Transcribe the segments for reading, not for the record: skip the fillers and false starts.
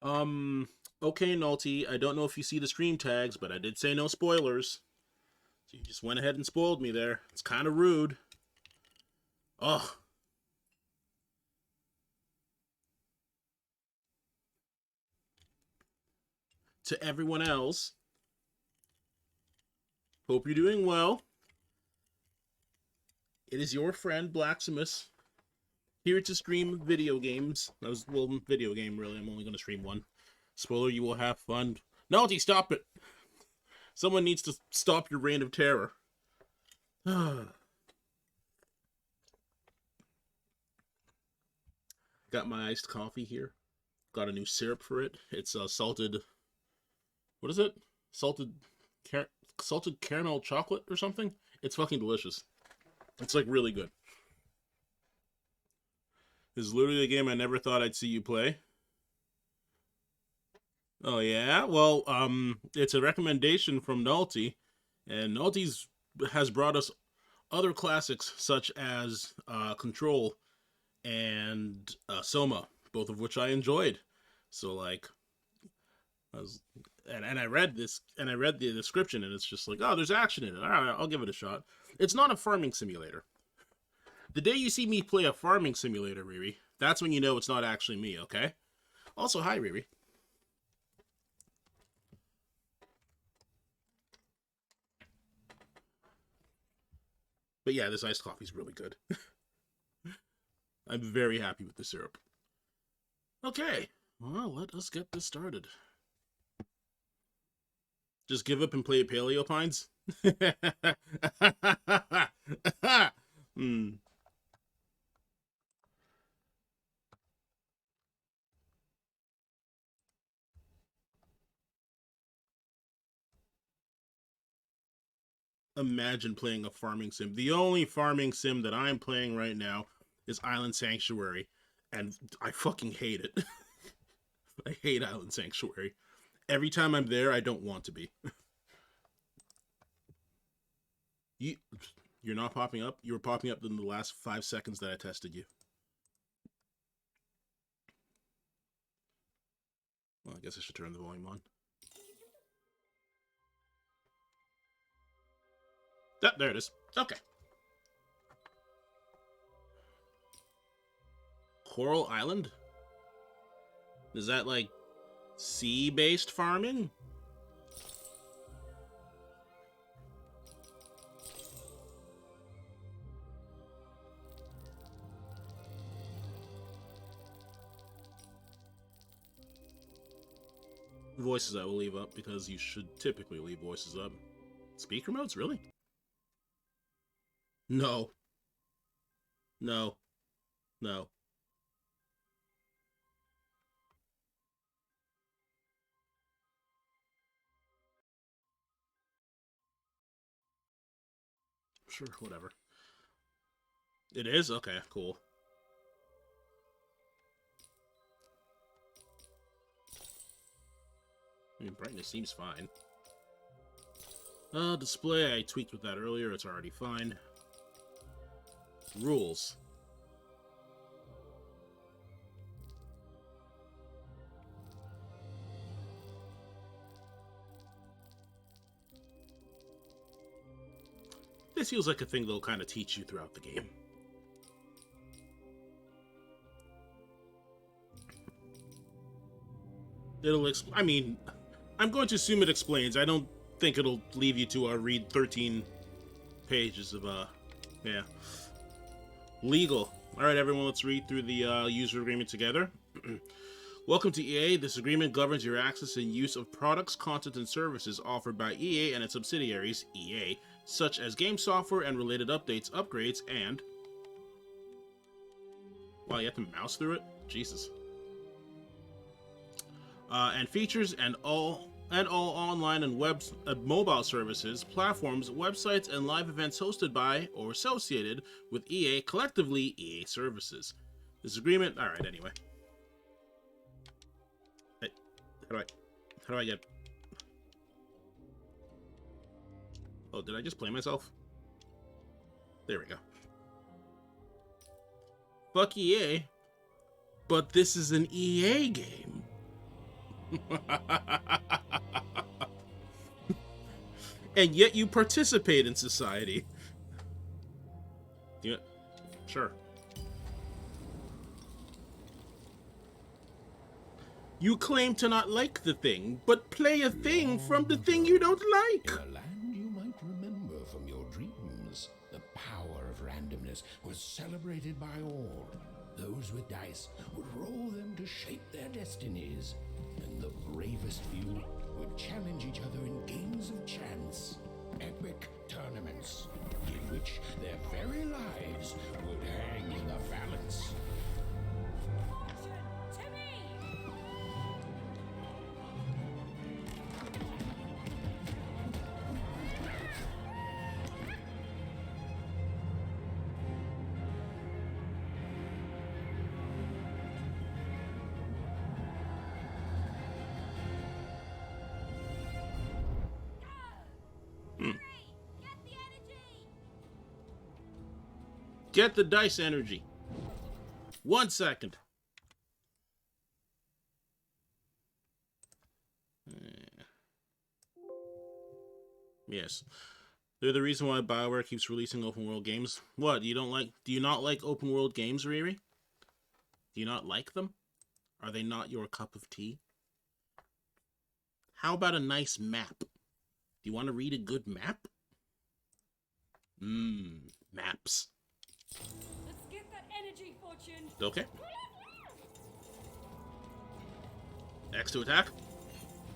Um, okay, Nalty, I don't know if you see the stream tags, but I did say no spoilers. So you just went ahead and spoiled me there. It's kind of rude. Oh, to everyone else, hope you're doing well. It is your friend, Blacksmith, here to stream video games. Well, video game, really. I'm only going to stream one. Spoiler, you will have fun. Nalty, stop it! Someone needs to stop your reign of terror. Got my iced coffee here. Got a new syrup for it. It's salted. What is it? Salted, car- salted caramel chocolate or something. It's fucking delicious. It's like really good. This is literally a game I never thought I'd see you play. Oh yeah, well, it's a recommendation from Nalty, and Nalty's has brought us other classics such as Control and Soma, both of which I enjoyed. So like, I was, and I read this and I read the description, and it's just like, oh, there's action in it. All right, I'll give it a shot. It's not a farming simulator. The day you see me play a farming simulator, Riri, that's when you know it's not actually me. Okay. Also, hi, Riri. But yeah, this iced coffee is really good. I'm very happy with the syrup. Okay, well, let us get this started. Just give up and play Paleo Pines? hmm. Imagine playing a farming sim. The only farming sim that I'm playing right now is Island Sanctuary, and I fucking hate it. I hate Island Sanctuary. Every time I'm there, I don't want to be. You, you're not popping up. You were popping up in the last 5 seconds that I tested you. Well, I guess I should turn the volume on. Ah, there it is. Okay. Coral Island? Is that like sea-based farming? Voices I will leave up because you should typically leave voices up. Speaker modes, really? No. No. No. Sure, whatever. It is? Okay, cool. I mean, brightness seems fine. Display, I tweaked with that earlier. It's already fine. Rules. This feels like a thing they'll kind of teach you throughout the game. I mean, I'm going to assume it explains. I don't think it'll leave you to read 13 pages of, yeah. Legal. All right, everyone, let's read through the user agreement together. Welcome to EA. This agreement governs your access and use of products, content, and services offered by EA and its subsidiaries, EA, such as game software and related updates, upgrades, and... Wow, you have to mouse through it? Jesus. And features and all online and web mobile services, platforms, websites, and live events hosted by or associated with EA, collectively EA Services. This agreement... Alright, anyway. Hey, how do I get... Oh, did I just play myself? There we go. Fuck EA. But this is an EA game. And yet you participate in society. Yeah, sure. You claim to not like the thing, but play a thing from the thing you don't like. In a land you might remember from your dreams, the power of randomness was celebrated by all. Those with dice would roll them to shape their destinies, and the bravest few would challenge each other in games of chance. Epic tournaments, in which their very lives would hang in the balance. Get the dice energy. 1 second. Yes. They're the reason why BioWare keeps releasing open world games. What, do you not like open world games, Riri? Do you not like them? Are they not your cup of tea? How about a nice map? Do you want to read a good map? Maps. Let's get that energy, Fortune. Okay. X to attack?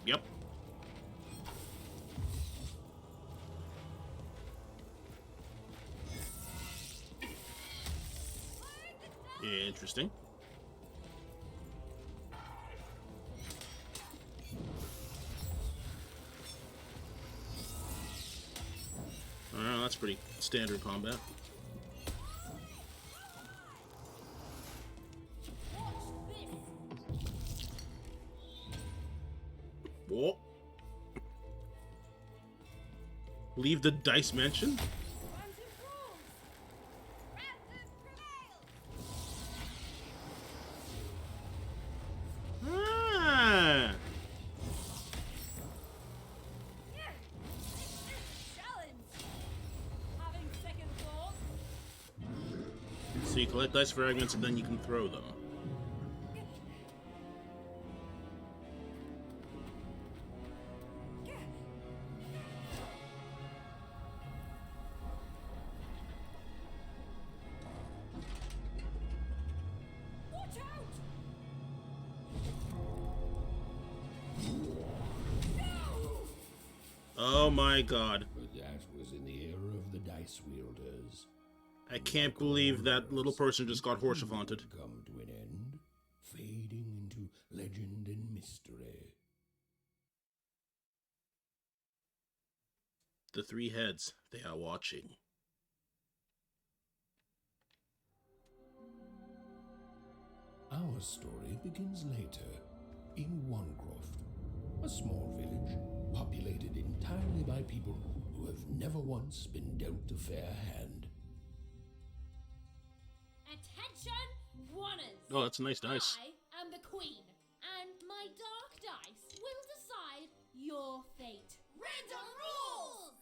Yep. Interesting. Alright, that's pretty standard combat. Whoa. Leave the dice mention? Ah. So you collect dice fragments and then you can throw them. Oh my god. But that was in the era of the dice wielders. I can't believe that little person just got horse-haunted. Come to an end, fading into legend and mystery. The three heads, they are watching. Our story begins later, in Wangroft, a small village populated entirely by people who have never once been dealt a fair hand. Attention, Wanners! Oh, that's a nice dice. I am the queen, and my dark dice will decide your fate. Random rules!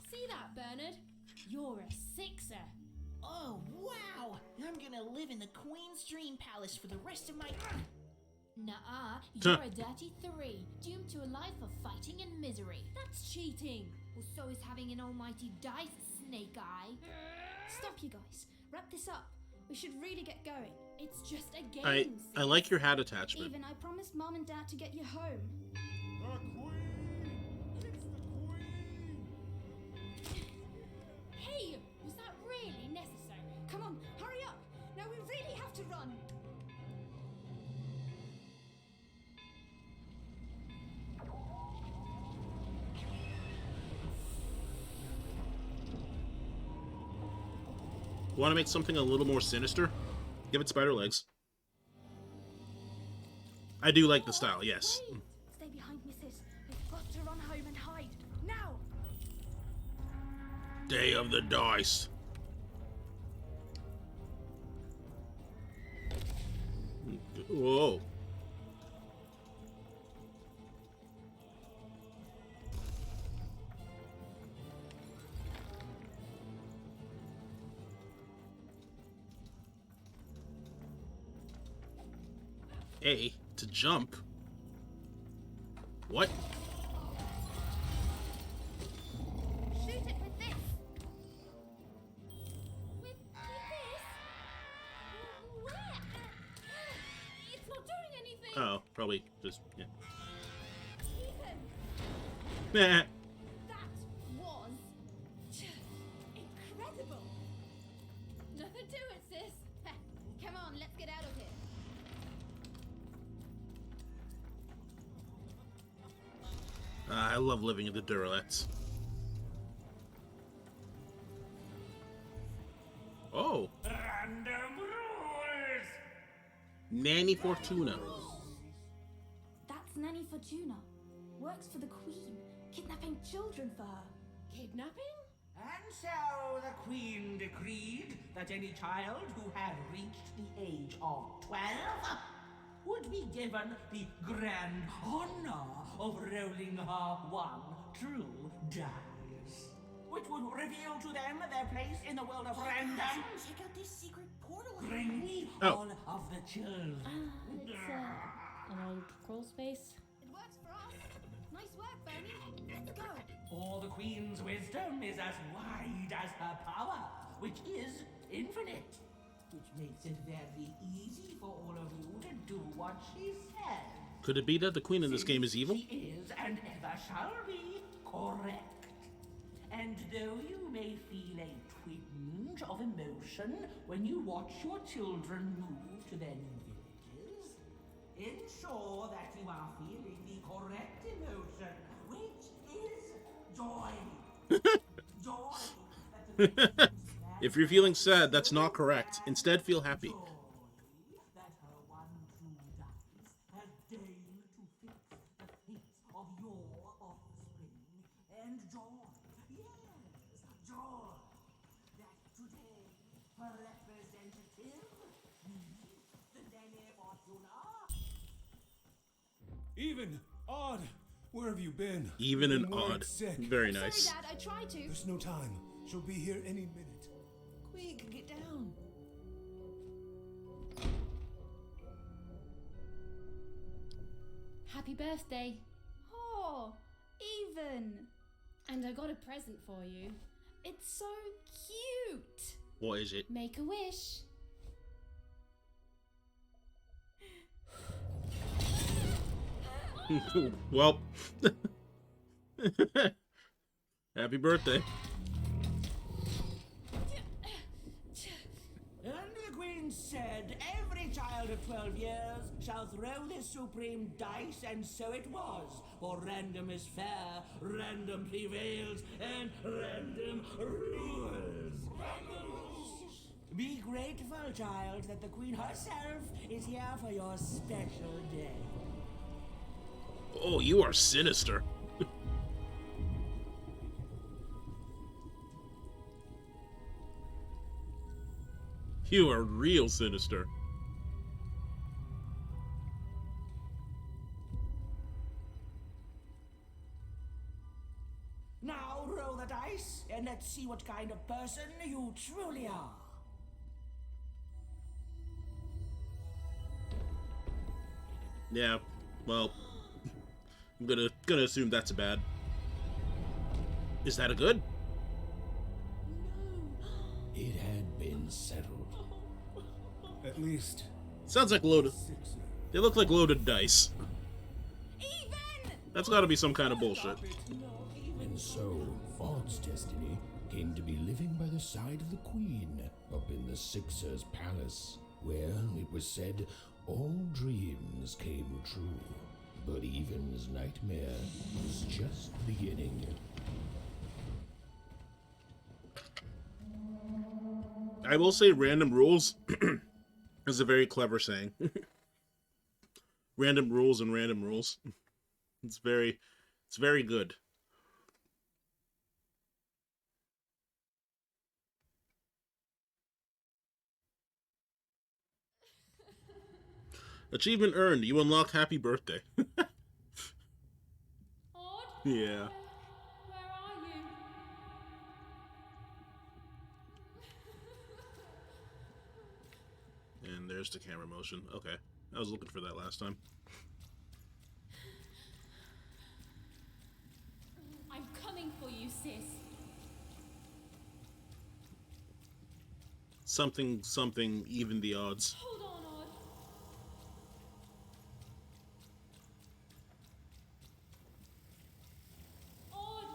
See that, Bernard? You're a sixer. Oh, wow! I'm gonna live in the Queen's Dream Palace for the rest of my... Nuh-uh, you're a dirty 3, doomed to a life of fighting and misery. That's cheating. Well, so is having an almighty dice, Snake Eye. Stop, you guys. Wrap this up. We should really get going. It's just a game. I like your hat attachment. Even I promised Mom and Dad to get you home. The Queen! It's the Queen! Hey, was that really necessary? Come on, hurry up. Now we really have to run. Want to make something a little more sinister? Give it spider legs. I do like the style, yes. Stay behind, missus. We've got to run home and hide. Now! Day of the dice. Whoa. A to jump. What? Shoot it with this. With this? Where? It's not doing anything. Oh, probably just yeah. Ethan, Nah. that was incredible. Nothing to it, sis. Come on, let's get out of here. I love living in the Duralettes. Oh, Random rules! Nanny Fortuna. That's Nanny Fortuna. Works for the Queen, kidnapping children for her. Kidnapping? And so the Queen decreed that any child who had reached the age of 12 would be given the grand honor of rolling her one true dice, which would reveal to them their place in the world of random. Check out this secret portal. Bring me Oh. all of the children. It's an old crawl space. It works for us. Nice work, Bernie. Let's go. For the Queen's wisdom is as wide as her power, which is infinite. Which makes it very easy for all of you to do what she says. Could it be that the queen in this game is evil? She is and ever shall be correct. And though you may feel a twinge of emotion when you watch your children move to their new villages, ensure that you are feeling the correct emotion, which is joy. Joy that the Queen's If you're feeling sad, that's not correct. Instead, feel happy. joy that her one true dice has deigned to fix the fate of your offspring. And joy, yes, joy, that today her representative, the Nanny Fortuna, Even, odd, where have you been? Even Been and worried odd. Sick. Very nice. Sorry, Dad, I tried to. There's no time. She'll be here any minute. Quick, get down. Happy birthday. Oh, Even. And I got a present for you. It's so cute. What is it? Make a wish. Well. Happy birthday. and the Queen said, every child of 12 years shall throw this supreme dice, and so it was. For random is fair, random prevails, and random rules. Be grateful, child, that the Queen herself is here for your special day. Oh, you are sinister. You are real sinister. Now roll the dice, and let's see what kind of person you truly are. Yeah, well, I'm gonna assume that's a bad. Is that a good? It had been settled. At least Sounds like loaded. 6. They look like loaded dice. Even. That's gotta be some kind of bullshit. And so, Odd's destiny came to be living by the side of the Queen up in the Sixer's palace, where it was said all dreams came true. But Even's nightmare was just beginning. I will say random rules is a very clever saying. Random rules and random rules. It's very good. Achievement earned. You unlocked Happy Birthday. Odd? Yeah. Where are you? And there's the camera motion. Okay. I was looking for that last time. I'm coming for you, sis. Something, even the odds. Hold on, Odd. Odd!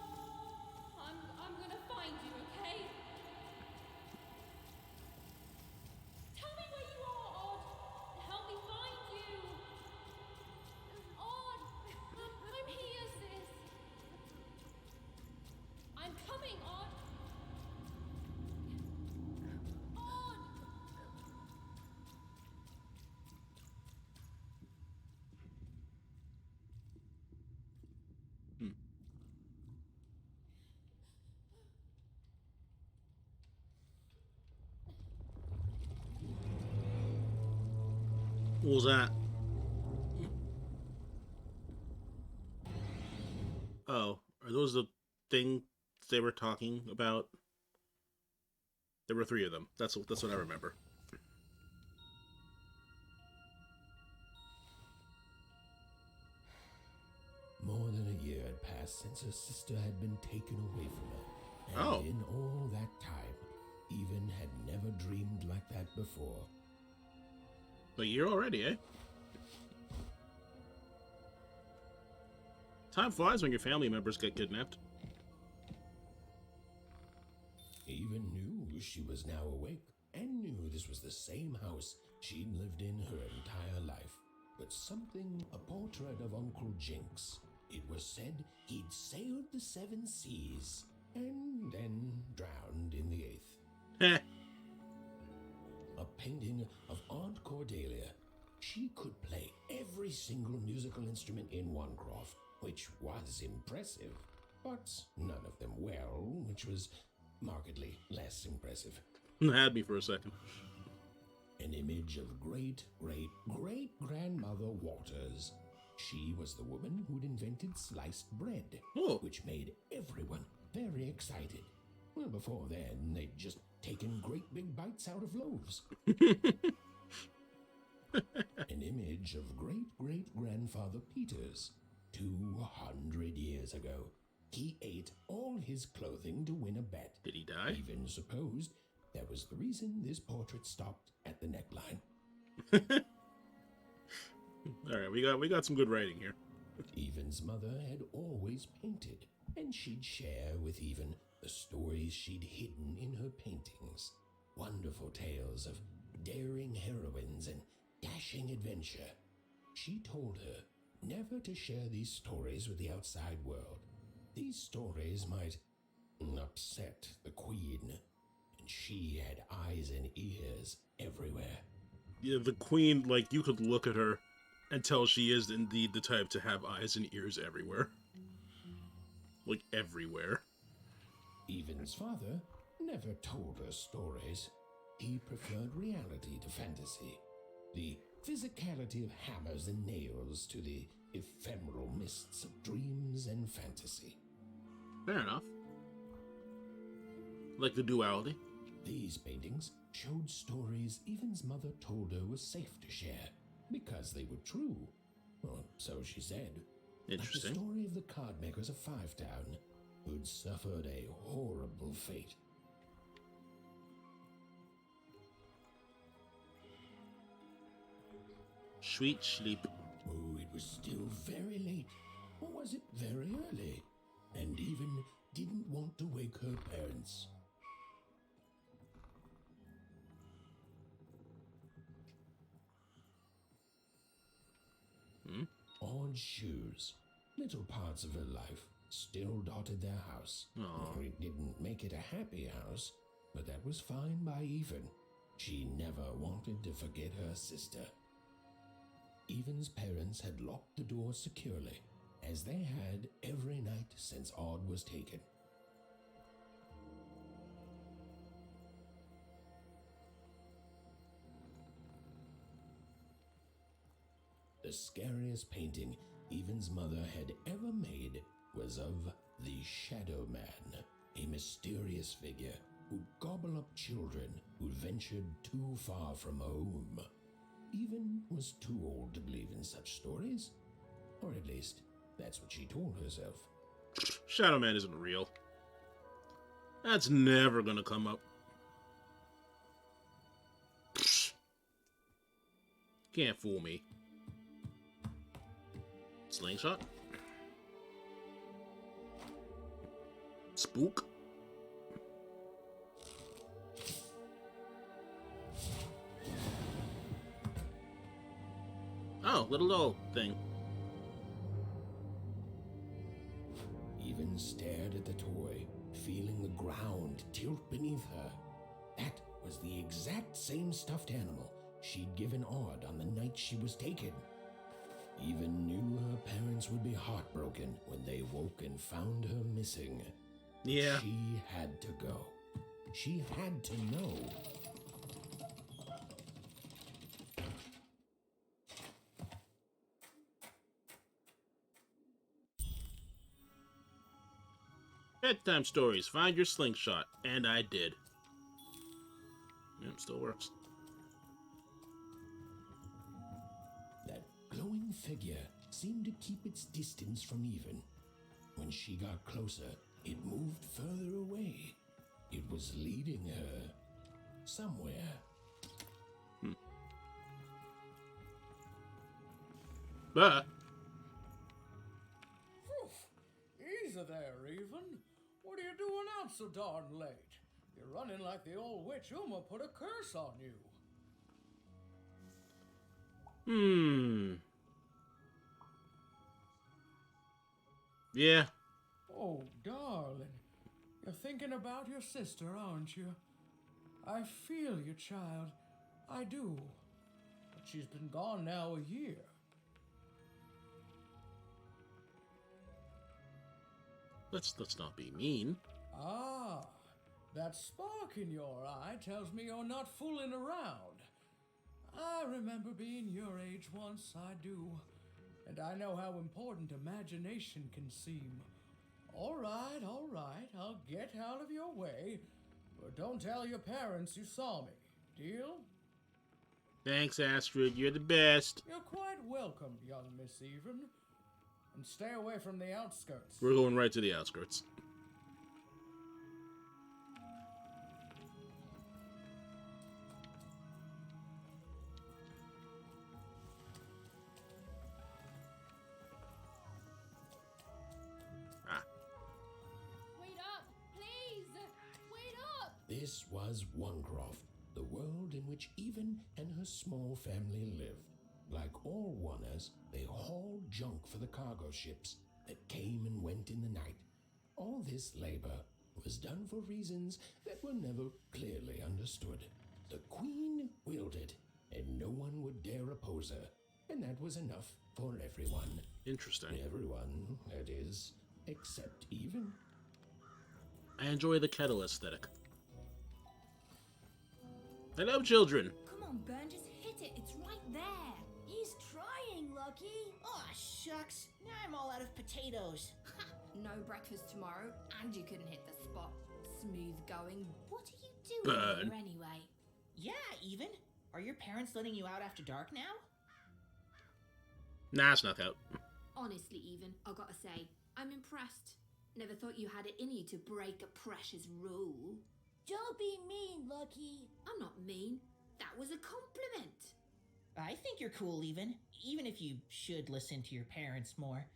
I'm gonna find you, okay? Tell me where you are, Odd! Help me find you! Odd! I'm here, sis! I'm coming, Odd! Odd! What was that? Oh, are those the things they were talking about? There were 3 of them. That's what I remember. More than a year had passed since her sister had been taken away from her. And Oh. in all that time, Even had never dreamed like that before. A year already, eh? Time flies when your family members get kidnapped. Even knew she was now awake and knew this was the same house she'd lived in her entire life. But something, a portrait of Uncle Jinx. It was said he'd sailed the 7 seas and then drowned in the 8th. Heh. A painting of Aunt Cordelia. She could play every single musical instrument in Wanecroft, which was impressive, but none of them well, which was markedly less impressive. Had me for a second. An image of great-great-great-grandmother Waters. She was the woman who'd invented sliced bread, Oh. which made everyone very excited. Well, before then, they'd just taken great big bites out of loaves. An image of great-great-grandfather Peters. 200 years ago, he ate all his clothing to win a bet. Did he die? Even supposed that was the reason this portrait stopped at the neckline. All right, we got some good writing here. Even's mother had always painted, and she'd share with Even the stories she'd hidden in her paintings. Wonderful tales of daring heroines and dashing adventure. She told her never to share these stories with the outside world. These stories might upset the Queen, and she had eyes and ears everywhere. Yeah, the queen, like, you could look at her and tell she is indeed the type to have eyes and ears everywhere. Like, everywhere. Even's father never told her stories. He preferred reality to fantasy. The physicality of hammers and nails to the ephemeral mists of dreams and fantasy. Fair enough. Like the duality. These paintings showed stories Even's mother told her was safe to share because they were true. Or so she said. Interesting. Like the story of the card makers of Five Town, who'd suffered a horrible fate. Sweet sleep. Oh, it was still very late. Or was it very early? And Even didn't want to wake her parents. Odd shoes. Little parts of her life still dotted their house. Aw. It didn't make it a happy house, but that was fine by Even. She never wanted to forget her sister. Even's parents had locked the door securely, as they had every night since Odd was taken. The scariest painting Even's mother had ever made was of the Shadow Man, a mysterious figure who'd gobble up children who'd ventured too far from home. Even was too old to believe in such stories, or at least that's what she told herself. Shadow Man isn't real. That's never gonna come up. Can't fool me. Slingshot? Spook? Oh, little doll thing. Even stared at the toy, feeling the ground tilt beneath her. That was the exact same stuffed animal she'd given Odd on the night she was taken. Even knew her parents would be heartbroken when they woke and found her missing. Yeah. She had to go. She had to know. Bedtime stories. Find your slingshot. And I did. Yep, still works. That glowing figure seemed to keep its distance from Even. When she got closer, it moved further away. It was leading her somewhere. But Easy there, Even. What are you doing out so darn late? You're running like the old witch Uma put a curse on you. yeah. Oh, darling. You're thinking about your sister, aren't you? I feel you, child. I do. But she's been gone now a year. Let's not be mean. Ah, that spark in your eye tells me you're not fooling around. I remember being your age once, I do. And I know how important imagination can seem. All right, I'll get out of your way. But don't tell your parents you saw me. Deal? Thanks, Astrid. You're the best. You're quite welcome, young Miss Even. And stay away from the outskirts. We're going right to the outskirts. Wait up! Please! Wait up! This was Onecroft, the world in which Even and her small family lived. Like all Oners, they hauled junk for the cargo ships that came and went in the night. All this labor was done for reasons that were never clearly understood. The Queen willed it, and no one would dare oppose her, and that was enough for everyone. Interesting. Everyone, that is, except Even. I enjoy the kettle aesthetic. Hello, children. Come on, Burn, just hit it. It's right there. He's trying, Lucky! Aw, shucks. Now I'm all out of potatoes. No breakfast tomorrow, and you couldn't hit the spot. Smooth going. What are you doing Burn. here anyway? Yeah, Even. Are your parents letting you out after dark now? Nah, it's not out. Honestly, Even, I gotta say, I'm impressed. Never thought you had it in you to break a precious rule. Don't be mean, Lucky. I'm not mean. That was a compliment. I think you're cool, Even if you should listen to your parents more.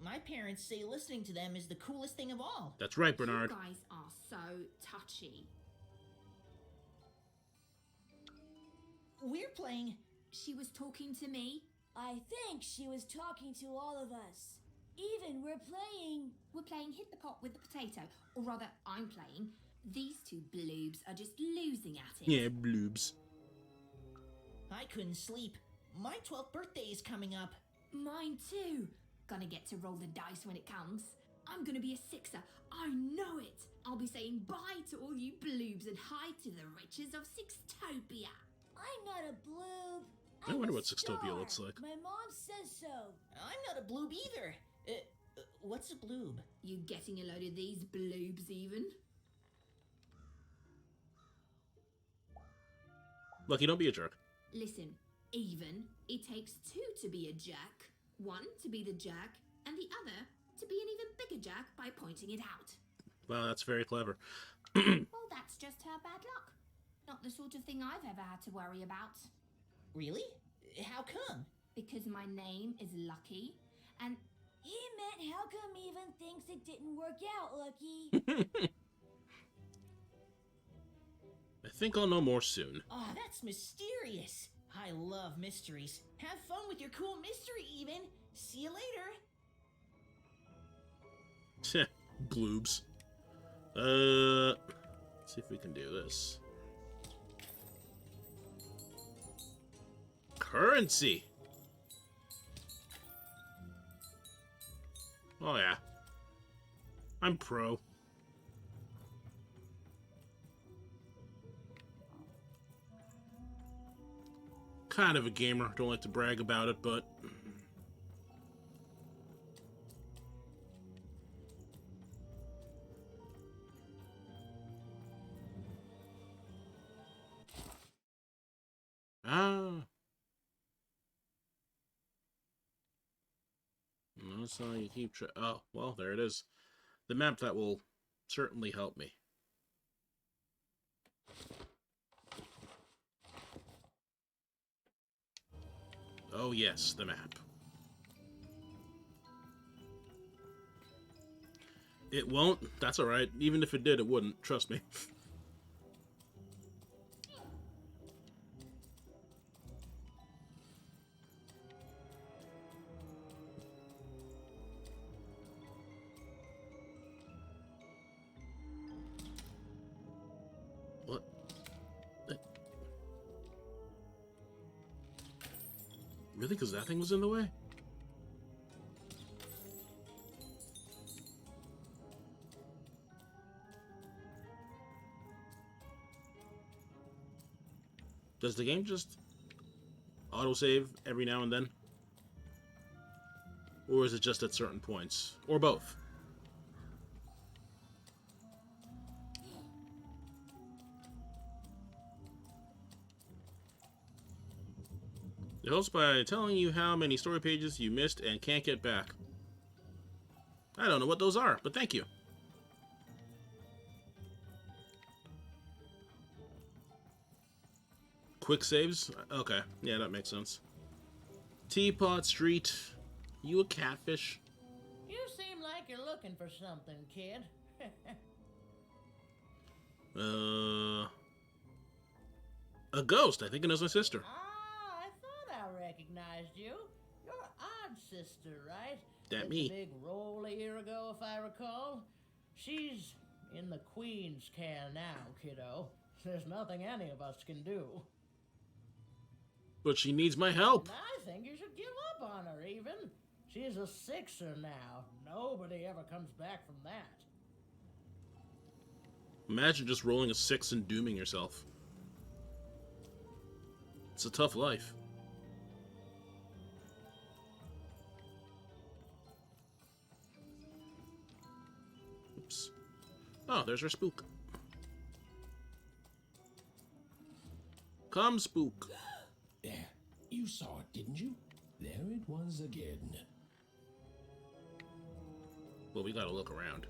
My parents say listening to them is the coolest thing of all. That's right, Bernard. You guys are so touchy. We're playing... She was talking to me. I think she was talking to all of us. Even we're playing... We're playing Hit the Pot with the Potato. Or rather, I'm playing. These two bloobs are just losing at it. Yeah, bloobs. I couldn't sleep. My 12th birthday is coming up. Mine too. Gonna get to roll the dice when it comes. I'm gonna be a sixer. I know it. I'll be saying bye to all you bloobs and hi to the riches of Sixtopia. I'm not a bloob. I wonder what Sextopia looks like. My mom says so. I'm not a bloob either. What's a bloob? You getting a load of these bloobs even? Lucky, don't be a jerk. Listen, even, it takes two to be a jack. One to be the jack, and the other to be an even bigger jack by pointing it out. Wow, that's very clever. Well, that's just her bad luck. Not the sort of thing I've ever had to worry about. Really? How come? Because my name is Lucky, and He meant how come even thinks it didn't work out, Lucky? I think I'll know more soon. Oh, that's mysterious. I love mysteries. Have fun with your cool mystery, even. See you later. Bloobs. Let's see if we can do this. Currency! Oh yeah. I'm pro. Kind of a gamer. Don't like to brag about it, but... Ah. That's how you keep track. Oh, well, there it is. The map that will certainly help me. Oh, yes, the map. It won't? That's alright. Even if it did, it wouldn't. Trust me. What? Really? Because that thing was in the way? Does the game just autosave every now and then? Or is it just at certain points? Or both? It helps by telling you how many story pages you missed and can't get back. I don't know what those are, but thank you. Quick saves? Okay, yeah, that makes sense. Teapot Street. You a catfish? You seem like you're looking for something, kid. A ghost. I think it knows my sister. Ah, I thought I recognized you. You're Odd Sister, right? That Did me. the big role a year ago, if I recall. She's in the Queen's can now, kiddo. There's nothing any of us can do. But she needs my help. And I think you should give up on her, even. She's a sixer now. Nobody ever comes back from that. Imagine just rolling a 6 and dooming yourself. It's a tough life. Oops. Oh, there's our spook. Come, spook. There, you saw it, didn't you? There it was again. Well, we gotta look around.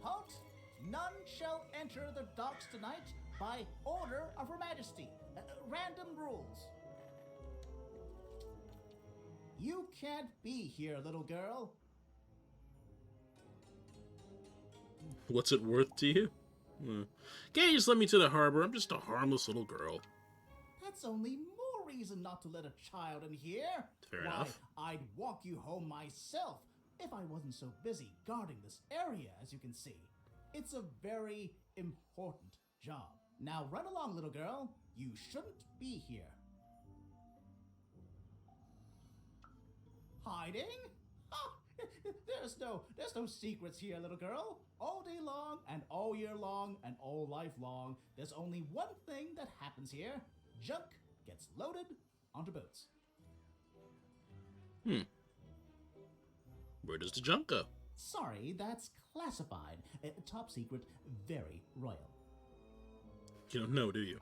Halt! None shall enter the docks tonight by order of Her Majesty. Random rules. You can't be here, little girl. What's it worth to you? Can't you just let me to the harbor? I'm just a harmless little girl. That's only more reason not to let a child in here. Fair Why, enough. I'd walk you home myself if I wasn't so busy guarding this area, as you can see. It's a very important job. Now run along, little girl. You shouldn't be here. Hiding? Ah, there's no secrets here, little girl. All day long and all year long and all life long, there's only one thing that happens here. Junk gets loaded onto boats. Where does the junk go? Sorry, that's classified. Top secret, very royal. You don't know, do you?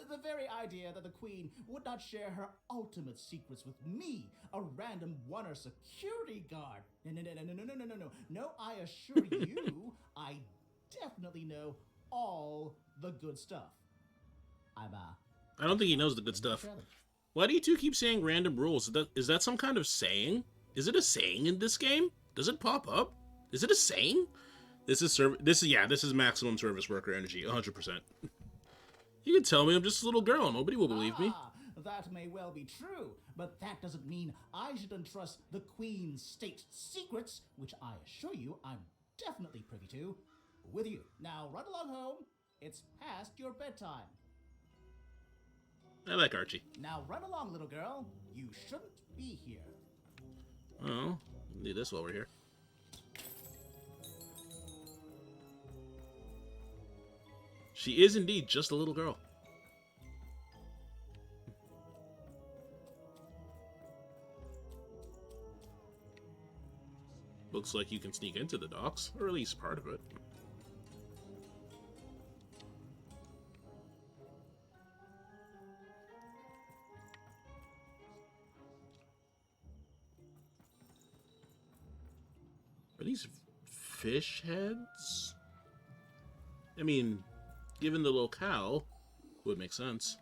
The very idea that the Queen would not share her ultimate secrets with me, a random Oner security guard. No, I assure you, I definitely know all the good stuff. I don't think he knows the good stuff. Why do you two keep saying random rules? Is that some kind of saying? Is it a saying in this game? Does it pop up? Is it a saying? This is maximum service worker energy, 100%. You can tell me I'm just a little girl. Nobody will believe me. That may well be true, but that doesn't mean I should entrust the Queen's state secrets, which I assure you I'm definitely privy to, with you. Now run along home. It's past your bedtime. I like Archie. Now run along, little girl. You shouldn't be here. Oh, do this while we're here. She is indeed just a little girl. Looks like you can sneak into the docks, or at least part of it. Are these fish heads? I mean, given the locale, would make sense.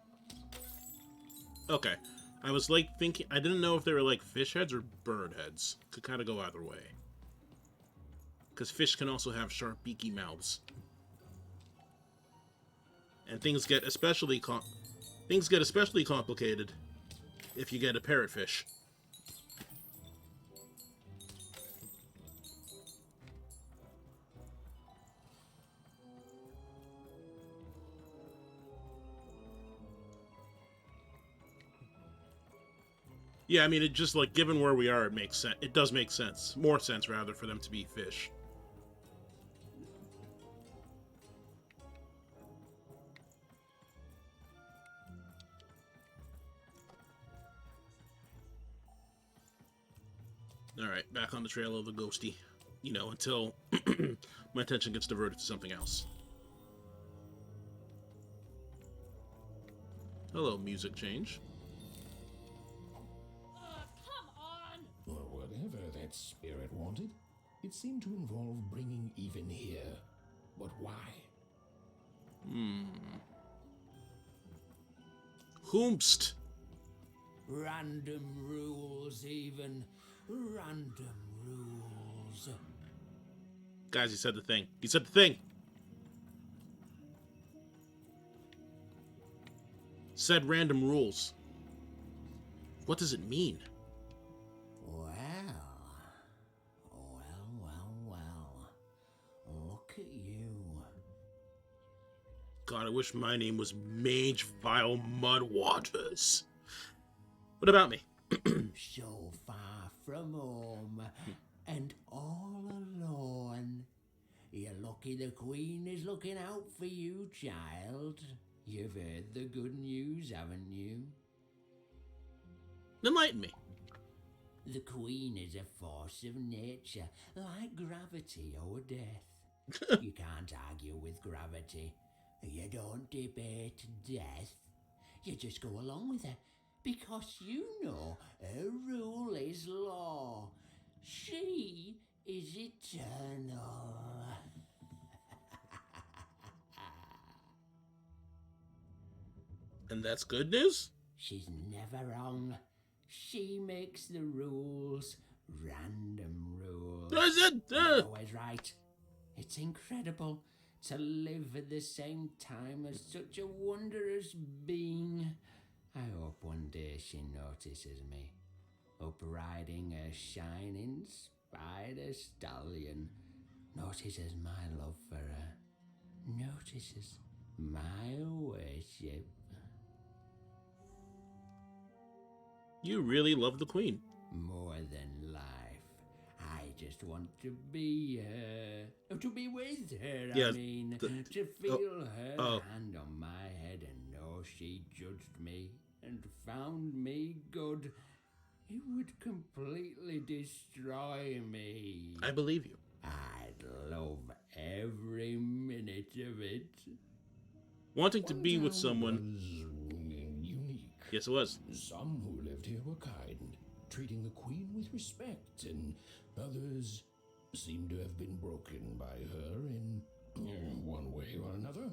Okay. I was like thinking, I didn't know if they were like fish heads or bird heads. Could kind of go either way. Because fish can also have sharp, beaky mouths. And things get especially complicated if you get a parrotfish. Yeah, I mean, it just, like, given where we are, it makes sense. It does make sense. More sense, rather, for them to be fish. Alright, back on the trail of the ghosty. You know, until my attention gets diverted to something else. Hello, music change. Or whatever that spirit wanted, it seemed to involve bringing even here. But why? Whomst. Random rules, even. Random rules. Guys, he said the thing. He said the thing! Said random rules. What does it mean? Well. Look at you. God, I wish my name was Mage Vile Mudwaters. What about me? So far from home, and all alone. You're lucky the Queen is looking out for you, child. You've heard the good news, haven't you? Enlighten me. The Queen is a force of nature, like gravity or death. You can't argue with gravity. You don't debate death. You just go along with her, because you know her rule is law. She is eternal. And that's good news? She's never wrong. She makes the rules. Random rules. Is it? Not always right. It's incredible to live at the same time as such a wondrous being. I hope one day she notices me. Up riding a shining spider stallion. Notices my love for her. Notices my worship. You really love the Queen. More than life. I just want to be her. To be with her, Yeah, I mean. To feel her hand on my head and know she judged me and found me good, it would completely destroy me. I believe you. I'd love every minute of it. Wanting to be with One someone. was unique. Yes, it was. Some who lived here were kind, treating the queen with respect, and others seemed to have been broken by her in one way or another.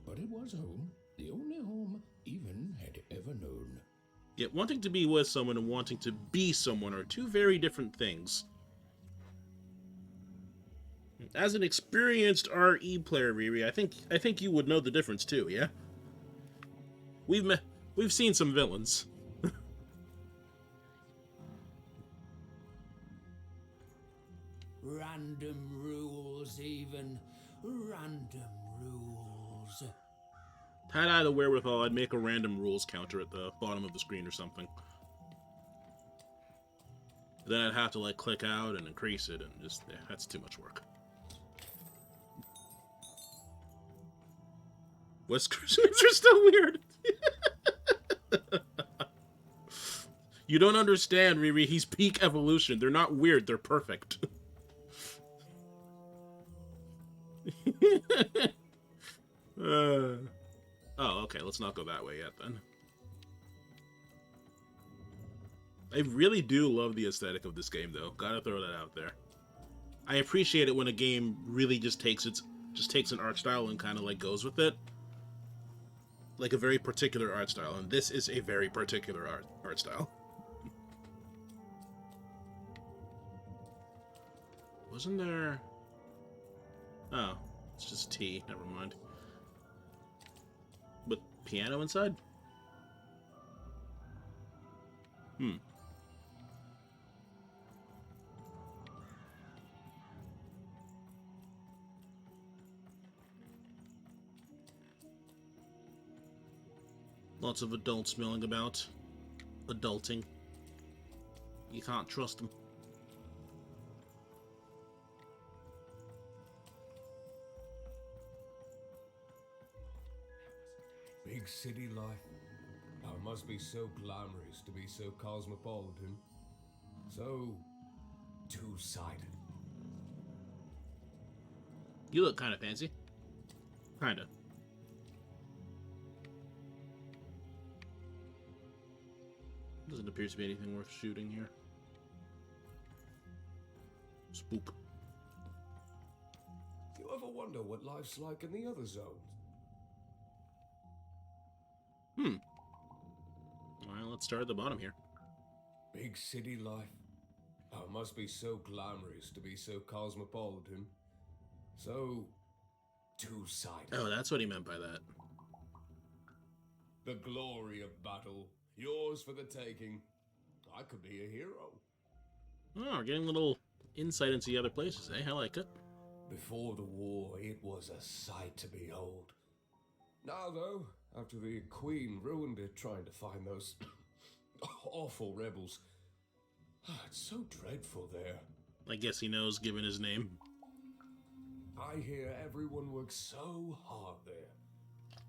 But it was home, the only home Even had ever known. Yet wanting to be with someone and wanting to be someone are two very different things. As an experienced RE player, Riri, I think you would know the difference too, yeah? We've seen some villains. Random rules, even. Random rules. Had I the wherewithal, I'd make a random rules counter at the bottom of the screen or something. Then I'd have to, like, click out and increase it, and just, yeah, that's too much work. Whiskers are still weird. You don't understand, Riri. He's peak evolution. They're not weird. They're perfect. Oh, okay. Let's not go that way yet, then. I really do love the aesthetic of this game, though. Gotta throw that out there. I appreciate it when a game really just takes an art style and kind of like goes with it. Like a very particular art style, and this is a very particular art style. Wasn't there... Oh, it's just tea. Never mind. With piano inside? Lots of adults milling about. Adulting. You can't trust them. Big city life. Oh, it must be so glamorous to be so cosmopolitan. So two-sided. You look kind of fancy. Kinda. Doesn't appear to be anything worth shooting here. Spook. You ever wonder what life's like in the other zones? Well, let's start at the bottom here. Big city life. Oh, it must be so glamorous to be so cosmopolitan. So two-sided. Oh, that's what he meant by that. The glory of battle. Yours for the taking. I could be a hero. Oh, we're getting a little insight into the other places, eh? I like it. Before the war, it was a sight to behold. Now, though, after the Queen ruined it trying to find those awful rebels, it's so dreadful there. I guess he knows, given his name. I hear everyone works so hard there.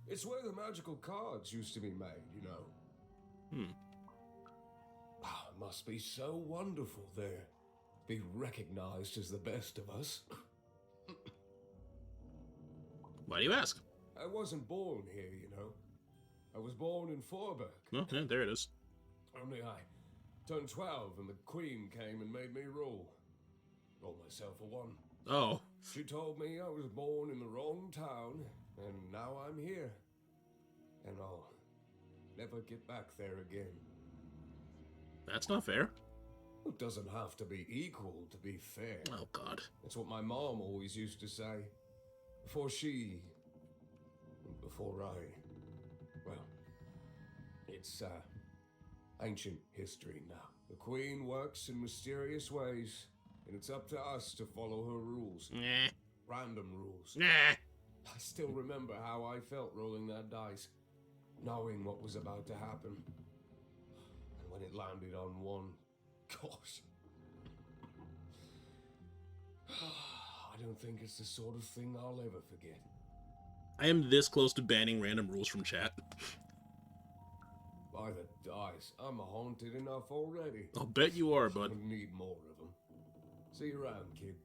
It's where the magical cards used to be made, you know. It must be so wonderful there. Be recognized as the best of us. Why do you ask? I wasn't born here, you know. I was born in Forberg. Oh, yeah, there it is. Only I turned 12 and the Queen came and made me rule. Roll myself a one. Oh. She told me I was born in the wrong town, and now I'm here. And I'll never get back there again. That's not fair. It doesn't have to be equal to be fair. Oh, God. That's what my mom always used to say. Before she... Before I... Well... It's, ancient history now. The Queen works in mysterious ways, and it's up to us to follow her rules. Nah. Random rules. Nah. I still remember how I felt rolling that dice, knowing what was about to happen. And when it landed on one, gosh. I don't think it's the sort of thing I'll ever forget. I am this close to banning random rules from chat. I by the dice. I'm haunted enough already. I'll bet you are, bud. I need more of them. See you around, kid.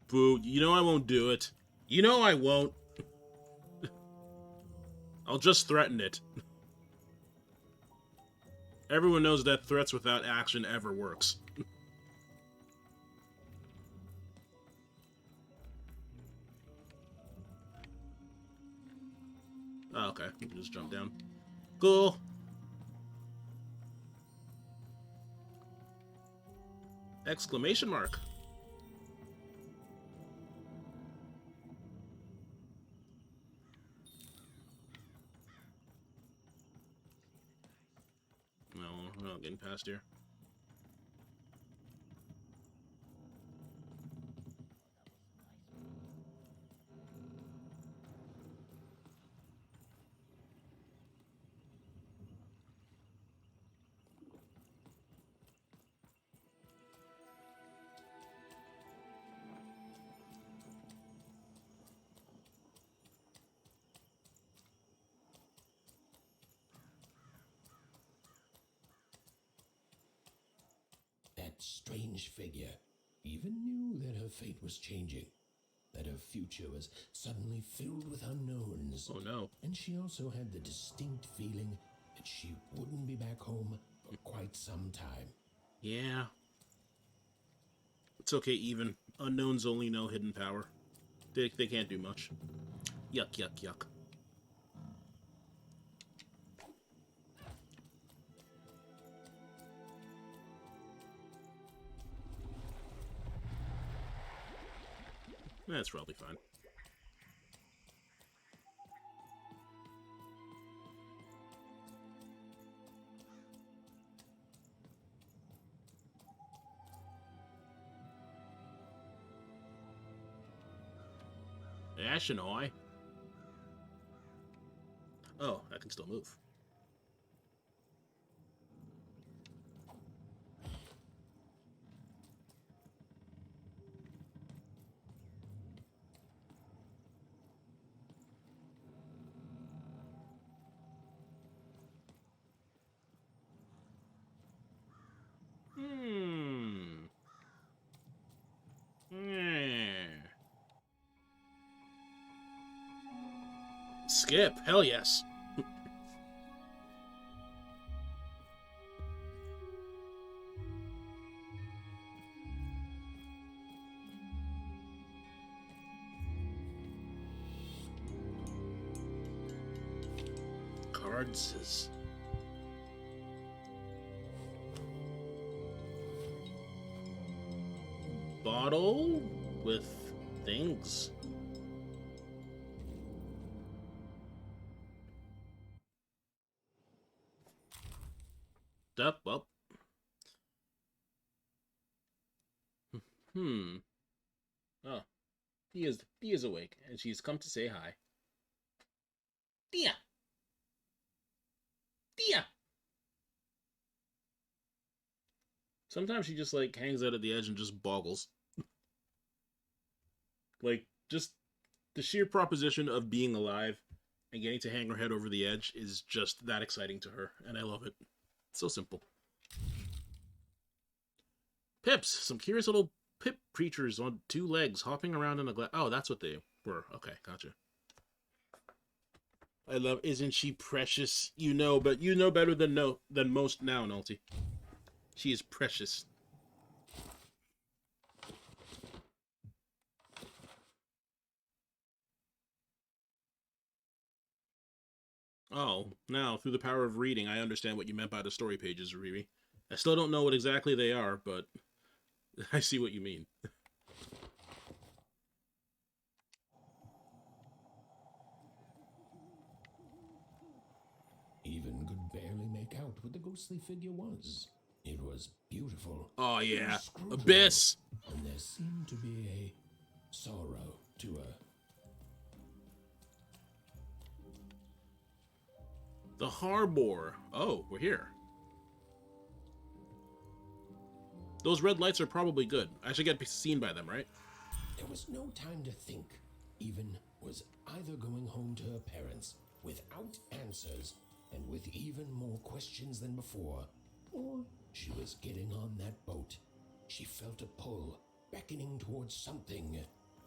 Boo, you know I won't do it. You know I won't. I'll just threaten it. Everyone knows that threats without action ever works. Oh, okay, we can just jump down. Cool. Exclamation mark. No, we're not getting past here. That strange figure even knew that her fate was changing, that her future was suddenly filled with unknowns. Oh no. And she also had the distinct feeling that she wouldn't be back home for quite some time. Yeah. It's okay, even. Unknowns only know hidden power. They can't do much. Yuck, yuck, yuck. That's probably fine. Ashenoi? Oh, I can still move. Skip, hell yes. Cards. Bottle with things. Up, well. Oh. He is awake, and she's come to say hi. Tia! Tia! Sometimes she just, like, hangs out at the edge and just boggles. Like, just the sheer proposition of being alive and getting to hang her head over the edge is just that exciting to her, and I love it. It's so simple. Pips! Some curious little pip creatures on two legs hopping around in a glass. Oh, that's what they were. Okay, gotcha. I love, isn't she precious? You know, but you know better than most now, Nulty. She is precious. Oh, now, through the power of reading, I understand what you meant by the story pages, Riri. I still don't know what exactly they are, but I see what you mean. Even could barely make out what the ghostly figure was. It was beautiful. Oh, yeah. Inscrutable, Abyss! And there seemed to be a sorrow to her. The Harbor. Oh, we're here. Those red lights are probably good. I should get seen by them, right? There was no time to think. Even was either going home to her parents without answers and with even more questions than before, or she was getting on that boat. She felt a pull, beckoning towards something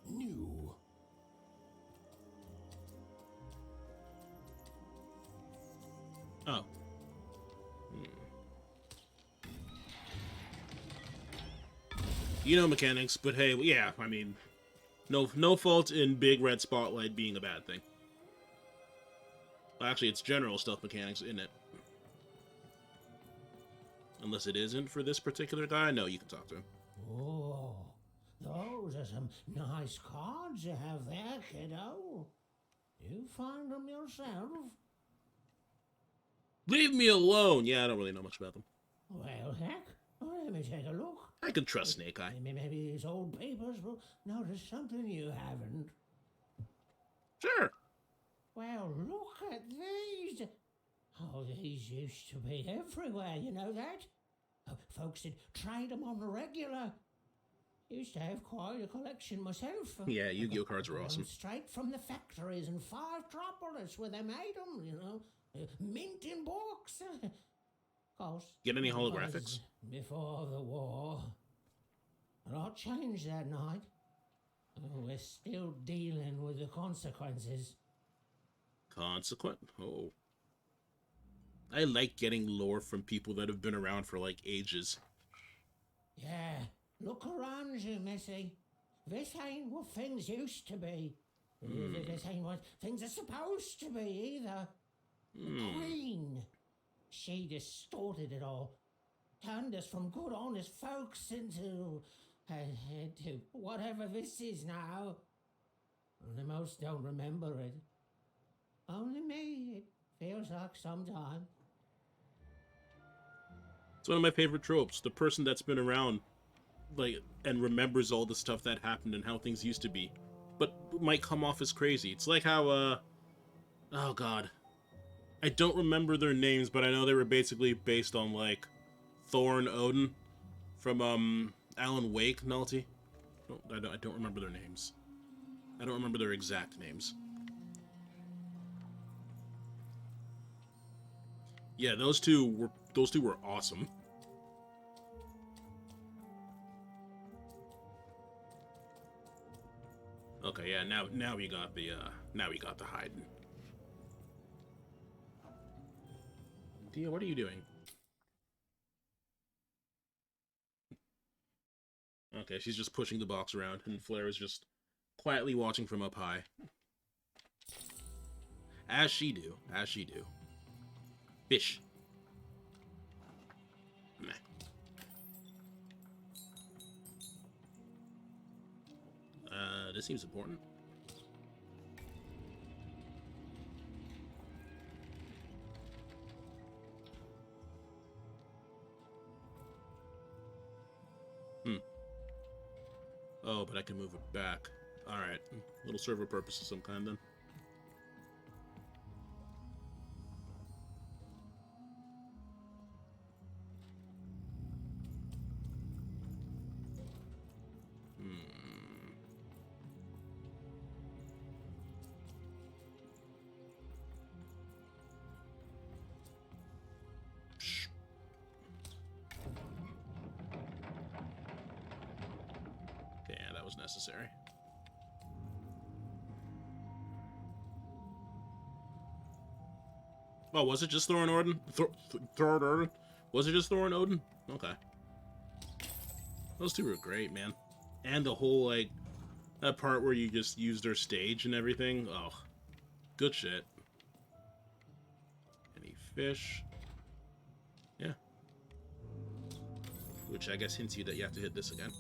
new. Oh. You know mechanics, but hey, yeah, I mean, no fault in big red spotlight being a bad thing. Well, actually, it's general stealth mechanics, isn't it? Unless it isn't for this particular guy. No, you can talk to him. Oh, those are some nice cards you have there, kiddo. You find them yourself? Leave me alone! Yeah, I don't really know much about them. Well, heck, let me take a look. I can trust Snake Eye. Maybe these old papers will notice something you haven't. Sure. Well, look at these. Oh, these used to be everywhere, you know that? Oh, folks would trade them on the regular. Used to have quite a collection myself. Yeah, Yu-Gi-Oh cards were awesome. Straight from the factories in 5-Tropolis where they made them, you know. Mint in books. Of course. Get any it holographics? was before the war. A lot changed that night. Oh, we're still dealing with the consequences. Consequent? Oh. I like getting lore from people that have been around for, like, ages. Yeah, look around you, Missy. This ain't what things used to be. This ain't what things are supposed to be, either. The Queen. She distorted it all. Turned us from good, honest folks into whatever this is now. The most don't remember it. Only me, it feels like sometime. It's one of my favorite tropes. The person that's been around, like, and remembers all the stuff that happened and how things used to be, but might come off as crazy. It's like how, oh god. I don't remember their names, but I know they were basically based on, like, Thor and Odin from, Alan Wake, Nulty. I don't remember their names. I don't remember their exact names. Yeah, those two were awesome. Okay, yeah, now we got the hiding. Dia, what are you doing? Okay, she's just pushing the box around, and Flair is just quietly watching from up high. As she do. Fish. Meh. This seems important. Oh, but I can move it back. Alright. Little server purpose of some kind, then. Necessary. Oh, was it just Thor and Odin? Thor and Odin? Was it just Thor and Odin? Okay. Those two were great, man. And the whole, like, that part where you just use their stage and everything. Oh, good shit. Any fish? Yeah. Which I guess hints you that you have to hit this again.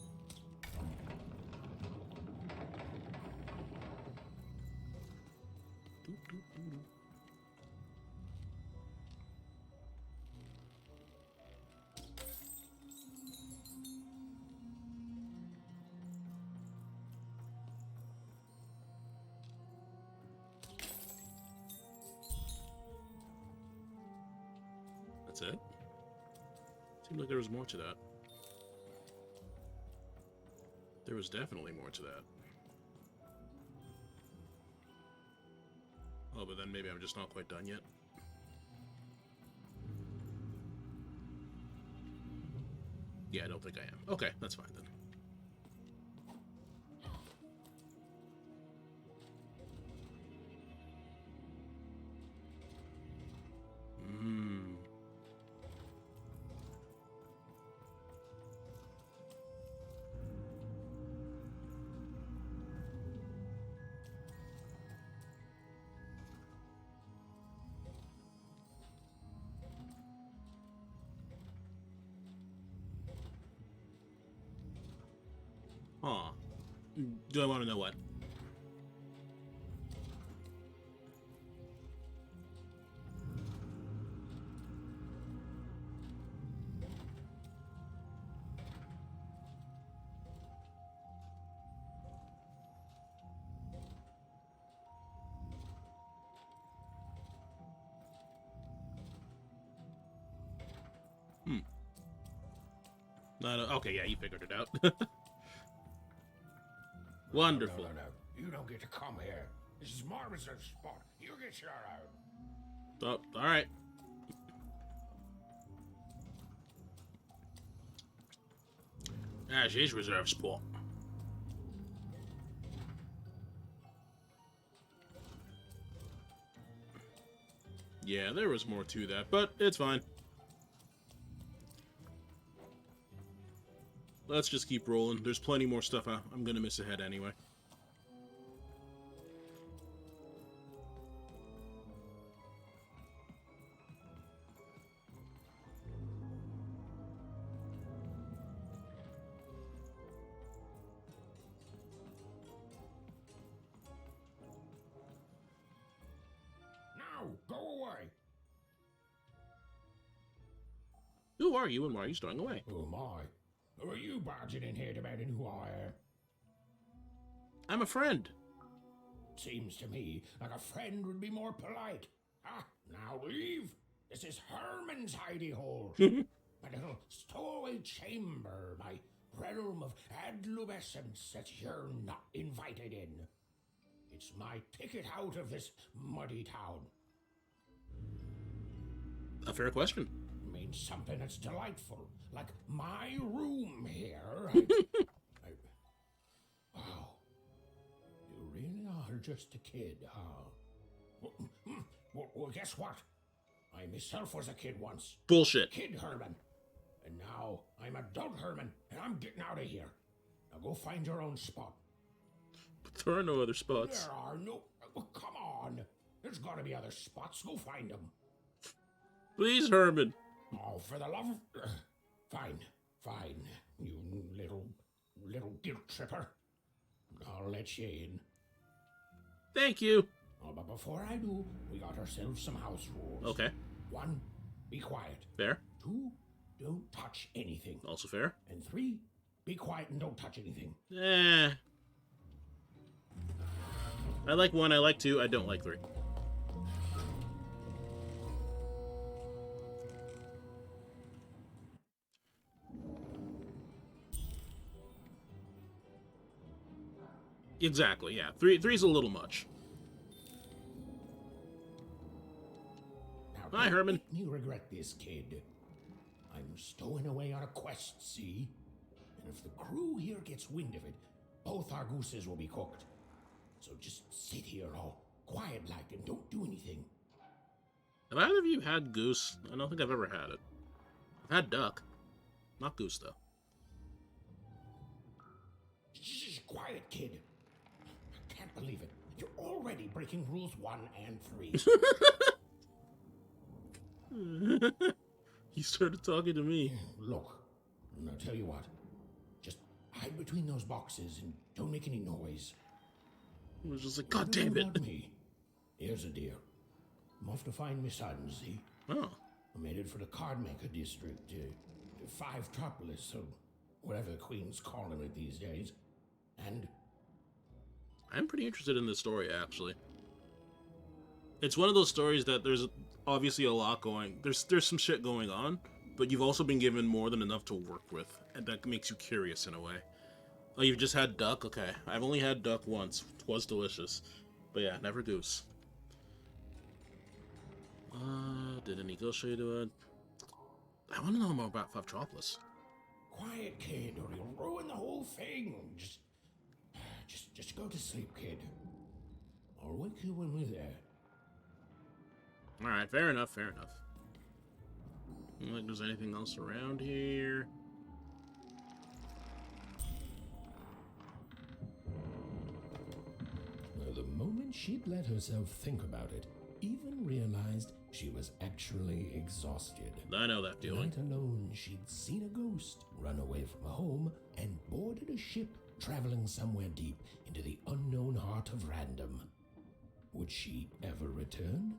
That's it? Seemed like there was more to that. There was definitely more to that. Oh, but then maybe I'm just not quite done yet. Yeah, I don't think I am. Okay, that's fine then. Huh. Do I want to know what? No, okay, yeah, you figured it out. Wonderful. No. You don't get to come here. This is my reserve spot. You get your own. Oh, all right. That's his reserve spot. Yeah, there was more to that, but it's fine. Let's just keep rolling. There's plenty more stuff I'm gonna miss ahead anyway. Now, go away. Who are you and why are you stowing away? Who am I? Who are you barging in here demanding who I am? I'm a friend. Seems to me like a friend would be more polite. Ah, now leave. This is Herman's hidey hole. My little stowaway chamber, my realm of adolescence that you're not invited in. It's my ticket out of this muddy town. A fair question. Means something that's delightful, like my room here. Wow. You really are just a kid, huh? Well, guess what? I myself was a kid once. Bullshit. Kid Herman. And now I'm adult Herman, and I'm getting out of here. Now go find your own spot. But there are no other spots. There are no... Well, come on. There's gotta be other spots. Go find them. Please, Herman. Oh, for the love of... Fine. You little guilt tripper. I'll let you in. Thank you. Oh, but before I do, we got ourselves some house rules. Okay. 1, be quiet. Fair. 2, don't touch anything. Also fair. And 3, be quiet and don't touch anything. I like 1, I like 2, I don't like 3. Exactly, yeah. Three's a little much. Now, hi, Herman. Make me regret this, kid. I'm stowing away on a quest, see? And if the crew here gets wind of it, both our gooses will be cooked. So just sit here all quiet-like and don't do anything. Have either of you had goose? I don't think I've ever had it. I've had duck. Not goose, though. Shh, quiet, kid. I can't believe it. You're already breaking rules 1 and 3. He started talking to me. Look, I'll tell you what. Just hide between those boxes and don't make any noise. I was just like, God damn it. About me. Here's a deal. I'm off to find my son, see? Oh. I'm headed for the Cardmaker district, Five Tropolis, or whatever the Queen's calling it these days. And I'm pretty interested in this story, actually. It's one of those stories that there's obviously a lot going... There's some shit going on, but you've also been given more than enough to work with, and that makes you curious in a way. Oh, you've just had duck? Okay. I've only had duck once. It was delicious. But yeah, never goose. Did any negotiate do it? I want to know more about Favtropolis. Quiet, kid, or you'll ruin the whole thing. Just go to sleep, kid. I'll wake you when we're there. Alright, fair enough, fair enough. I don't think there's anything else around here. Well, the moment she'd let herself think about it, even realized she was actually exhausted. I know that feeling. Night alone, she'd seen a ghost, run away from home, and boarded a ship traveling somewhere deep into the unknown heart of Random. Would she ever return?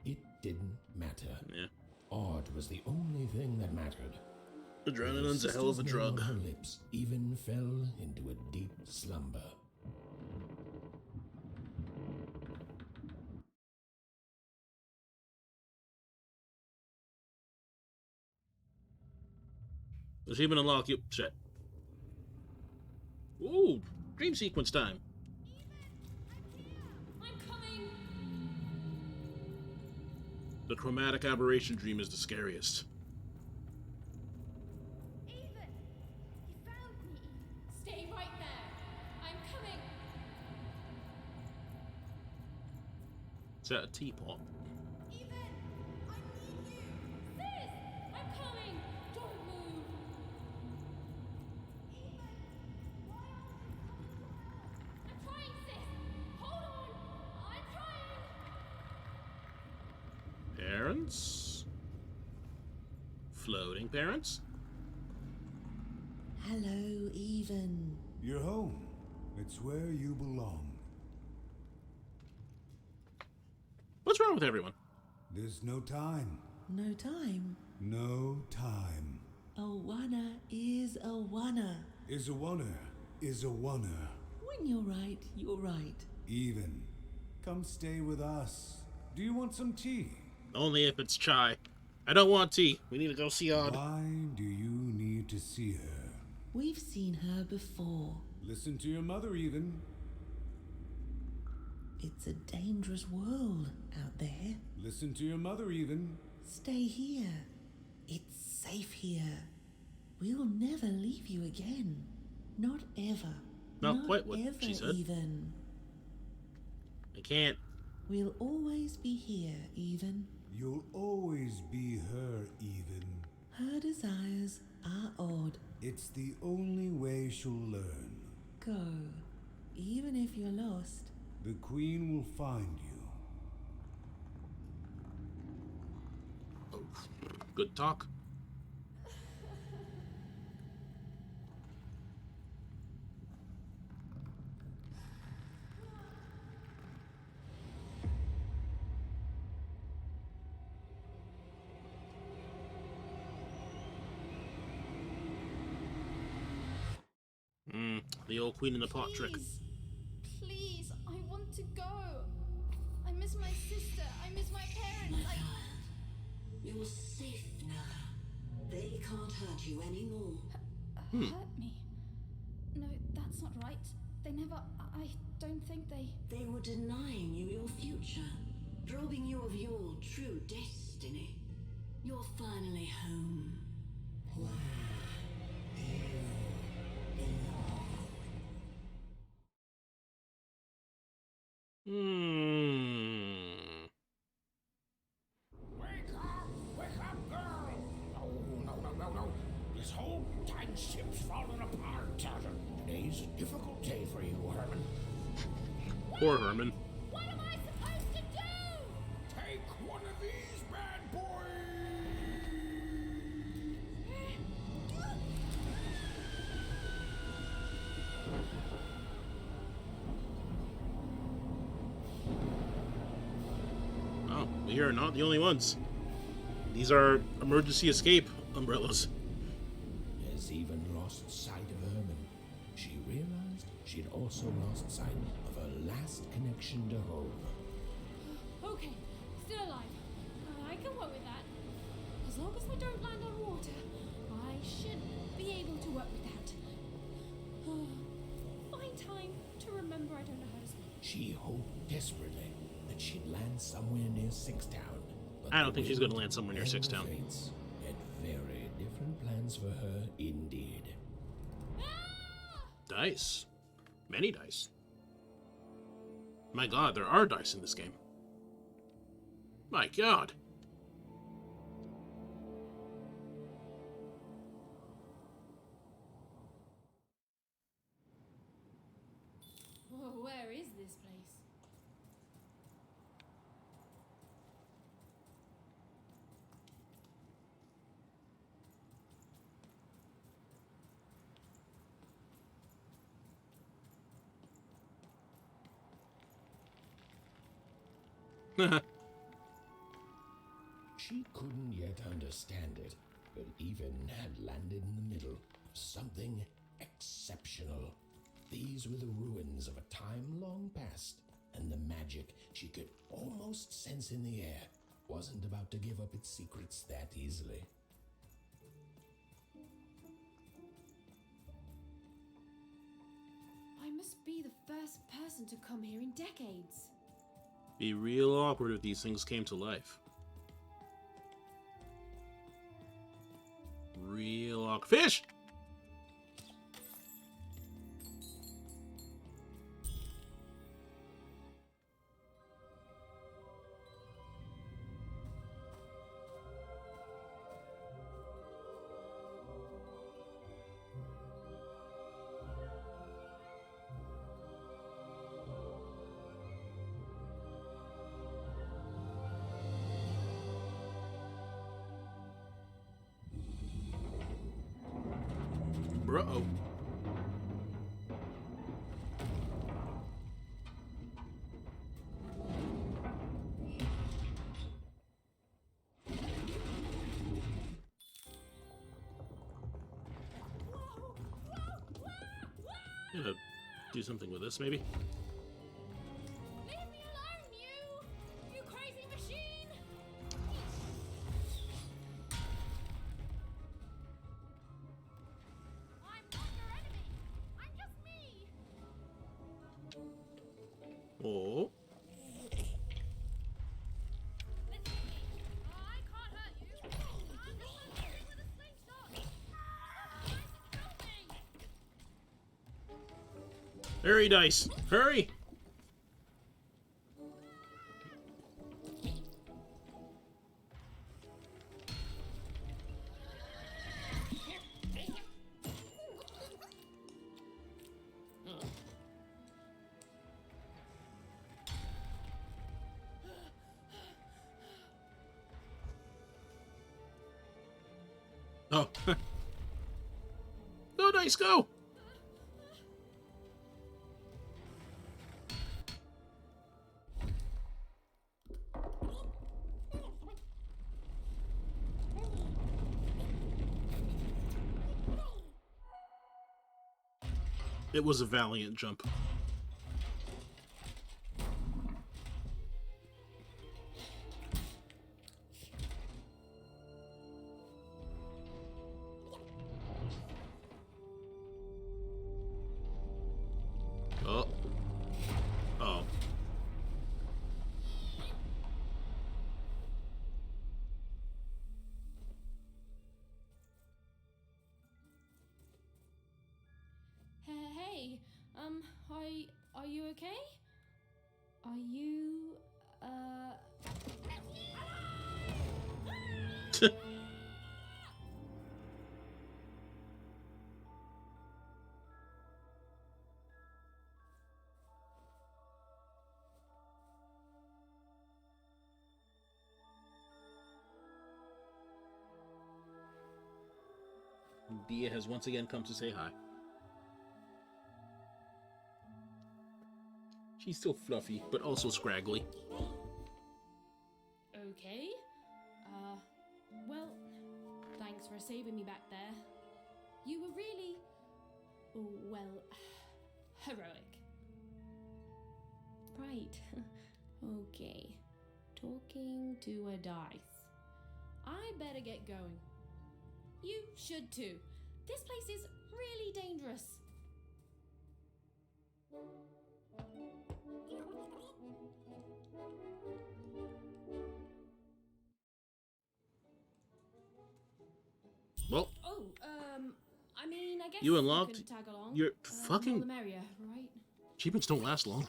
It didn't matter. Yeah. Odd was the only thing that mattered. Adrenaline's a hell of a drug. Her lips even fell into a deep slumber. Achievement unlocked. You shit. Ooh, dream sequence time. I'm coming. The chromatic aberration dream is the scariest. Even, you found me. Stay right there. I'm coming. Is that a teapot? Even, I need you. Sis, I'm coming. Don't move. Even, why aren't you coming to help? I'm trying, sis. Hold on. I'm trying. Parents? Floating parents? Hello, Even. You're home. It's where you belong. What's wrong with everyone? There's no time. No time. No time. A wanna is a wanna. Is a oner. Is a oner. When you're right, you're right. Even. Come stay with us. Do you want some tea? Only if it's chai. I don't want tea. We need to go see Odd. Why do you need to see her? We've seen her before. Listen to your mother, Even. It's a dangerous world out there. Listen to your mother, Even. Stay here. It's safe here. We'll never leave you again. Not ever. Not quite what ever, she said. Even. I can't. We'll always be here, Even. You'll always be her, Even. Her desires are odd. It's the only way she'll learn. Go. Even if you're lost. The Queen will find you. Good talk. The old queen in the pot trick. Please, I want to go. I miss my sister. I miss my parents. You're safe now. They can't hurt you anymore. Hurt me? No, that's not right. They never. I don't think they. They were denying you your future, robbing you of your true destiny. You're finally home. Where you belong. Wake up, girl! No. This whole time ship's falling apart. Today's a difficult day for you, Herman. Poor Herman. What am I supposed to do? Take one of these bad boys! Oh, we are not the only ones. These are emergency escape umbrellas. As Even lost sight of Herman, she realized she'd also lost sight of her last connection to home. Okay, still alive. I can work with that. As long as they don't land on water, I should be able to work with that. She hoped desperately that she'd land somewhere near Sixtown. I don't think she's going to land somewhere near Sixtown. Fates had very different plans for her indeed. Dice. Many dice. My god, there are dice in this game. My god. Whoa, where is this place? She couldn't yet understand it, but even had landed in the middle of something exceptional. These were the ruins of a time long past, and the magic she could almost sense in the air wasn't about to give up its secrets that easily. I must be the first person to come here in decades. Be real awkward if these things came to life. Real awkward. Fish! Bro. Gonna do something with this, maybe? Leave me alone, you! You crazy machine! I'm not your enemy! I'm just me! Oh. Listen to me. I can't hurt you. I'm just a thing with a slingshot. Trying to kill me! Hurry, dice! Hurry! Oh. Go, dice, go! It was a valiant jump. Oh. Oh. Hey, are you okay? Are you, Dia has once again come to say hi. She's still fluffy, but also scraggly. okay? Well, thanks for saving me back there. You were really, well, heroic. Right. Okay. Talking to a dice. I better get going. You should too. This place is really dangerous. guess You unlocked can tag along. your More fucking the merrier, right? achievements don't last long.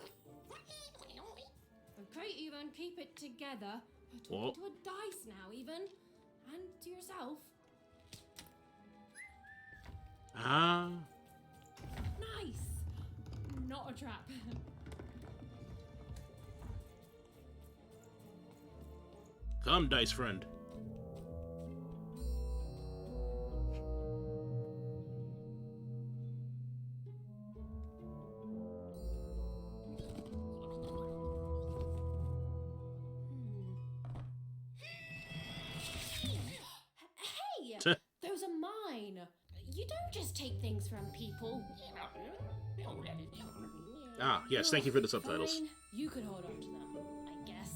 Okay, even keep it together. Whoa. Talk to a dice now, even, and to yourself. Ah, Nice. Not a trap. come, dice friend. Hey, those are mine. You don't just take things from people. Ah, yes, thank you for the subtitles. Fine, you could hold on to them, I guess.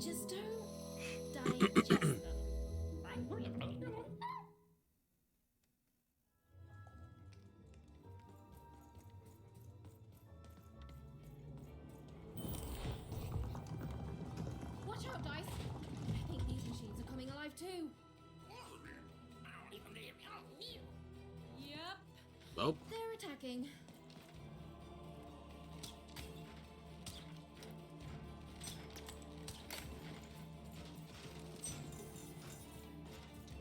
Just don't digest them. Watch out, Dice. I think these machines are coming alive too. Yep. Oh, They're attacking.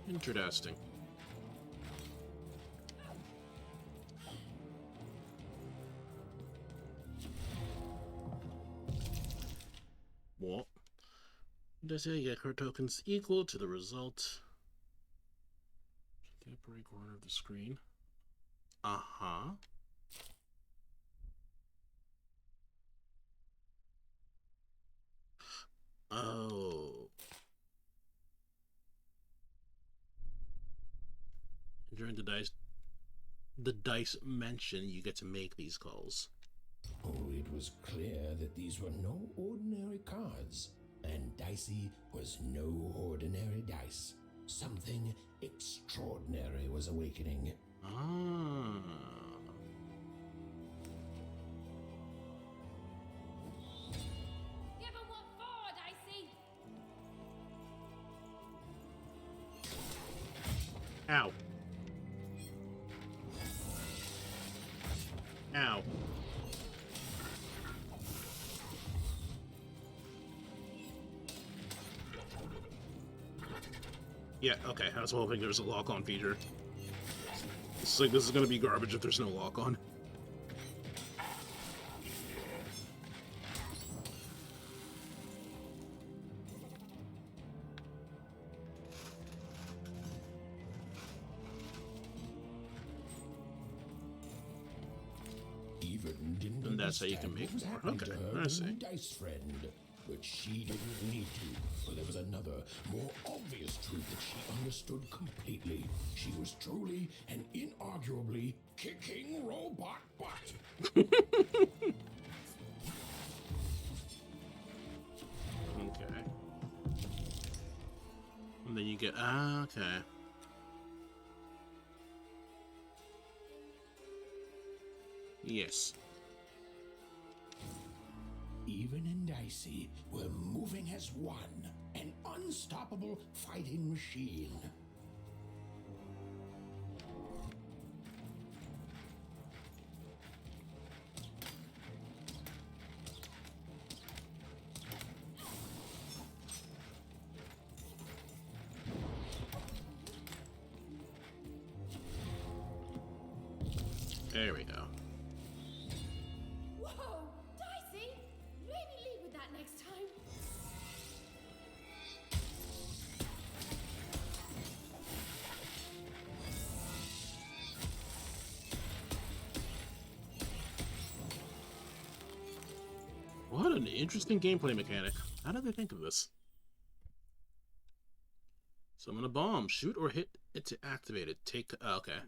interesting. What? Does it get card tokens equal to the result? The upper right corner of the screen. Uh-huh. Oh. During the dice mention, you get to make these calls. Oh, it was clear that these were no ordinary cards, and Dicey was no ordinary dice. Something extraordinary was awakening. Ah. Give 'em what for, Dicey. Ow. Ow. Yeah, okay. I was hoping there was a lock-on feature. It's like this is gonna be garbage if there's no lock-on. Even didn't And that's how you understand can make what was more. happening Okay, to her I see. new dice friend. But she didn't need to, for there was another, more obvious truth that she understood completely. She was truly and inarguably kicking robot butt. Okay. And then you get okay. Yes. Even and Dicey were moving as one, an unstoppable fighting machine. There we go. Whoa, Dicey! Maybe lead with that next time. What an interesting gameplay mechanic. How did they think of this? Summon a bomb. Shoot or hit it to activate it. Take... okay.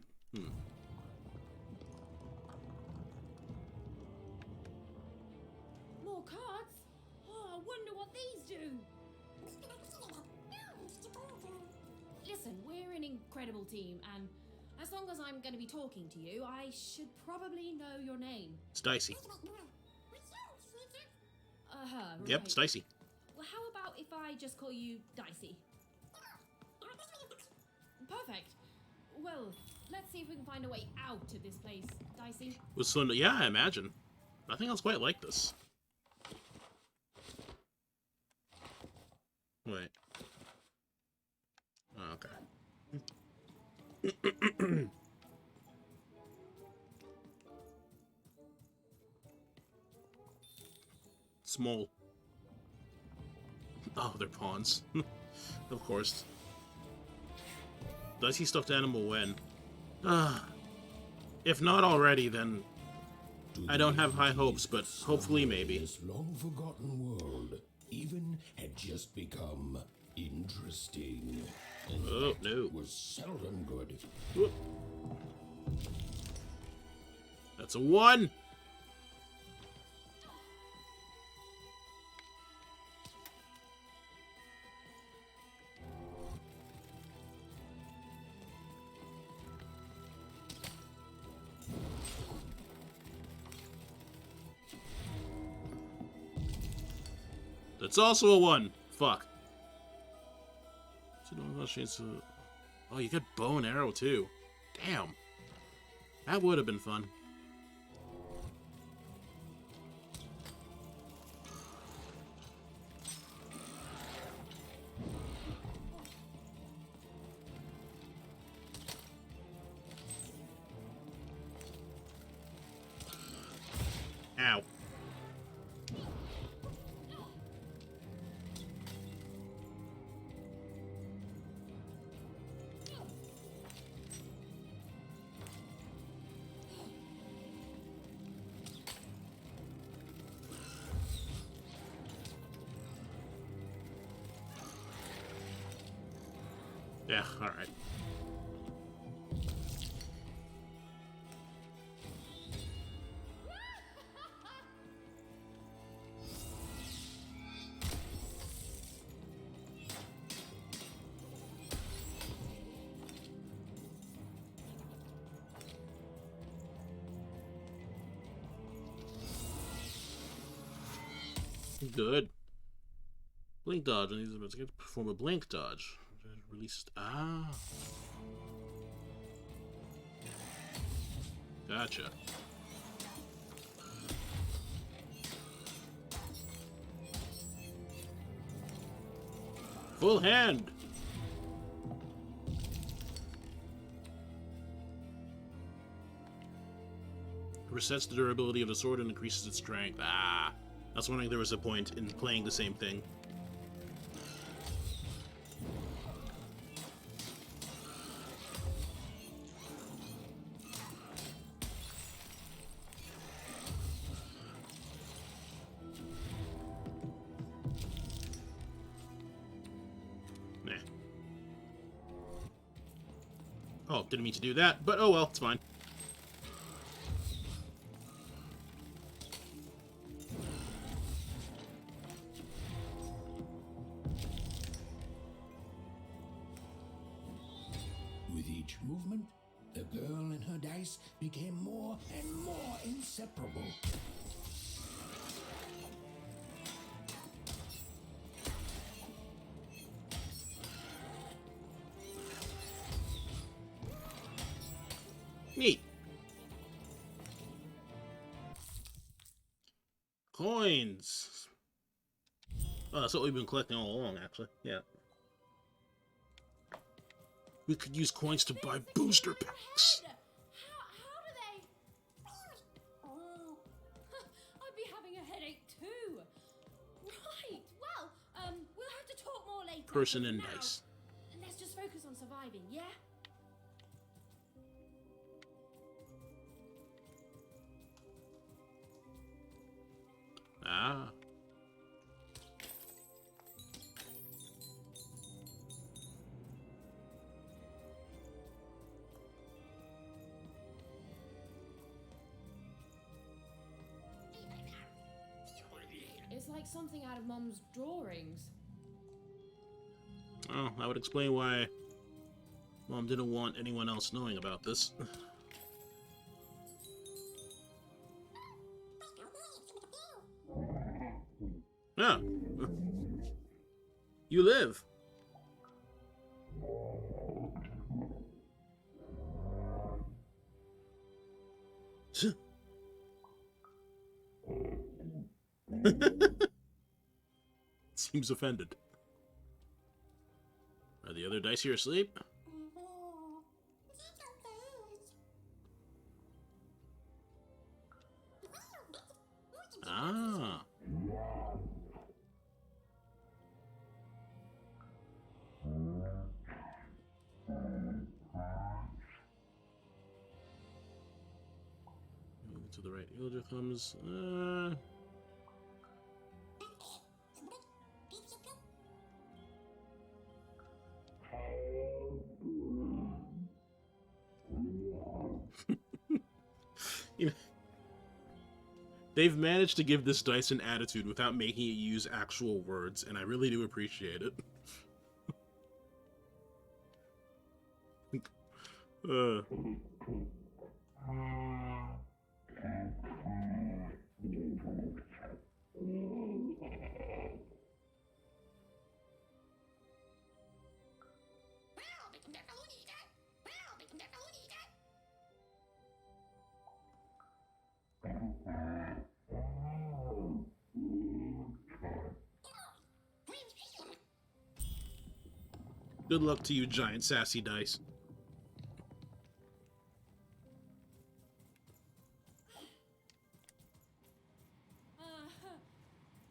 More cards? Oh, I wonder what these do. Listen, we're an incredible team, and as long as I'm going to be talking to you, I should probably know your name. It's Dicey. Yep, Right. it's Dicey. Well, how about if I just call you Dicey? Perfect. Well, Let's see if we can find a way out of this place, Dicey. With so, yeah, I imagine. Nothing else quite like this. Wait. Oh, okay. Small. Oh, they're pawns. Of course. Does he stuffed animal when? If not already, then I don't have high hopes, but hopefully maybe. This long-forgotten world even had just become interesting. And oh, no. Was seldom good. Whoop. That's a 1! That's also a 1. Fuck. Oh, you got bow and arrow too. Damn. That would have been fun. Ow. Yeah, alright. Good. Blink dodge, and he's about to perform a blink dodge. Released. Ah. Gotcha. Full hand. Resets the durability of the sword and increases its strength. Ah. I was wondering if there was a point in playing the same thing. Nah. Oh, didn't mean to do that, but oh well, it's fine. With each movement, the girl and her dice became more and more inseparable. Neat. Coins. Oh, that's what we've been collecting all along, actually. Yeah. We could use coins to buy booster packs. How do they... Oh, I'd be having a headache too. Right, well, we'll have to talk more later. Person but and now, dice. Let's just focus on surviving, yeah? Ah. It's like something out of Mum's drawings. Oh, that would explain why Mom didn't want anyone else knowing about this. Yeah. You live. Seems offended. Are the other dice here asleep? Ah. To the right, Ilder comes. You know, they've managed to give this dice an attitude without making it use actual words, and I really do appreciate it. Good luck to you, giant sassy dice.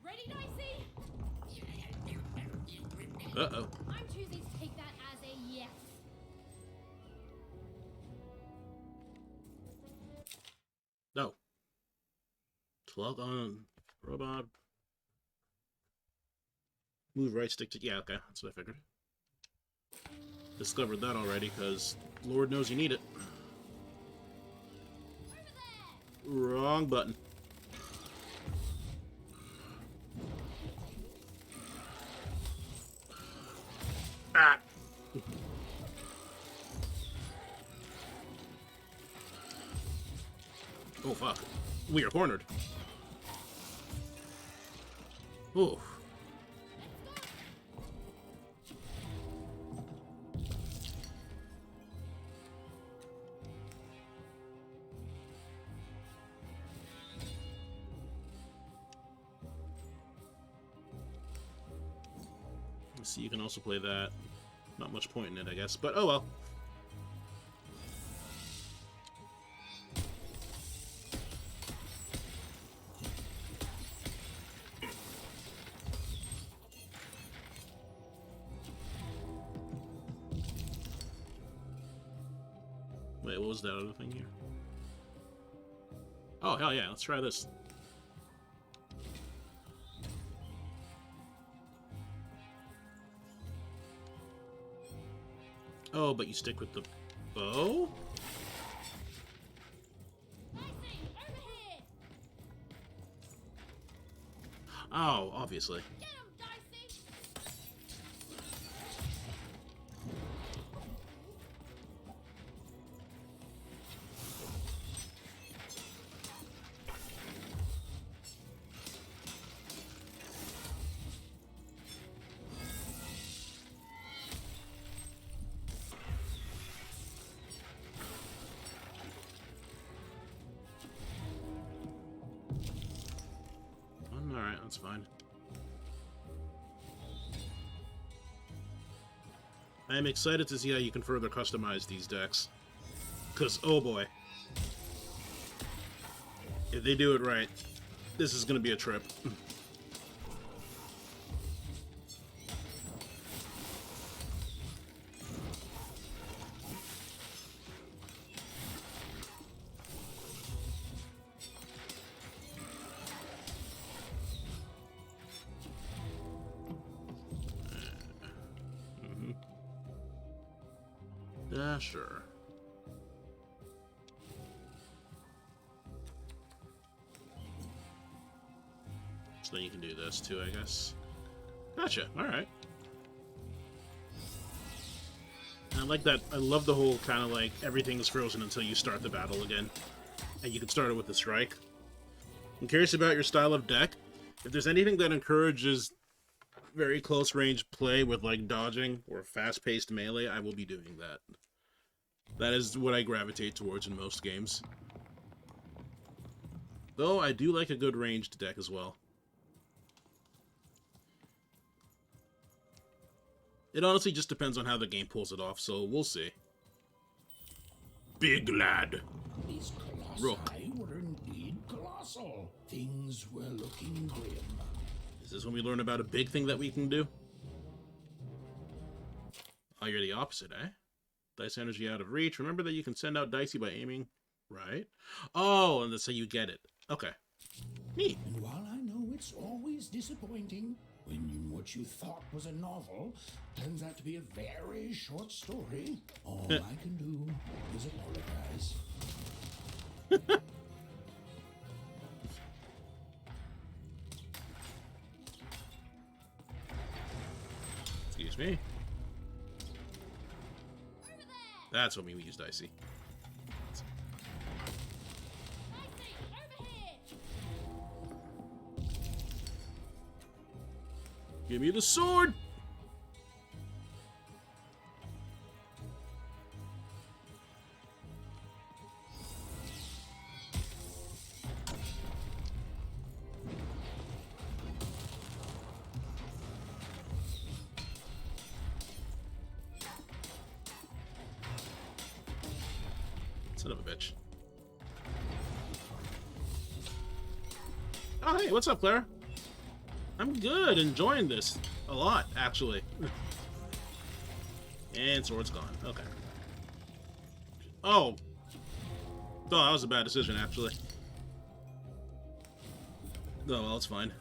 Ready, Dicey? Uh-oh. I'm choosing to take that as a yes. No. Plug on robot. Move right stick to... Yeah, okay. That's what I figured. Discovered that already, because Lord knows you need it. Wrong button. Ah! Oh, fuck. We are cornered. Oh. Let's see, you can also play that. Not much point in it, I guess, but oh well. Wait, what was that other thing here? Oh, hell yeah, let's try this. Oh, but you stick with the bow? Oh, obviously. Alright, that's fine. I am excited to see how you can further customize these decks. Because, oh boy. If they do it right, this is going to be a trip. Sure. So then you can do this too, I guess. Gotcha. Alright. I like that. I love the whole kind of like everything is frozen until you start the battle again. And you can start it with a strike. I'm curious about your style of deck. If there's anything that encourages very close range play with like dodging or fast-paced melee, I will be doing that. That is what I gravitate towards in most games. Though I do like a good ranged deck as well. It honestly just depends on how the game pulls it off, so we'll see. Big lad. These Rook. colossi were indeed colossal. Things were looking grim. Is this when we learn about a big thing that we can do? Oh, you're the opposite, eh? Dice energy out of reach. Remember that you can send out dicey by aiming, right? Oh, and that's how you get it. Okay. Neat. And while I know it's always disappointing when what you thought was a novel turns out to be a very short story, all I can do is apologize. Excuse me. That's what we use dicey. Give me the sword! Son of a bitch. Oh, hey, what's up, Clara? I'm good, enjoying this a lot, actually. And sword's gone. Okay. Oh. Oh, that was a bad decision, actually. Oh, well, it's fine.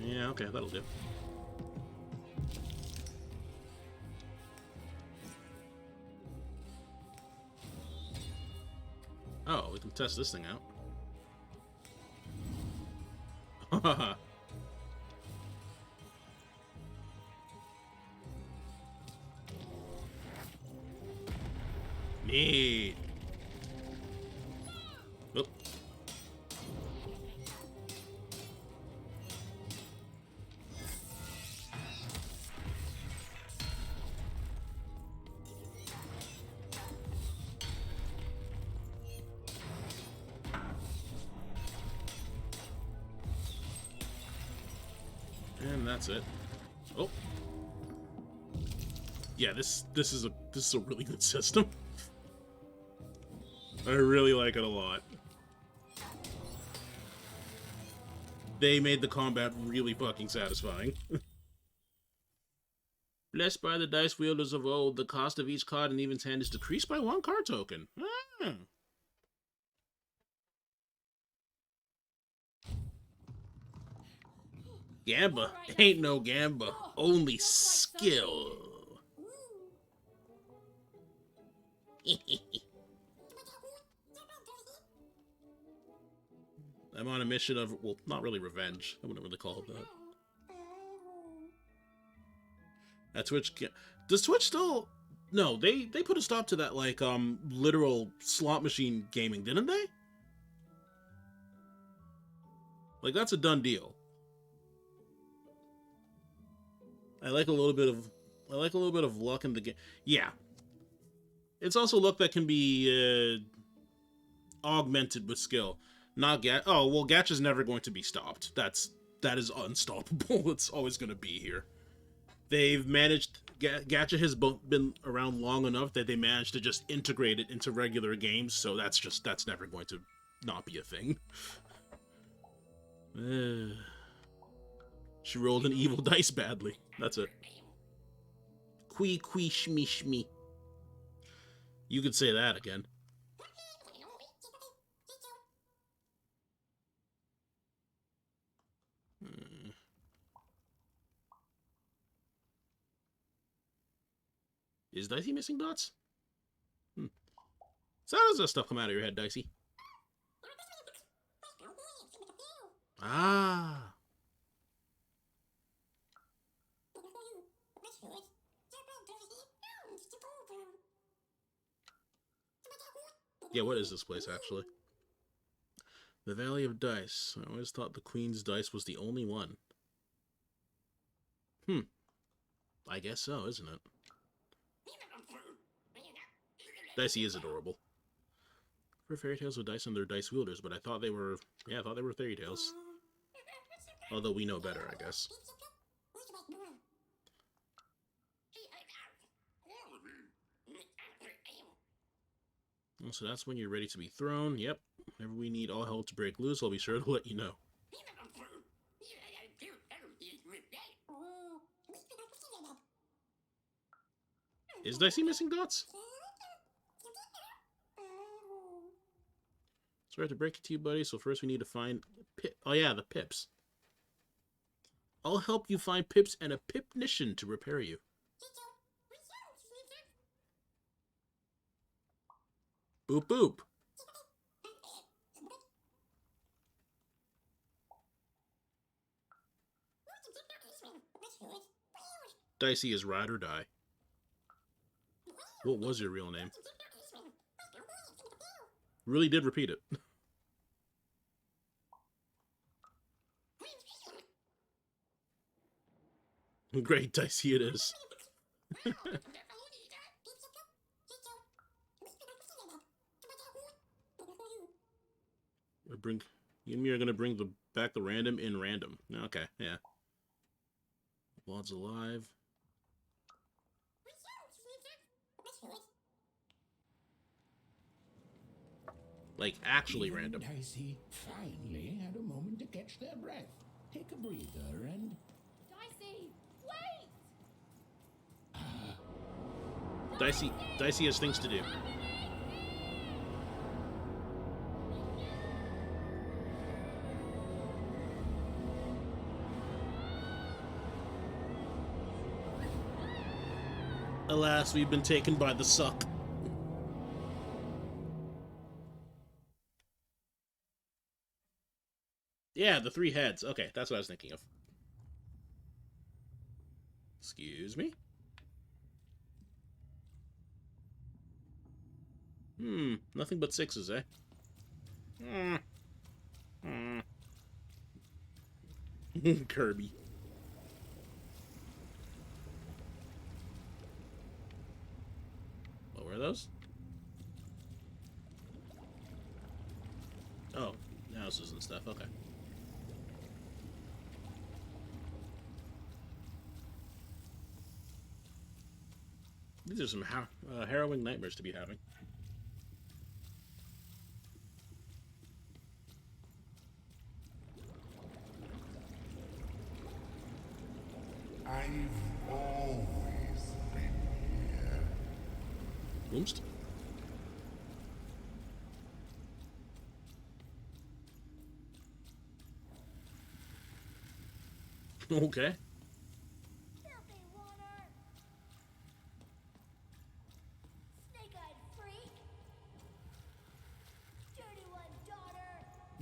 Yeah, okay, that'll do. Oh, we can test this thing out. Neat. Oop. And that's it. Oh. Yeah, this is a really good system. I really like it a lot. They made the combat really fucking satisfying. Blessed by the dice wielders of old, the cost of each card in Even's hand is decreased by 1 card token. Ah. Gamba ain't no gamba, only skill. I'm on a mission of, well, not really revenge. I wouldn't really call it that. At Twitch, does Twitch still? No, they put a stop to that, like, literal slot machine gaming, didn't they? Like, that's a done deal. I like a little bit of luck in the game. Yeah. It's also luck that can be augmented with skill. Not oh, well, Gacha's never going to be stopped. That is unstoppable. It's always going to be here. They've managed, Gacha has been around long enough that they managed to just integrate it into regular games, so that's never going to not be a thing. She rolled an evil dice badly. That's it. Quee quee shmee shmee. You could say that again. Is Dicey missing dots? So how does that stuff come out of your head, Dicey? Ah. Yeah, what is this place, actually? The Valley of Dice. I always thought the Queen's Dice was the only one. I guess so, isn't it? Dicey is adorable. For fairy tales with dice and their dice wielders, but I thought they were... Yeah, I thought they were fairy tales. Although we know better, I guess. So that's when you're ready to be thrown. Yep. Whenever we need all hell to break loose, I'll be sure to let you know. Is Dicey missing dots? Sorry to break it to you, buddy. So first we need to find... Oh yeah, the pips. I'll help you find pips and a pipnician to repair you. Boop boop. Dicey is ride or die. What was your real name? Really did repeat it. Great, Dicey it is. You and me are gonna bring back the random in random. Okay, yeah. Wald's alive. Like, actually random. Dicey finally had a moment to catch their breath. Take a breather and... Dicey, wait! Dicey has things to do. Alas, we've been taken by the suck. Yeah, the 3 heads. Okay, that's what I was thinking of. Excuse me? Nothing but 6s, eh? Kirby. What were those? Oh, houses and stuff, okay. These are some harrowing nightmares to be having. I've always been here. Boomst? Okay. Filthy water! Snake-eyed freak! Dirty one daughter!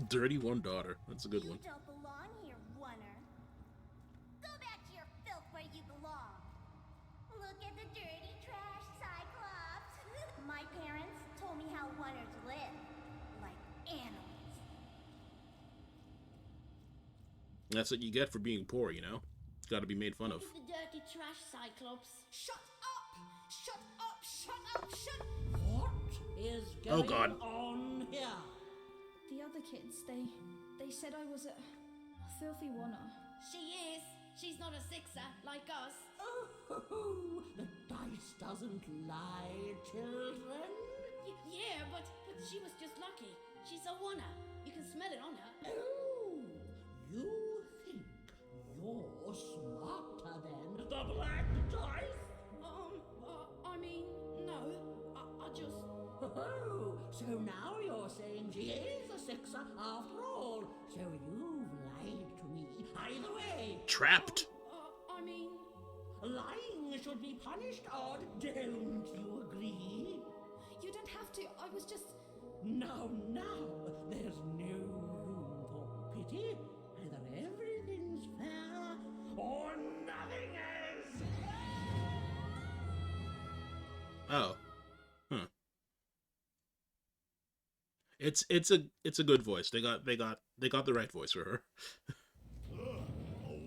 Dirty one daughter. That's a good one. You don't belong here, Oner. Go back to your filth where you belong. Look at the dirty trash, Cyclops. My parents told me how Oners live. Like animals. That's what you get for being poor, you know? It's gotta be made fun of. The dirty trash, Cyclops. Shut up! Shut up! Shut up! Shut... What is Oh, going God. on here? The other kids, they said I was a filthy oner. She is. She's not a 6er like us. Oh, the dice doesn't lie, children. Yeah, but she was just lucky. She's a oner. You can smell it on her. Oh, you think you're smarter than the black dice? I mean, no. I just... Oh, so now you're saying she is a 6er after all. So you've lied to me. Either way. Trapped. I mean... Lying should be punished, Odd. Don't you agree? You don't have to. I was just... Now, there's no room for pity. Either everything's fair or nothing is. Oh. Huh. It's a good voice. They got the right voice for her. A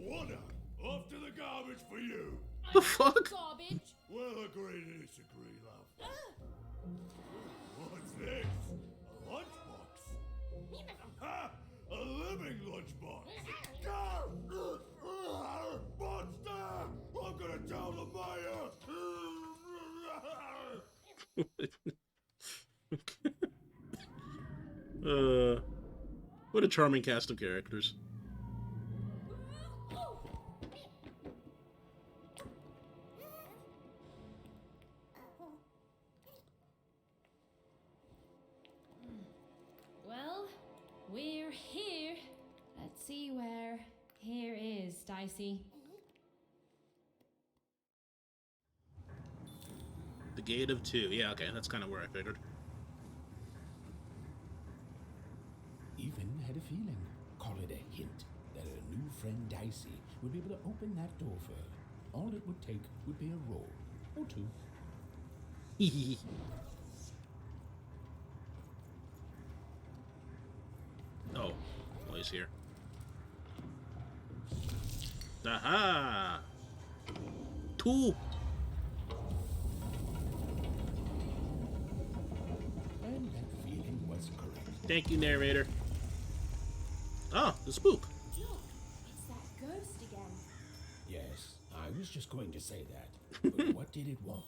one-up. Off to the garbage for you. The fuck? Garbage. Well, agree to disagree, love. What's this? A lunchbox? Ha! A living lunchbox! Monster! I'm gonna tell the mayor! What a charming cast of characters. Well, we're here. Let's see where here is, Dicey. The Gate of Two. Yeah, okay, that's kind of where I figured. Even had a feeling, call it a hint, that her new friend Dicey would be able to open that door for her. All it would take would be a roll or two. Oh, well, he's here. Aha! Two! And that feeling was correct. Thank you, narrator. Ah, the spook. Look, it's that ghost again. Yes, I was just going to say that. But what did it want?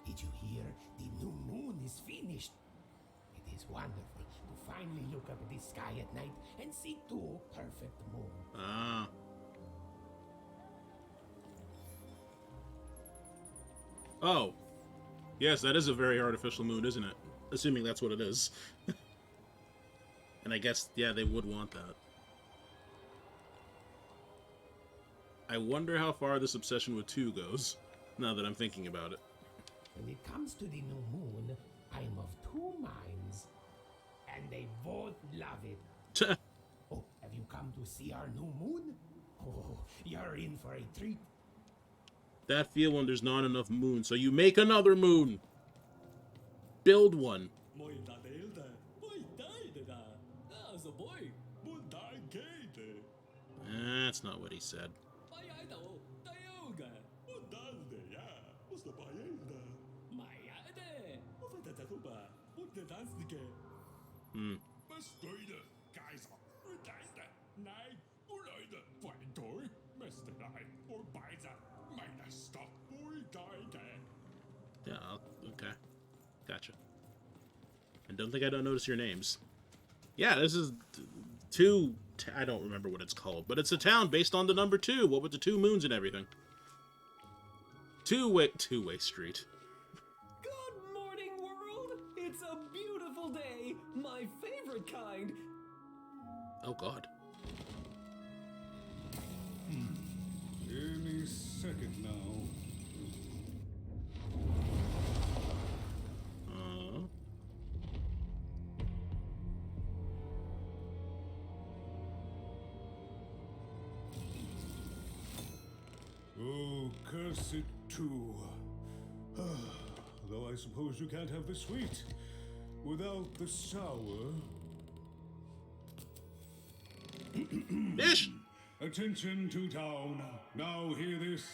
Did you hear? The new moon is finished. It is wonderful to finally look up at the sky at night and see two perfect moons. Ah. Oh. Yes, that is a very artificial moon, isn't it? Assuming that's what it is. And I guess, yeah, they would want that. I wonder how far this obsession with two goes, now that I'm thinking about it. When it comes to the new moon, I'm of two minds. And they both love it. Oh, have you come to see our new moon? Oh, you're in for a treat. That feel when there's not enough moon, so you make another moon. Build one. That's not what he said. Yeah, okay. Gotcha. And don't think I don't notice your names. Yeah, this is two... I don't remember what it's called, but it's a town based on the number 2. What with the 2 moons and everything. Two-way street. Good morning, world! It's a beautiful day! My favorite kind! Oh, God. Any second now. Oh, curse it too. Though I suppose you can't have the sweet without the sour. Ish! Attention to town. Now hear this.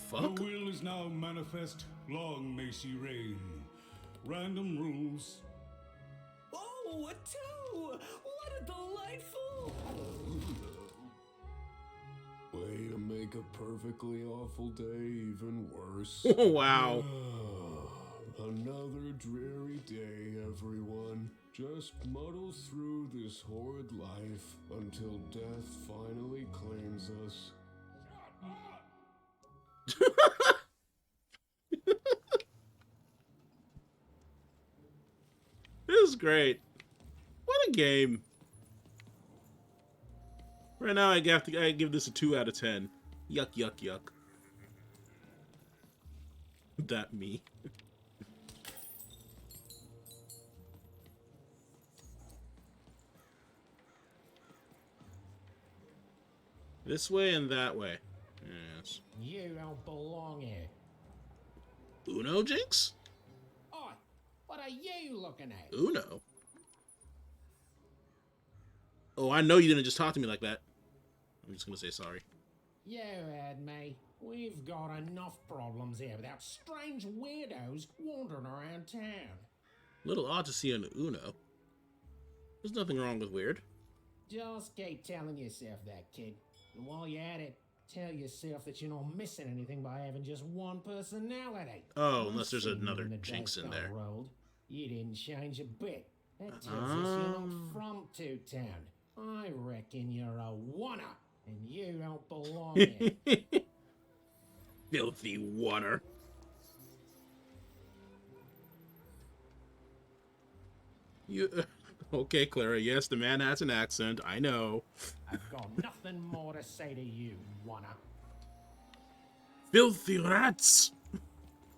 Fuck? The will is now manifest. Long may she reign. Random rules. Oh, a 2! What a delightful... Way to make a perfectly awful day even worse. Wow. Another dreary day, everyone. Just muddle through this horrid life until death finally claims us. This is great. What a game. Right now, I give this a 2 out of 10. Yuck, yuck, yuck. That me. This way and that way. Yes. You don't belong here. Uno, Jinx? Oi, what are you looking at? Uno? Oh, I know you didn't just talk to me like that. I'm just gonna say sorry. You heard me. We've got enough problems here without strange weirdos wandering around town. A little odd to see an Uno. There's nothing wrong with weird. Just keep telling yourself that, kid. And while you're at it, tell yourself that you're not missing anything by having just one personality. Oh, unless there's I've seen another when the Jinx dice in got there. rolled. You didn't change a bit. That tells us you're not from Two Town. I reckon you're a oner, and you don't belong here. Filthy water. You okay, Clara? Yes, the man has an accent. I know. I've got nothing more to say to you, oner. Filthy rats.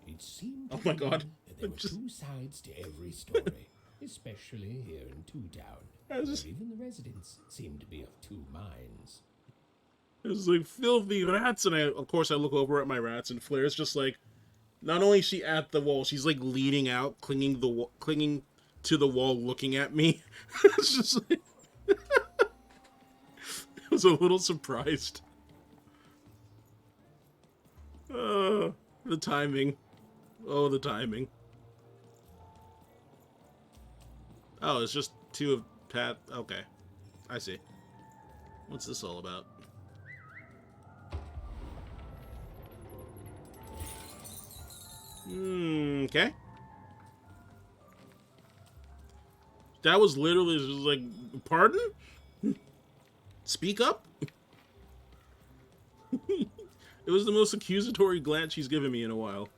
It seemed Oh my God. that there were two sides to every story, especially here in Two Town. Where even the residents seem to be of two minds. It was like filthy rats, and of course I look over at my rats, and Flair's just like, not only is she at the wall, she's like leaning out, clinging to the wall, looking at me. It's just like, I was a little surprised. The timing. Oh, the timing. Oh, it's just two of Pat. Okay, I see. What's this all about? Okay. That was literally just like, pardon? Speak up? It was the most accusatory glance she's given me in a while.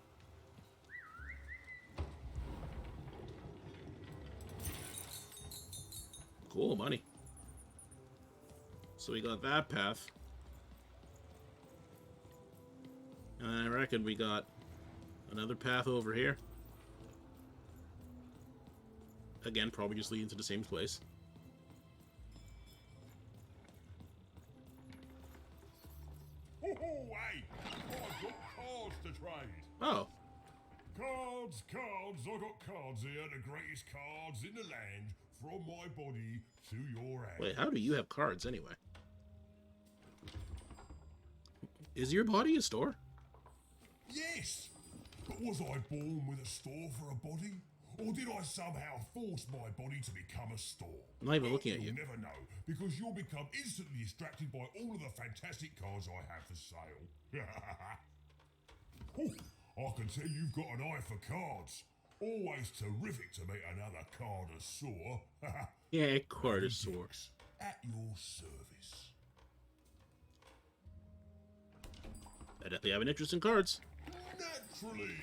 Cool, money. So we got that path. And I reckon we got another path over here. Again, probably just leading to the same place. Ho ho, hey! I've got cards to trade. Oh. Cards, cards, I got cards here, the greatest cards in the land, from my body to your hand. Wait, how do you have cards anyway? Is your body a store? Yes! But was I born with a store for a body? Or did I somehow force my body to become a store? I'm not even looking at you. You'll never know, because you'll become instantly distracted by all of the fantastic cards I have for sale. Ooh, I can tell you've got an eye for cards. Always terrific to meet another connoisseur. Yeah, connoisseur. At your service. I definitely have an interest in cards. Naturally!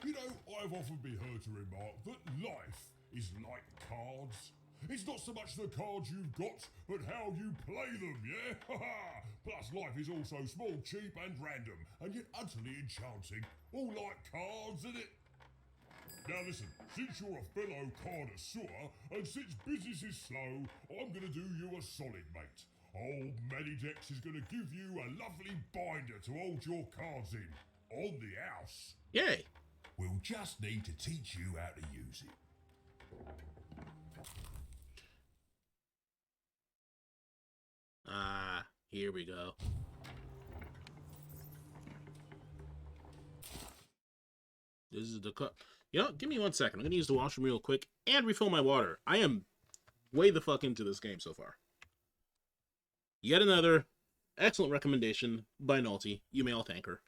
You know, I've often been heard to remark that life is like cards. It's not so much the cards you've got, but how you play them, yeah? Plus, life is also small, cheap, and random, and yet utterly enchanting. All like cards, isn't it? Now listen, since you're a fellow connoisseur, and since business is slow, I'm gonna do you a solid, mate. Old Manidex is gonna give you a lovely binder to hold your cards in. On the house. Yay. We'll just need to teach you how to use it. Ah, here we go. This is the cup. You know, give me 1 second. I'm gonna use the washroom real quick and refill my water. I am way the fuck into this game so far. Yet another excellent recommendation by Nalty. You may all thank her.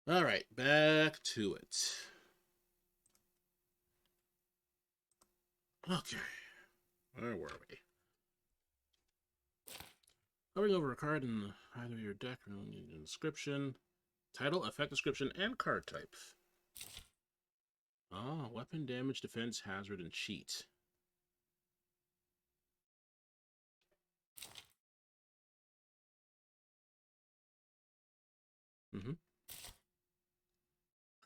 All right, back to it. Okay, where were we? Hovering over a card in either your deck, inscription, title, effect description, and card type. Ah, weapon, damage, defense, hazard, and cheat.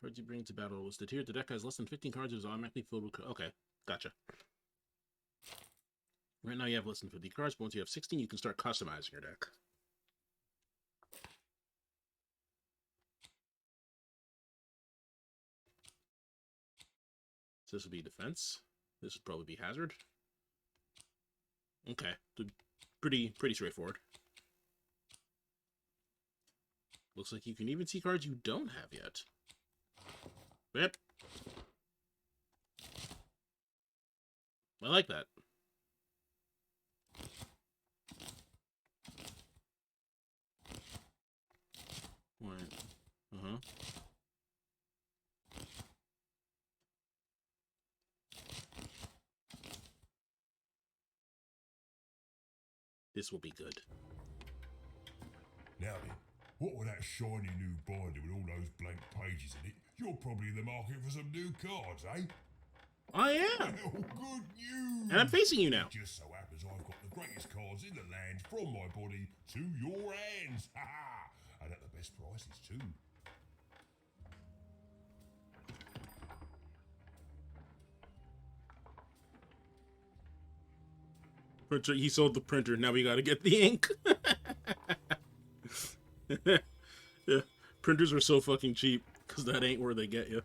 Cards you bring to battle listed here. The deck has less than 15 cards. It is automatically filled with... Okay, gotcha. Right now you have less than 50 cards, but once you have 16, you can start customizing your deck. So this would be defense. This would probably be hazard. Okay, pretty straightforward. Looks like you can even see cards you don't have yet. Yep. I like that. Right. Uh-huh. This will be good. Now then, what with that shiny new binder with all those blank pages in it, you're probably in the market for some new cards, eh? I am! Well, good news! And I'm facing you now. It just so happens I've got the greatest cards in the land from my body to your hands. Ha ha! And at the best prices, too. Printer, he sold the printer. Now we gotta get the ink. Yeah, printers are so fucking cheap because that ain't where they get you.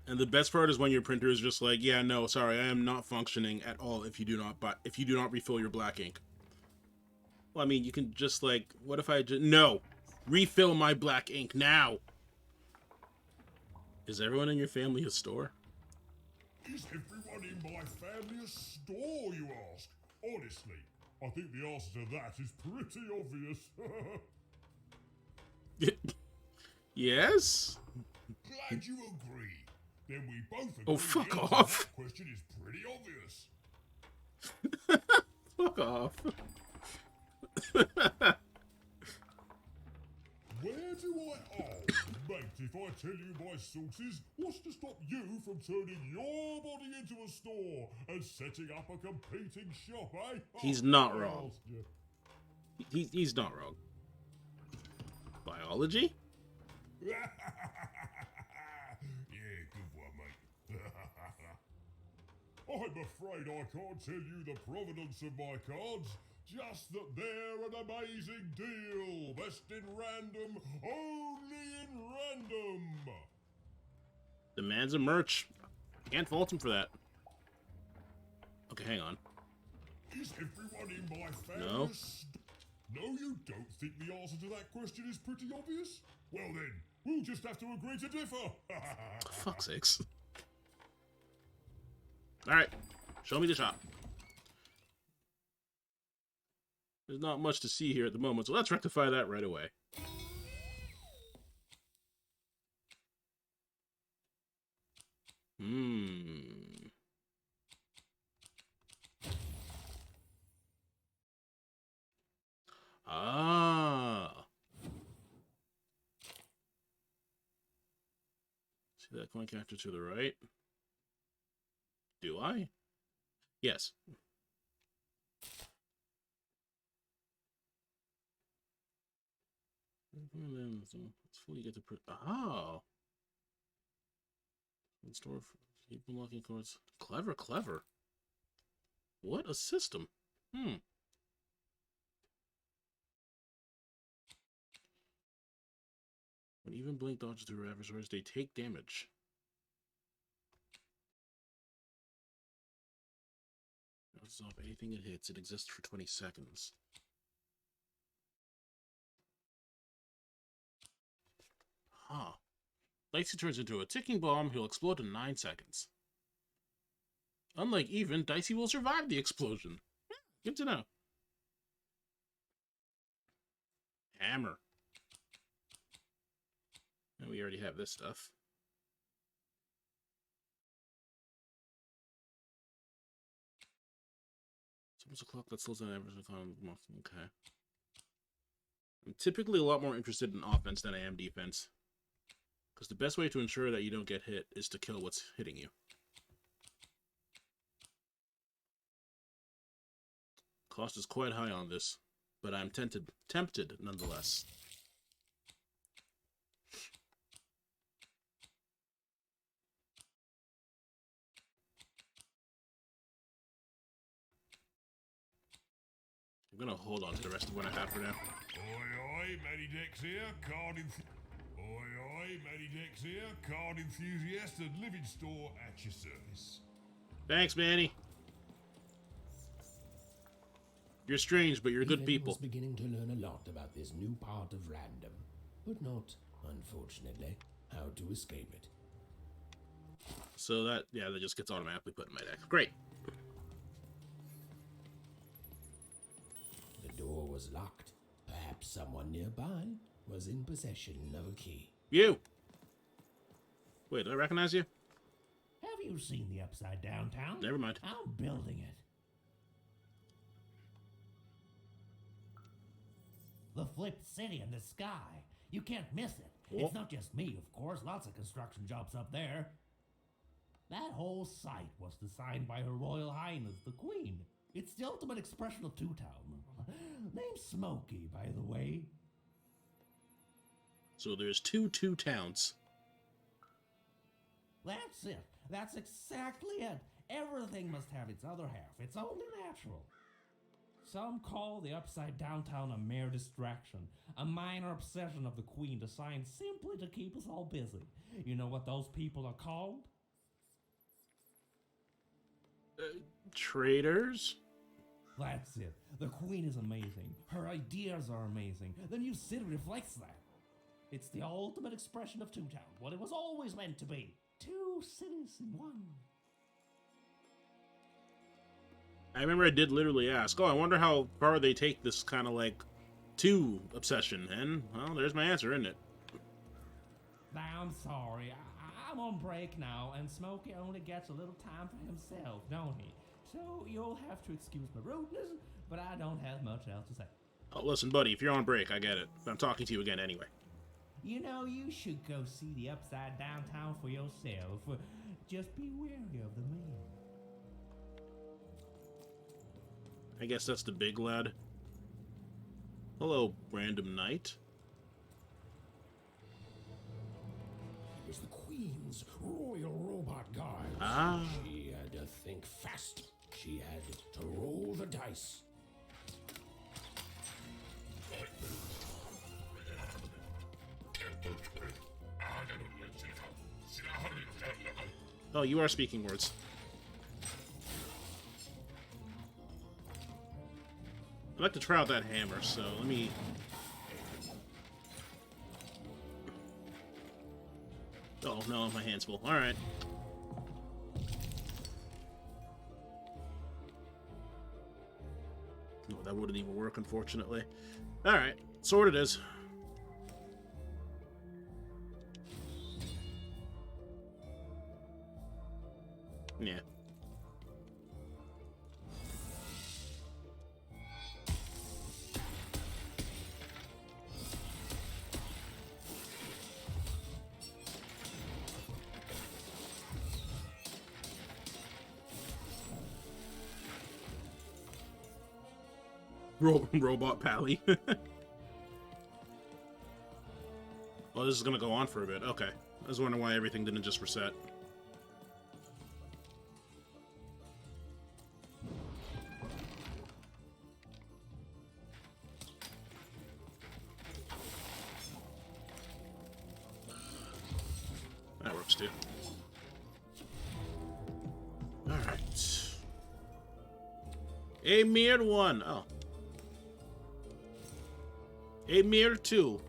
And the best part is when your printer is just like, yeah, no, sorry, I am not functioning at all if you do not refill your black ink. Well, I mean, you can just like, what if I just no, refill my black ink now. Is everyone in your family a store? Is everyone in my family a store, you ask? Honestly, I think the answer to that is pretty obvious. Yes? Glad you agree. Then we both agree. Oh, fuck the answer to off. that question is pretty obvious. Fuck off. Where do I... Oh, mate, if I tell you my sources, what's to stop you from turning your body into a store and setting up a competing shop, eh? He's Oh, not I wrong. asked you. He's not wrong. Biology? Yeah, good one, mate. I'm afraid I can't tell you the provenance of my cards, just that they're an amazing deal. Best in random, only in random. The man's a merch. Can't fault him for that. Okay, hang on. Is everyone in my family? No. No, you don't think the answer to that question is pretty obvious? Well then, we'll just have to agree to differ. Fuck's sakes. Alright, show me the shop. There's not much to see here at the moment, so let's rectify that right away. Ah. See that coin character to the right? Do I? Yes. Let's fully get the oh. Store for keep unlocking cards. Clever, clever. What a system. When even blink dodges through adversaries, they take damage. Bounces off anything it hits. It exists for 20 seconds. Huh. Dicey turns into a ticking bomb. He'll explode in 9 seconds. Unlike Even, Dicey will survive the explosion. Good to know. Hammer. And we already have this stuff. So what's a clock that slows down average time? Okay. I'm typically a lot more interested in offense than I am defense. Because the best way to ensure that you don't get hit is to kill what's hitting you. Cost is quite high on this, but I'm tempted nonetheless. I'm gonna hold on to the rest of what I have for now. Oi, Matty Dex here, Matty Dex here, card enthusiast and living store at your service. Thanks, Manny. You're strange, but you're good Even people. was beginning to learn a lot about this new part of random, but not, unfortunately, how to escape it. So that just gets automatically put in my deck. Great. The door was locked. Perhaps someone nearby was in possession of a key. You! Wait, do I recognize you? Have you seen the Upside Down Town? Never mind. I'm building it. The flipped city in the sky. You can't miss it. What? It's not just me, of course. Lots of construction jobs up there. That whole site was designed by Her Royal Highness, the Queen. It's the ultimate expression of Two-Town. Name's Smokey, by the way. So there's two towns. That's it. That's exactly it. Everything must have its other half. It's only natural. Some call the Upside Down Town a mere distraction, a minor obsession of the Queen designed simply to keep us all busy. You know what those people are called? Traitors? That's it. The Queen is amazing. Her ideas are amazing. The new city reflects that. It's the ultimate expression of Two-Town, what it was always meant to be. Two cities in one. I remember I did literally ask, I wonder how far they take this kind of like two obsession, and well, there's my answer, isn't it? I'm sorry. I'm on break now, and Smokey only gets a little time for himself, don't he? So you'll have to excuse my rudeness, but I don't have much else to say. Oh, listen, buddy, if you're on break, I get it. I'm talking to you again anyway. You know, you should go see the Upside Down Town for yourself. Just be wary of the man. I guess that's the big lad. Hello, random knight. It was the Queen's Royal Robot Guard. Ah. She had to think fast. She had to roll the dice. Oh, you are speaking words. I'd like to try out that hammer, so let me... Oh, no, my hand's full. Alright. No, that wouldn't even work, unfortunately. Alright, sword it is. Yeah. Robot Pally. Well, this is gonna go on for a bit. Okay. I was wondering why everything didn't just reset. That works too. Alright. A mere one. Oh. A mere two.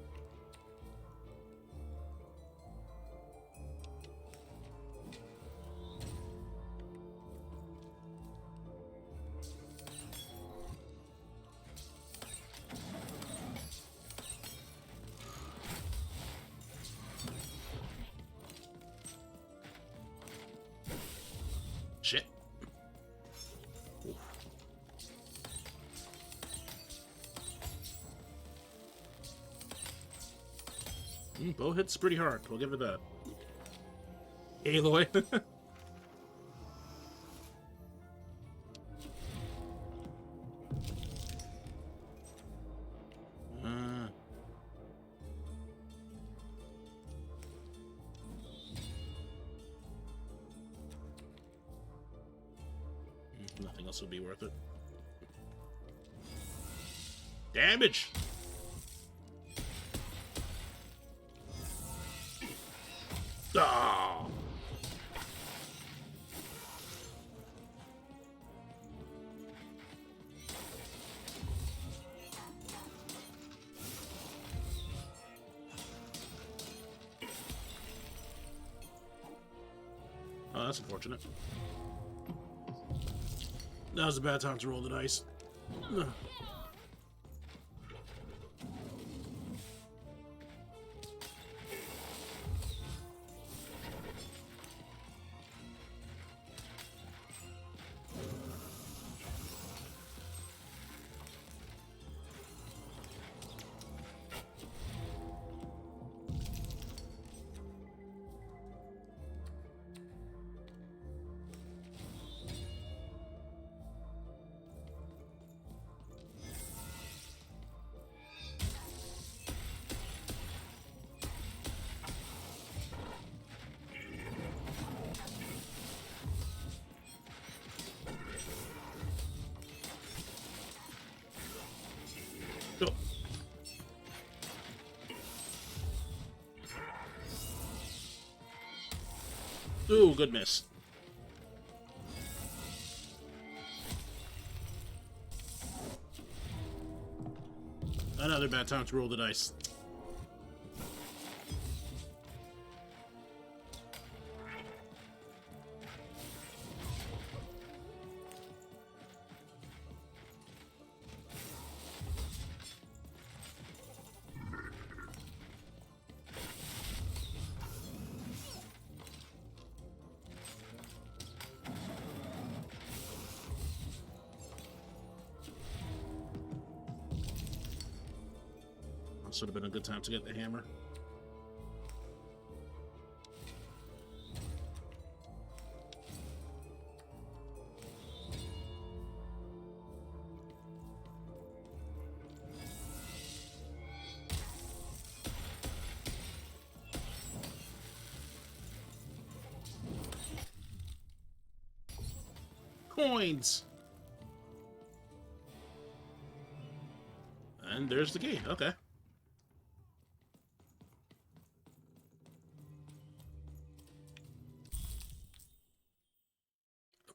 Bow hits pretty hard. We'll give it that. Aloy. Nothing else will be worth it. Damage! Oh. Oh, that's unfortunate. That was a bad time to roll the dice. Ugh. Ooh, good miss. Another bad time to roll the dice. This would have been a good time to get the hammer. Coins! And there's the key. Okay.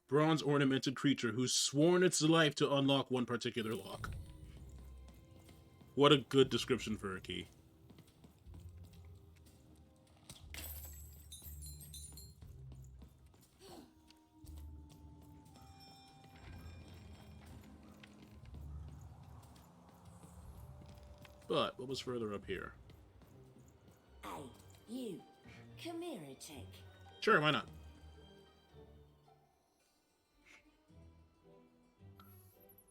Bronze ornamented creature who's sworn its life to unlock one particular lock. What a good description for a key. But what was further up here? Hey, you. Come here a tick. Sure, why not?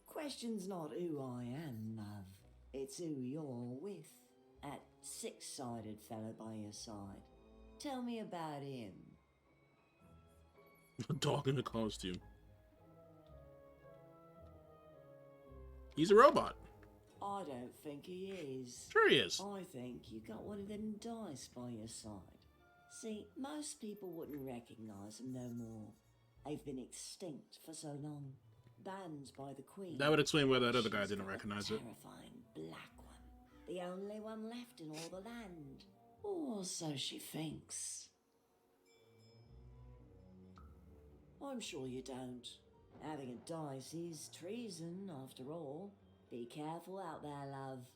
Question's not who I am, love. It's who you're with. That six-sided fellow by your side. Tell me about him. A dog in a costume. He's a robot. I don't think he is. Sure he is. I think you got one of them dice by your side. See, most people wouldn't recognize them no more. They've been extinct for so long. Banned by the Queen. That would explain why that other guy didn't recognize it. Terrifying black one. The only one left in all the land. Or so she thinks. I'm sure you don't. Having a dice is treason, after all. Be careful out there, love.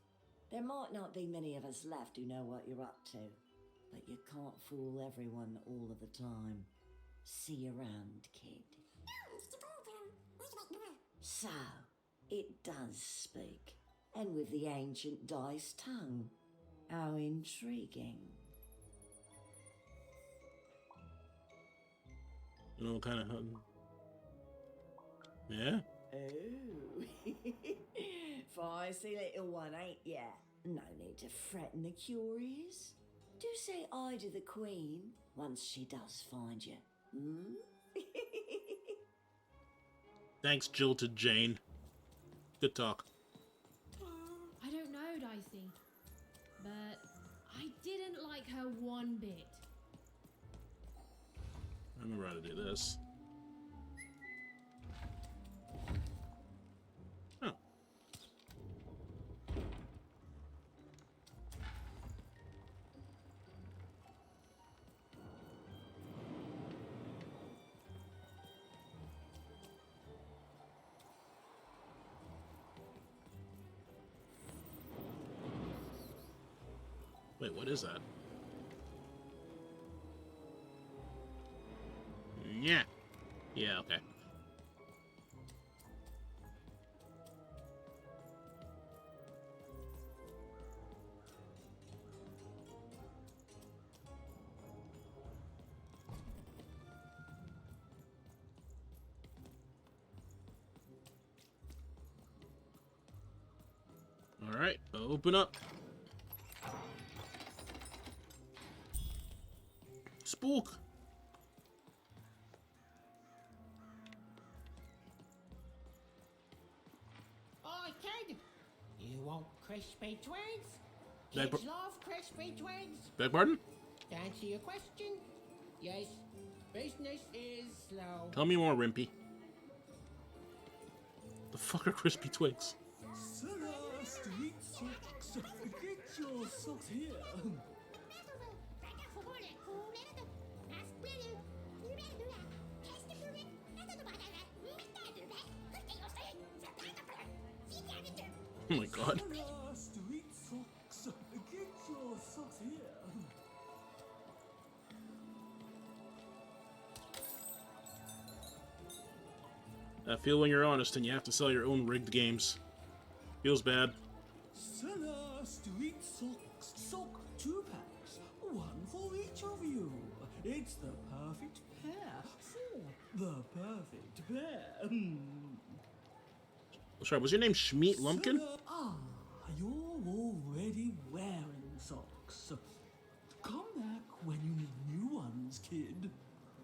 There might not be many of us left who know what you're up to. But you can't fool everyone all of the time. See you around, kid. So, it does speak. And with the ancient dice tongue. How intriguing. You know what kind of... Yeah? Oh. Feisty little one, ain't ya? No need to threaten the curious. Do say I to the Queen once she does find you. Hmm? Thanks, Jilted Jane. Good talk. I don't know, Dicey, but I didn't like her one bit. I remember how to do this. Oh. Wait, what is that? Yeah. Yeah, okay. All right, open up. Spook. Oi, kid! You want crispy twigs? Beg Kids par- love crispy twigs. Beg pardon? To answer your question, yes, business is slow. Tell me more, Rimpy. The fuck are crispy twigs? Street socks. Get your socks here. Oh my god. Street socks. Get your socks here. I feel when you're honest and you have to sell your own rigged games. Feels bad. Seller street socks. Sock 2-packs. One for each of you. It's the perfect pair for the perfect pair. Sorry, was your name Schmeat Lumpkin? You're already wearing socks. Come back when you need new ones, kid.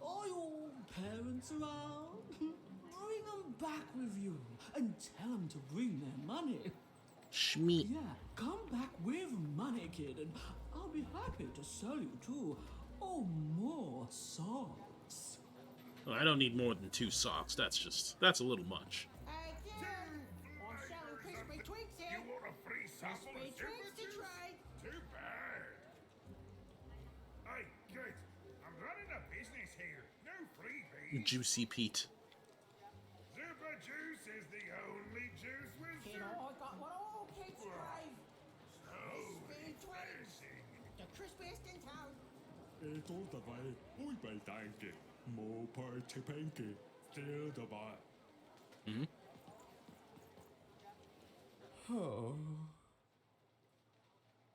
Are your parents around? Bring them back with you and tell them to bring their money. Schmeat. Yeah, come back with money, kid, and I'll be happy to sell you 2 or more socks. Oh, I don't need more than 2 socks. That's a little much. Hey, kid! I'm selling crispy twigs here. You want a free sample Crispy of twigs to Super try. Too bad. Hey, good. I'm running a business here. No freebies. Juicy Pete. Super Juice is the only juice with Kid, I got what all kids crave. Crispy twigs. The crispiest in town. Ito dabei, ui bei danke. Mo party panky, still dabei. Hmm? Oh,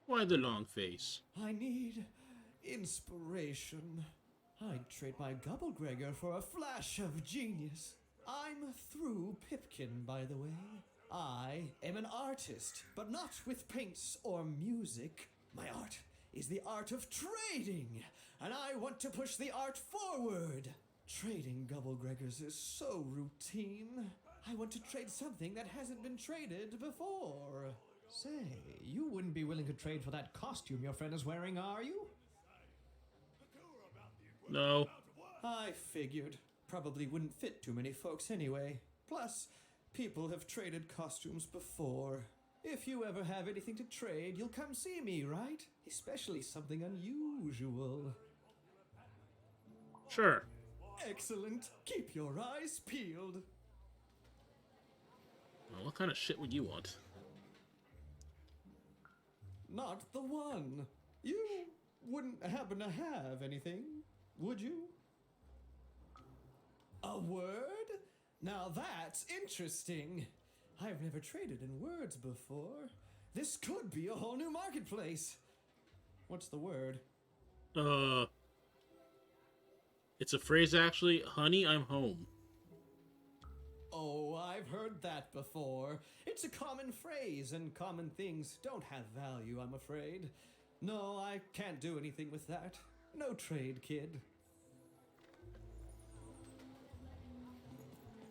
Why the long face? I need inspiration. I'd trade my Gubblegregor for a flash of genius. I'm through Pipkin, by the way. I am an artist, but not with paints or music. My art is the art of trading, and I want to push the art forward. Trading Gubblegregors is so routine. I want to trade something that hasn't been traded before. Say, you wouldn't be willing to trade for that costume your friend is wearing, are you? No. I figured. Probably wouldn't fit too many folks anyway. Plus, people have traded costumes before. If you ever have anything to trade, you'll come see me, right? Especially something unusual. Sure. Excellent. Keep your eyes peeled. Well, what kind of shit would you want? Not the one. You wouldn't happen to have anything, would you? A word? Now that's interesting. I've never traded in words before. This could be a whole new marketplace. What's the word? It's a phrase actually. Honey, I'm home. Oh, I've heard that before. It's a common phrase, and common things don't have value, I'm afraid. No, I can't do anything with that. No trade, kid.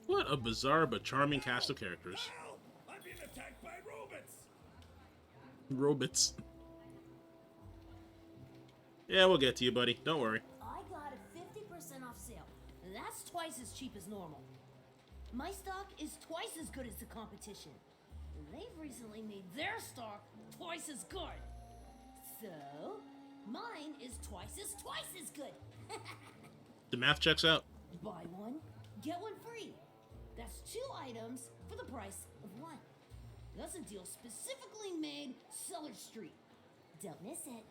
What a bizarre but charming cast of characters. I'm being attacked by robots! Robots. Yeah, we'll get to you, buddy. Don't worry. I got a 50% off sale. That's twice as cheap as normal. My stock is twice as good as the competition. They've recently made their stock twice as good. So, mine is twice as good. The math checks out. Buy one, get one free. That's 2 items for the price of 1. That's a deal specifically made Cellar Street. Don't miss it.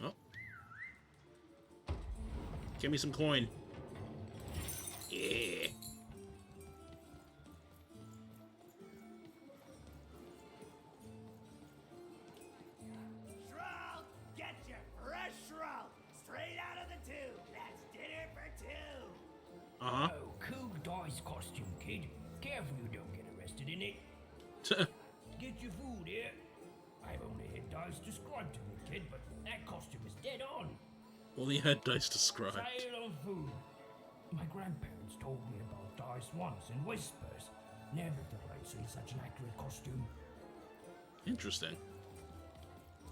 Oh. Give me some coin. Yeah. Shroud! Get your fresh shroud! Straight out of the tube! That's dinner for 2! Uh-huh. Oh, cool dice costume, kid. Careful you don't get arrested in it. Get your food here. I've only had dice described to me, kid, but that costume is dead on. Only had dice described. Sale on food. My grandparents told me about dice once in whispers. Never thought I'd see such an accurate costume. Interesting.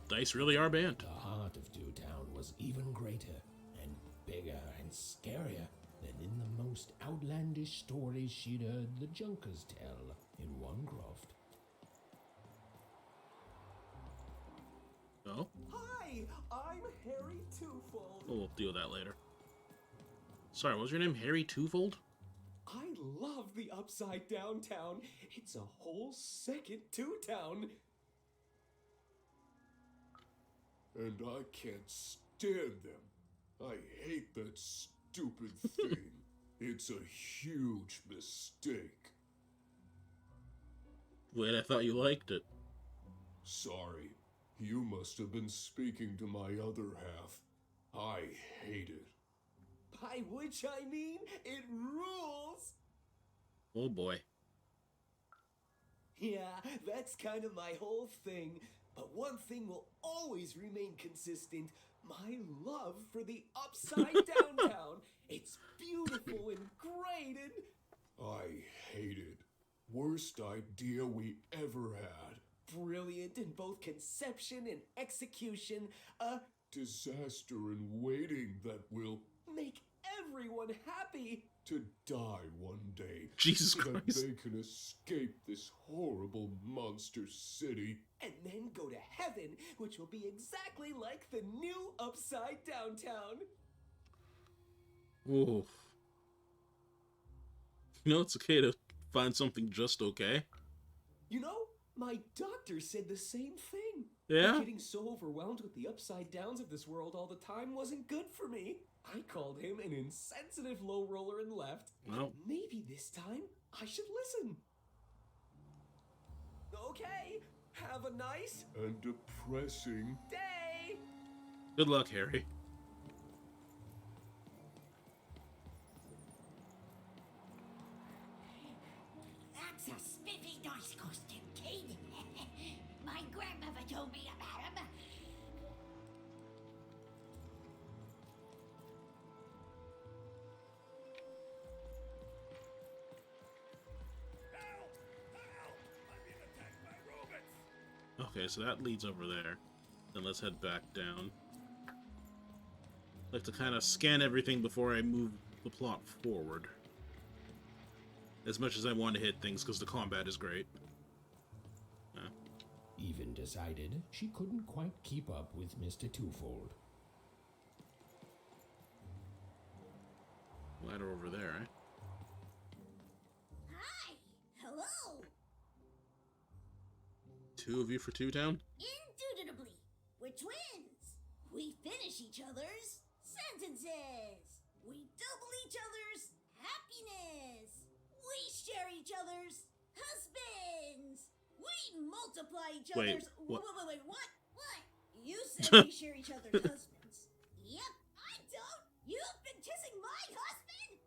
Dice really are banned. The heart of Two Town was even greater and bigger and scarier than in the most outlandish stories she'd heard the Junkers tell in Onecroft. Oh? Hi, I'm Harry Twofold. Oh, we'll deal with that later. Sorry, what was your name? Harry Twofold? I love the Upside Down Town. It's a whole second Two Town. And I can't stand them. I hate that stupid thing. It's a huge mistake. Wait, I thought you liked it. Sorry, you must have been speaking to my other half. I hate it. By which I mean, it rules! Oh boy. Yeah, that's kind of my whole thing. But one thing will always remain consistent. My love for the Upside Down Town. It's beautiful and great and... I hate it. Worst idea we ever had. brilliant in both conception and execution. A disaster in waiting that will make everyone happy. To die one day. Jesus so that Christ. they can escape this horrible monster city. And then go to heaven, which will be exactly like the new Upside Down Town. Ooh. You know, it's okay to find something just okay. You know, my doctor said the same thing. Yeah? Getting so overwhelmed with the upside downs of this world all the time wasn't good for me. I called him an insensitive low roller and left. Well. Maybe this time I should listen. Okay, have a nice and depressing day. Good luck, Harry. That's a spiffy nice costume, kid. My grandmother told me about him. Okay, so that leads over there. Then let's head back down. Like to kind of scan everything before I move the plot forward. As much as I want to hit things, because the combat is great. Even decided she couldn't quite keep up with Mr. Twofold. Ladder over there, eh? Hi. Hello. Two of you for Two Town? Indubitably. We're twins. We finish each other's sentences. We double each other's happiness. We share each other's husbands. We multiply each Wait, other's... what? Wait, what? What? You said we share each other's husbands. Yep, I don't. You've been kissing my husband?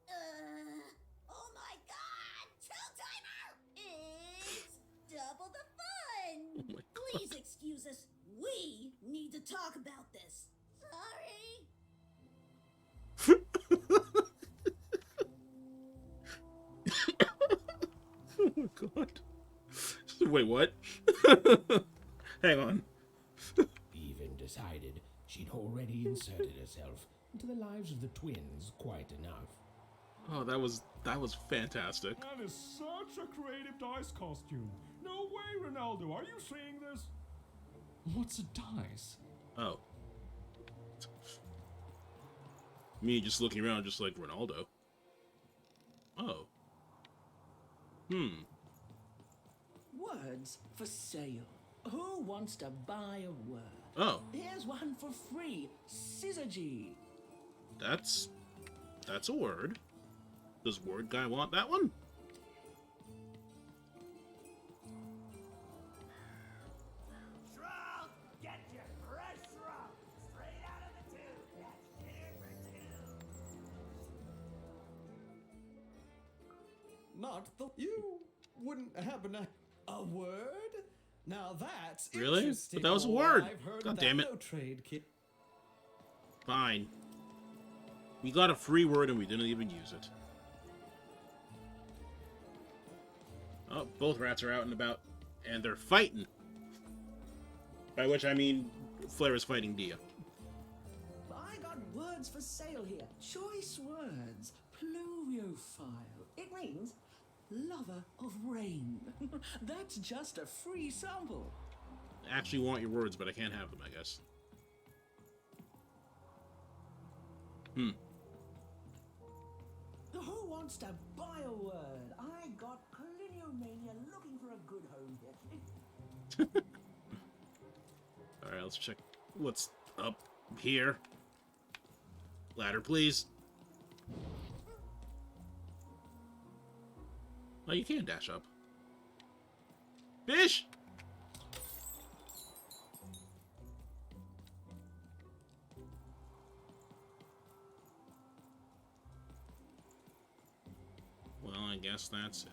Oh my god! Two-timer! It's double the fun! talk about this. Sorry. Oh my god. Wait, what? Hang on. Even decided she'd already inserted herself into the lives of the twins quite enough. Oh, that was fantastic. That is such a creative dice costume. No way, Ronaldo. Are you seeing this? What's a dice? Oh. Me just looking around just like Ronaldo. Oh. Words for sale. Who wants to buy a word? Oh. Here's one for free. Syzygy. That's a word. Does Word Guy want that one? Shrug! Get your fresh shrug! Straight out of the tube! That's here for two! Not the... You wouldn't happen to... A word? Now that's Really? interesting. But that was a Oh, word. I've heard God that. damn it. No trade, kid. Fine. We got a free word and we didn't even use it. Oh, both rats are out and about, and they're fighting. By which I mean, Flair is fighting Dia. I got words for sale here. Choice words. Pluviophile. It means lover of rain. That's just a free sample. I actually want your words, but I can't have them, I guess. Who wants to buy a word? I got Cliniomania looking for a good home here. Alright, let's check what's up here. Ladder, please. Oh, you can dash up. Fish! Well, I guess that's it.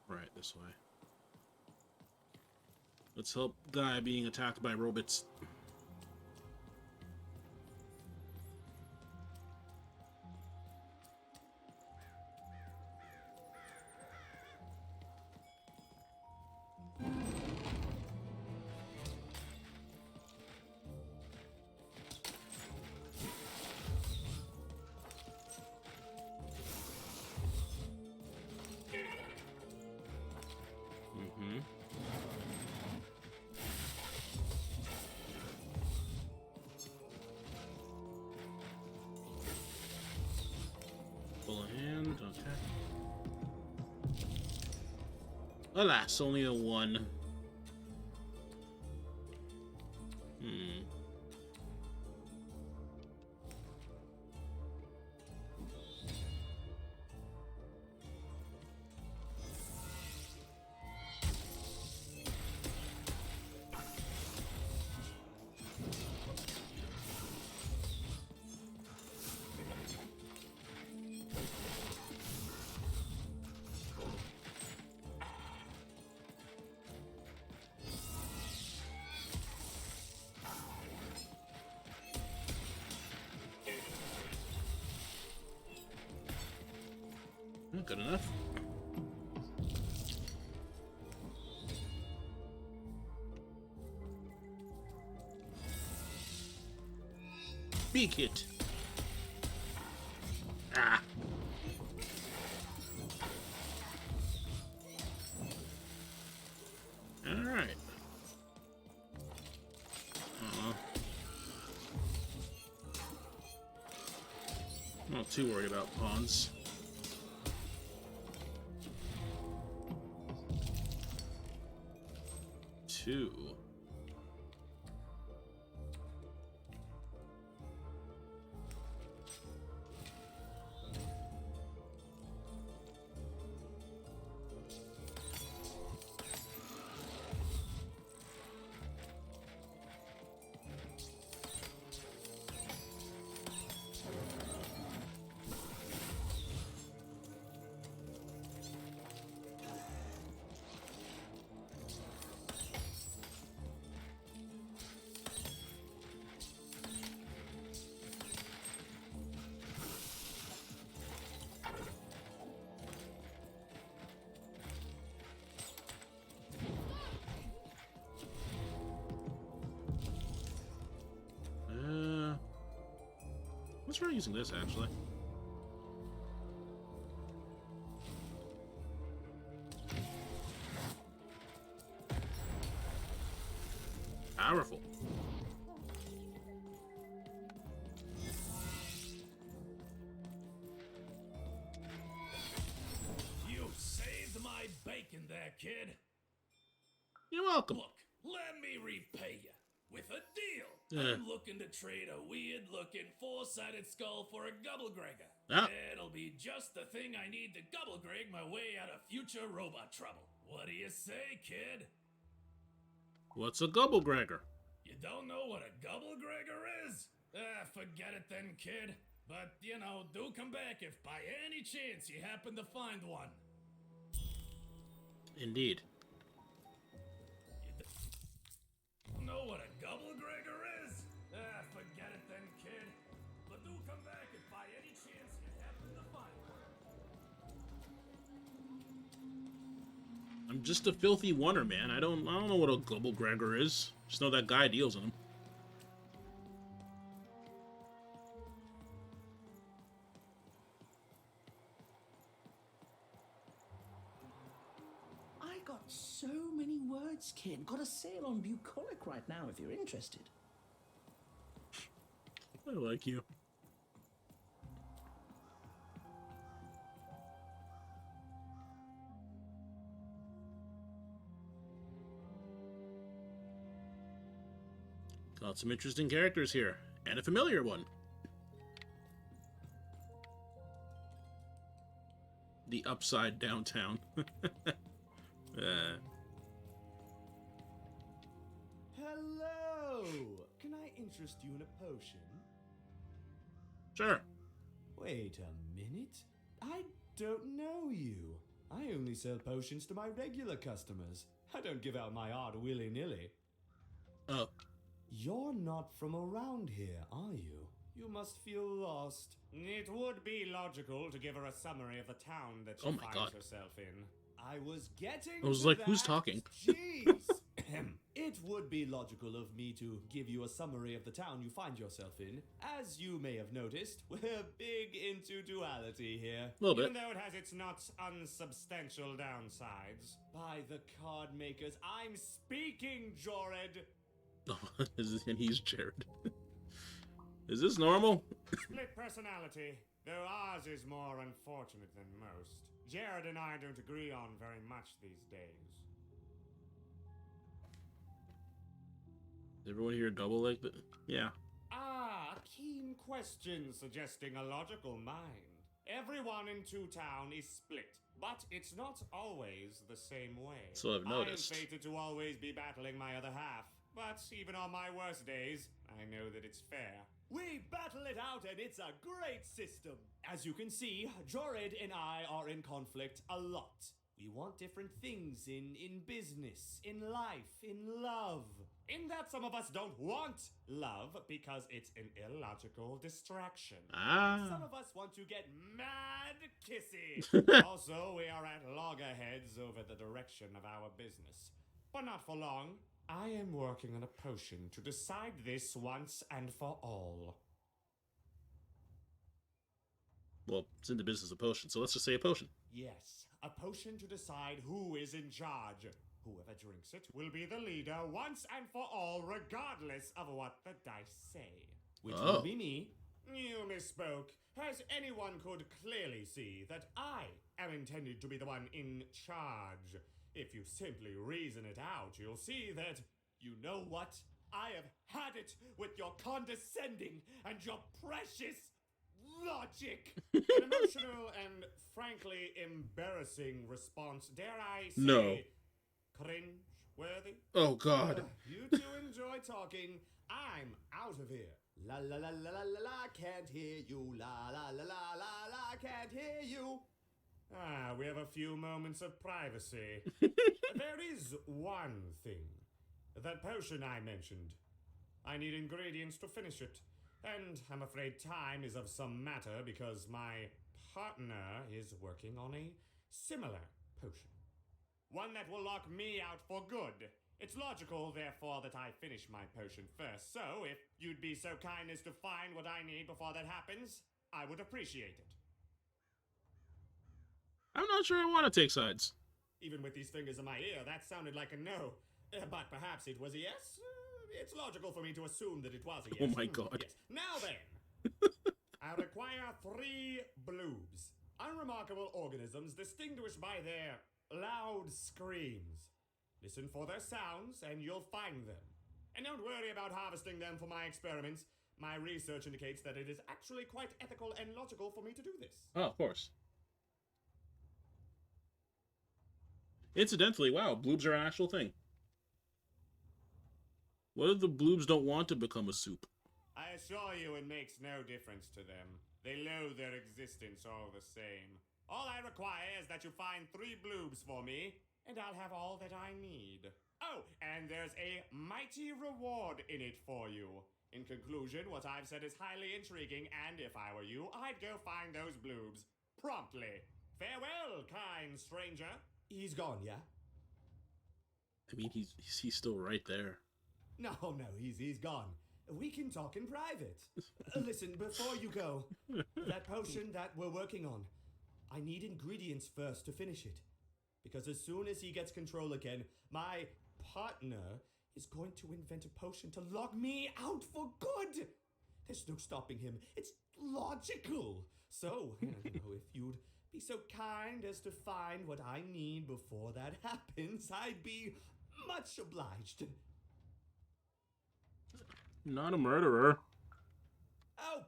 Right, this way. Let's help guy being attacked by robots. Full hand, okay. Alas, only a 1. Not good enough. Beak it. Ah. All right. I'm not too worried about pawns. Two. Let's try using this, actually. Powerful. You saved my bacon there, kid. You're welcome. Look, let me repay you with a deal. Yeah. I'm looking to trade a weird-looking four-sided skull for a Gubblegregor. Ah. It'll be just the thing I need to Gubblegreg my way out of future robot trouble. What do you say, kid? What's a Gubblegregor? You don't know what a Gubblegregor is? Forget it then, kid. But, you know, do come back if by any chance you happen to find one. Indeed. You know what a Gubblegregor is? Forget it then, kid. But do come back if by any chance you happen to find one. I'm just a filthy wonder, man. I don't know what a Gubblegregor is. Just know that guy deals in them. I got so many words, kid. Got a sale on Bucolic right now if you're interested. I like you. Got some interesting characters here, and a familiar one. The Upside Downtown. Hello! Can I interest you in a potion? Sure. Wait a minute. I don't know you. I only sell potions to my regular customers. I don't give out my art willy-nilly. Oh. You're not from around here, are you? You must feel lost. It would be logical to give her a summary of the town that she Oh my finds God. herself in. I was getting I was to like, who's that. talking? Jeez! It would be logical of me to give you a summary of the town you find yourself in. As you may have noticed, we're big into duality here. Little Even bit. though it has its not unsubstantial downsides. By the card makers, I'm speaking, Jored! And he's Jared. Is this normal? Split personality, though ours is more unfortunate than most. Jared and I don't agree on very much these days. Everyone here double like that? Yeah. Ah, a keen question suggesting a logical mind. Everyone in Two Town is split, but it's not always the same way. So I've noticed. I am fated to always be battling my other half, but even on my worst days, I know that it's fair. We battle it out and it's a great system. As you can see, Jored and I are in conflict a lot. We want different things in business, in life, in love. In that some of us don't want love because it's an illogical distraction. Ah. Some of us want to get mad kissy. Also, we are at loggerheads over the direction of our business. But not for long. I am working on a potion to decide this once and for all. Well, it's in the business of potions, so let's just say a potion. Yes, a potion to decide who is in charge. Whoever drinks it will be the leader once and for all, regardless of what the dice say. Which will be me. You misspoke, as anyone could clearly see that I am intended to be the one in charge. If you simply reason it out, you'll see that, you know what? I have had it with your condescending and your precious logic. An emotional and frankly embarrassing response, dare I say, No. cringe-worthy? Oh, God. You two enjoy talking. I'm out of here. La la la la la la la, can't hear you. La la la la la la, can't hear you. Ah, we have a few moments of privacy. There is one thing. That potion I mentioned. I need ingredients to finish it. And I'm afraid time is of some matter because my partner is working on a similar potion. One that will lock me out for good. It's logical, therefore, that I finish my potion first. So, if you'd be so kind as to find what I need before that happens, I would appreciate it. I'm not sure I want to take sides. Even with these fingers in my ear, that sounded like a no. But perhaps it was a yes? It's logical for me to assume that it was a yes. Oh my god. Yes. Now then, I require 3 bloobs. Unremarkable organisms distinguished by their loud screams. Listen for their sounds and you'll find them. And don't worry about harvesting them for my experiments. My research indicates that it is actually quite ethical and logical for me to do this. Oh, of course. Incidentally, wow, bloobs are an actual thing. What if the bloobs don't want to become a soup? I assure you it makes no difference to them. They loathe their existence all the same. All I require is that you find 3 bloobs for me, and I'll have all that I need. Oh, and there's a mighty reward in it for you. In conclusion, what I've said is highly intriguing, and if I were you, I'd go find those bloobs. Promptly. Farewell, kind stranger. He's gone, yeah? I mean, he's still right there. No, he's gone. We can talk in private. Listen, before you go, that potion that we're working on, I need ingredients first to finish it. Because as soon as he gets control again, my partner is going to invent a potion to lock me out for good. There's no stopping him. It's logical. So, if you'd be so kind as to find what I need before that happens, I'd be much obliged. Not a murderer. Oh,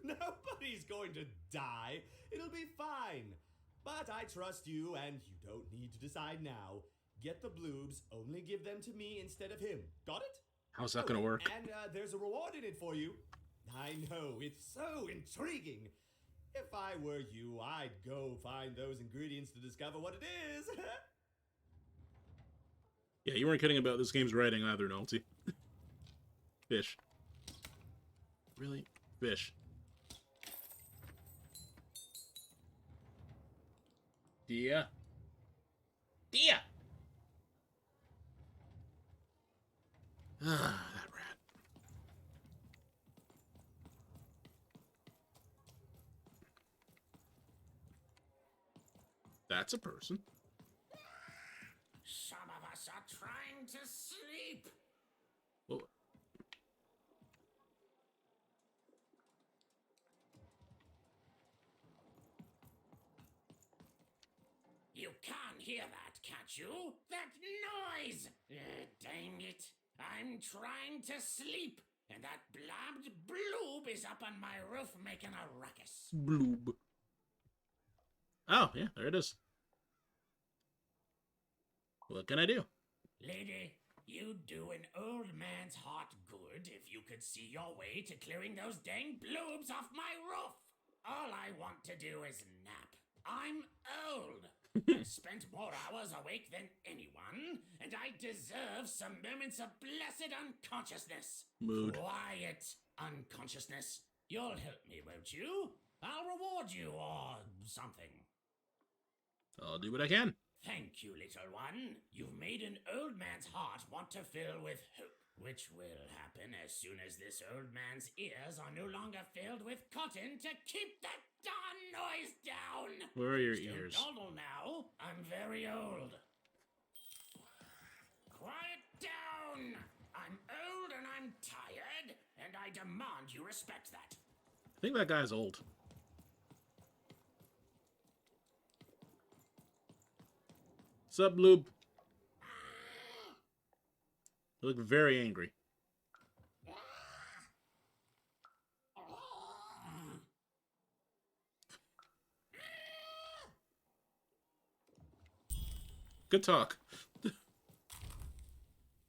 nobody's going to die. It'll be fine. But I trust you, and you don't need to decide now. Get the bloobs, only give them to me instead of him. Got it? How's that gonna work? And there's a reward in it for you. I know, it's so intriguing. If I were you, I'd go find those ingredients to discover what it is. Yeah, you weren't kidding about this game's writing either, Nolte. Fish. Really? Fish. Dia. Dia! Ah, that rat. That's a person. Some of us are trying to sleep. Well, You can't hear that, can't you? That noise! Dang it. I'm trying to sleep, and that blabbed bloob is up on my roof making a ruckus. Bloob. Oh, yeah, there it is. What can I do? Lady, you'd do an old man's heart good if you could see your way to clearing those dang bloobs off my roof. All I want to do is nap. I'm old. I've spent more hours awake than anyone, and I deserve some moments of blessed unconsciousness. Mood. Quiet unconsciousness. You'll help me, won't you? I'll reward you or something. I'll do what I can. Thank you, little one. You've made an old man's heart want to fill with hope, which will happen as soon as this old man's ears are no longer filled with cotton to keep that darn noise down. Where are your Still ears? dawdle now. I'm very old. Quiet down. I'm old and I'm tired, and I demand you respect that. I think that guy's old. Sup, Bloob? You look very angry. Good talk.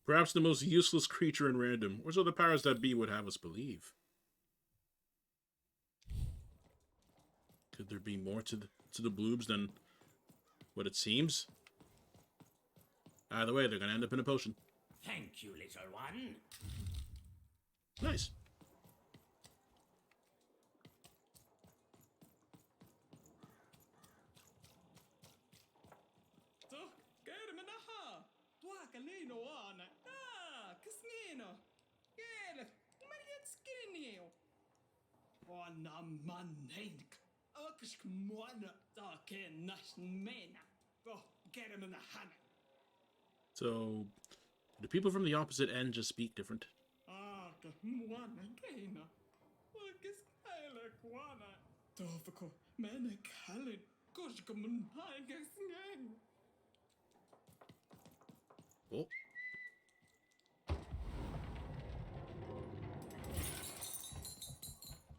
Perhaps the most useless creature in random, or so the powers that be would have us believe. Could there be more to the bloobs than what it seems? Either way, they're gonna end up in a potion. Thank you, little one. Nice. Get him in the hammock. So, do people from the opposite end just speak different? Oh.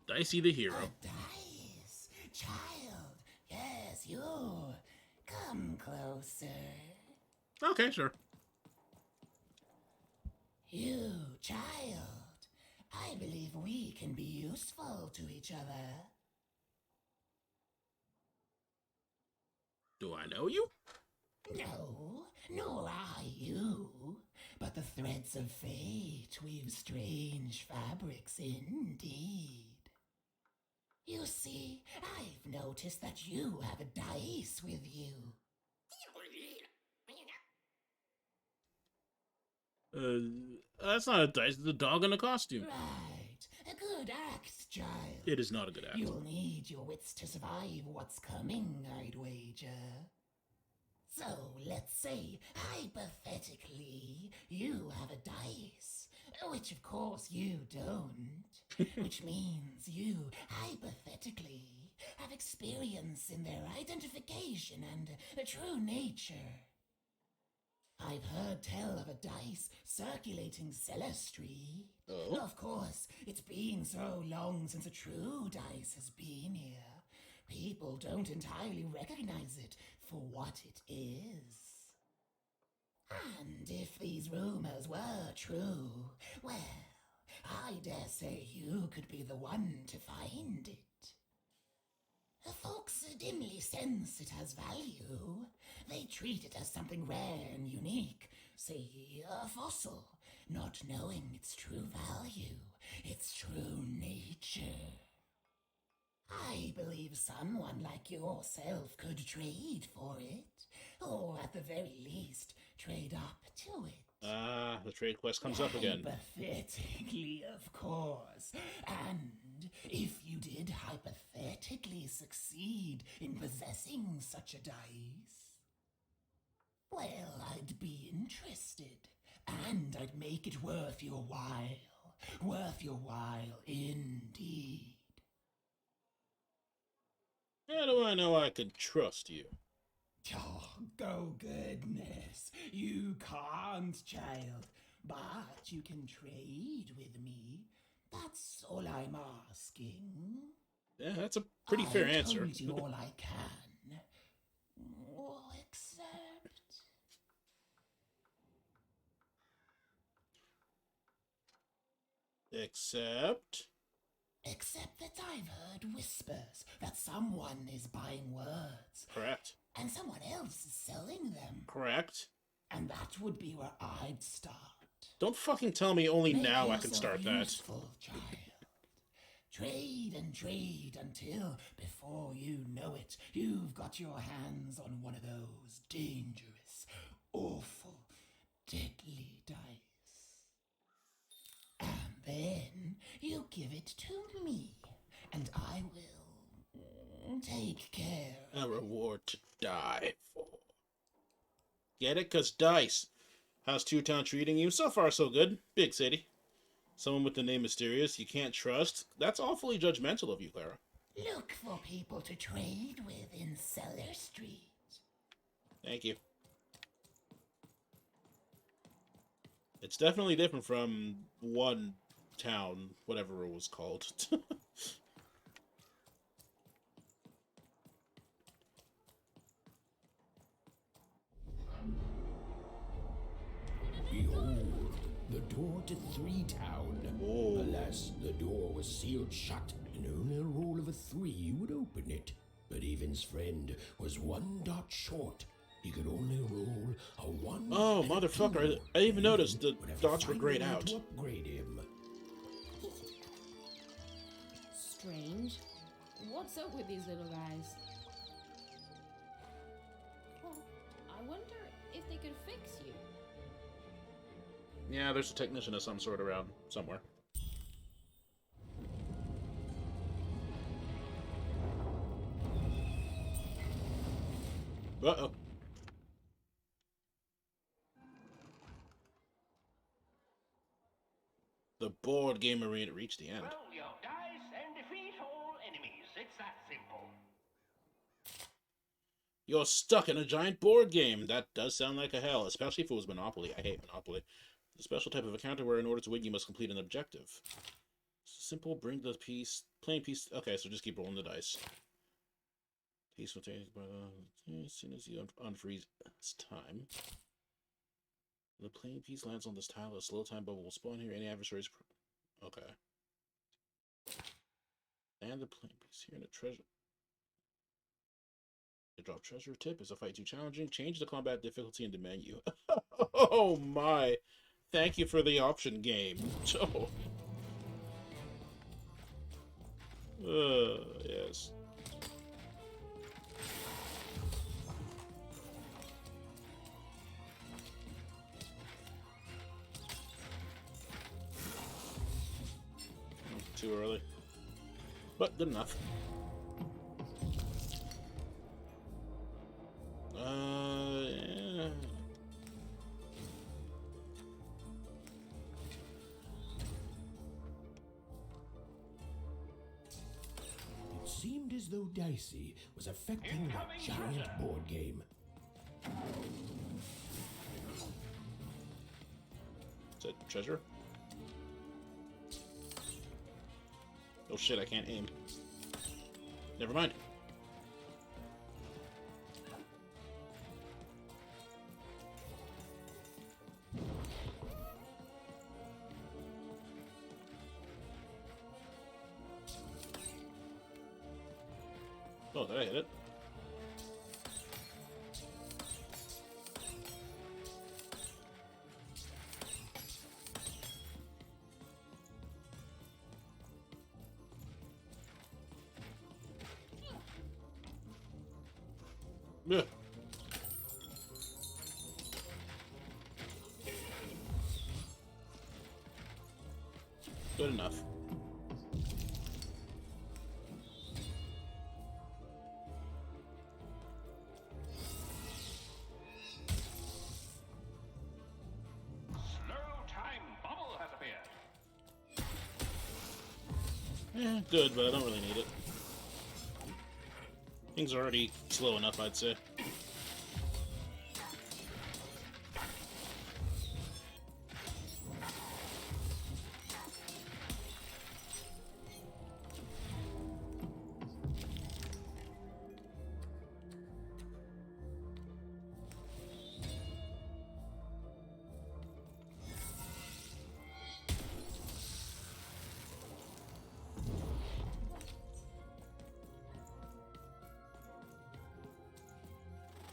Dicey the hero. Dice, child. Yes, you. Come closer. Okay, sure. You, child. I believe we can be useful to each other. Do I know you? No, nor I you. But the threads of fate weave strange fabrics indeed. You see, I've noticed that you have a dice with you. That's not a dice, it's a dog in a costume. Right, a good act, child. It is not a good act. You'll need your wits to survive what's coming, I'd wager. So, let's say, hypothetically, you have a dice, which of course you don't, which means you, hypothetically, have experience in their identification and true nature. I've heard tell of a dice circulating Cellar Street. Oh. Of course, it's been so long since a true dice has been here. People don't entirely recognize it for what it is. And if these rumors were true, well, I dare say you could be the one to find it. Folks dimly sense it has value. They treat it as something rare and unique, say a fossil, not knowing its true value, its true nature. I believe someone like yourself could trade for it, or at the very least, trade up to it. Ah, the trade quest comes up again. Hypothetically, of course. And if you did hypothetically succeed in possessing such a dice, well, I'd be interested. And I'd make it worth your while. Worth your while indeed. How do I know I can trust you? Oh, go goodness. You can't, child. But you can trade with me. That's all I'm asking. Yeah, that's a pretty fair answer. I've told you all I can. Oh, Except that I've heard whispers that someone is buying words. Correct. And someone else is selling them. Correct. And that would be where I'd start. Don't fucking tell me only Make now I can yourself start that. useful, child. Trade and trade until, before you know it, you've got your hands on one of those dangerous, awful, deadly dice. And then you give it to me, and I will take care A reward to die for. Get it? 'Cause dice. How's Two Town treating you? So far, so good. Big city. Someone with the name Mysterious you can't trust. That's awfully judgmental of you, Clara. Look for people to trade with in Cellar Street. Thank you. It's definitely different from One Town, whatever it was called. Behold, the door to Three Town. Alas, the door was sealed shut, and only a roll of a 3 would open it. But Evan's friend was 1 dot short. He could only roll a 1. Oh, motherfucker. I didn't even notice the dots were grayed out. To upgrade him. Strange. What's up with these little guys? Well, I wonder if they could fix you. Yeah, there's a technician of some sort around somewhere. Uh-oh. The board game arena reached the end. Roll your dice and defeat all enemies. It's that simple. You're stuck in a giant board game. That does sound like a hell, especially if it was Monopoly. I hate Monopoly. It's a special type of encounter where in order to win, you must complete an objective. Simple, bring the piece, playing piece. Okay, so just keep rolling the dice. Piece will take as soon as you unfreeze it's time. The playing piece lands on this tile. A slow time bubble will spawn here. Any adversaries. Okay. And the playing piece here in a treasure. The drop treasure tip. Is a fight too challenging? Change the combat difficulty in the menu. Oh my. Thank you for the option game. Oh. Yes. Too early. But good enough. Yeah. It seemed as though Dicey was affecting that giant board game. Is that treasure? Oh shit, I can't aim. Never mind. Oh, did I hit it? Yeah. Good enough. Eh, good, but I don't really need it. Things are already slow enough, I'd say.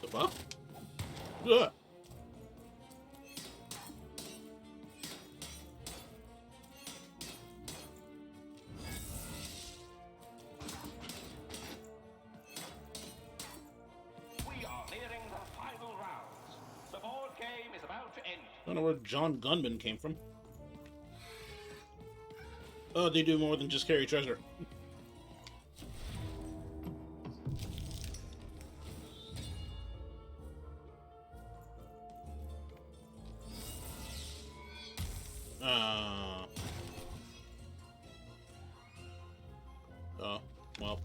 The fuck? Ugh. We are nearing the final rounds. The board game is about to end. I don't know where John Gunman came from. Oh, they do more than just carry treasure. Oh, well.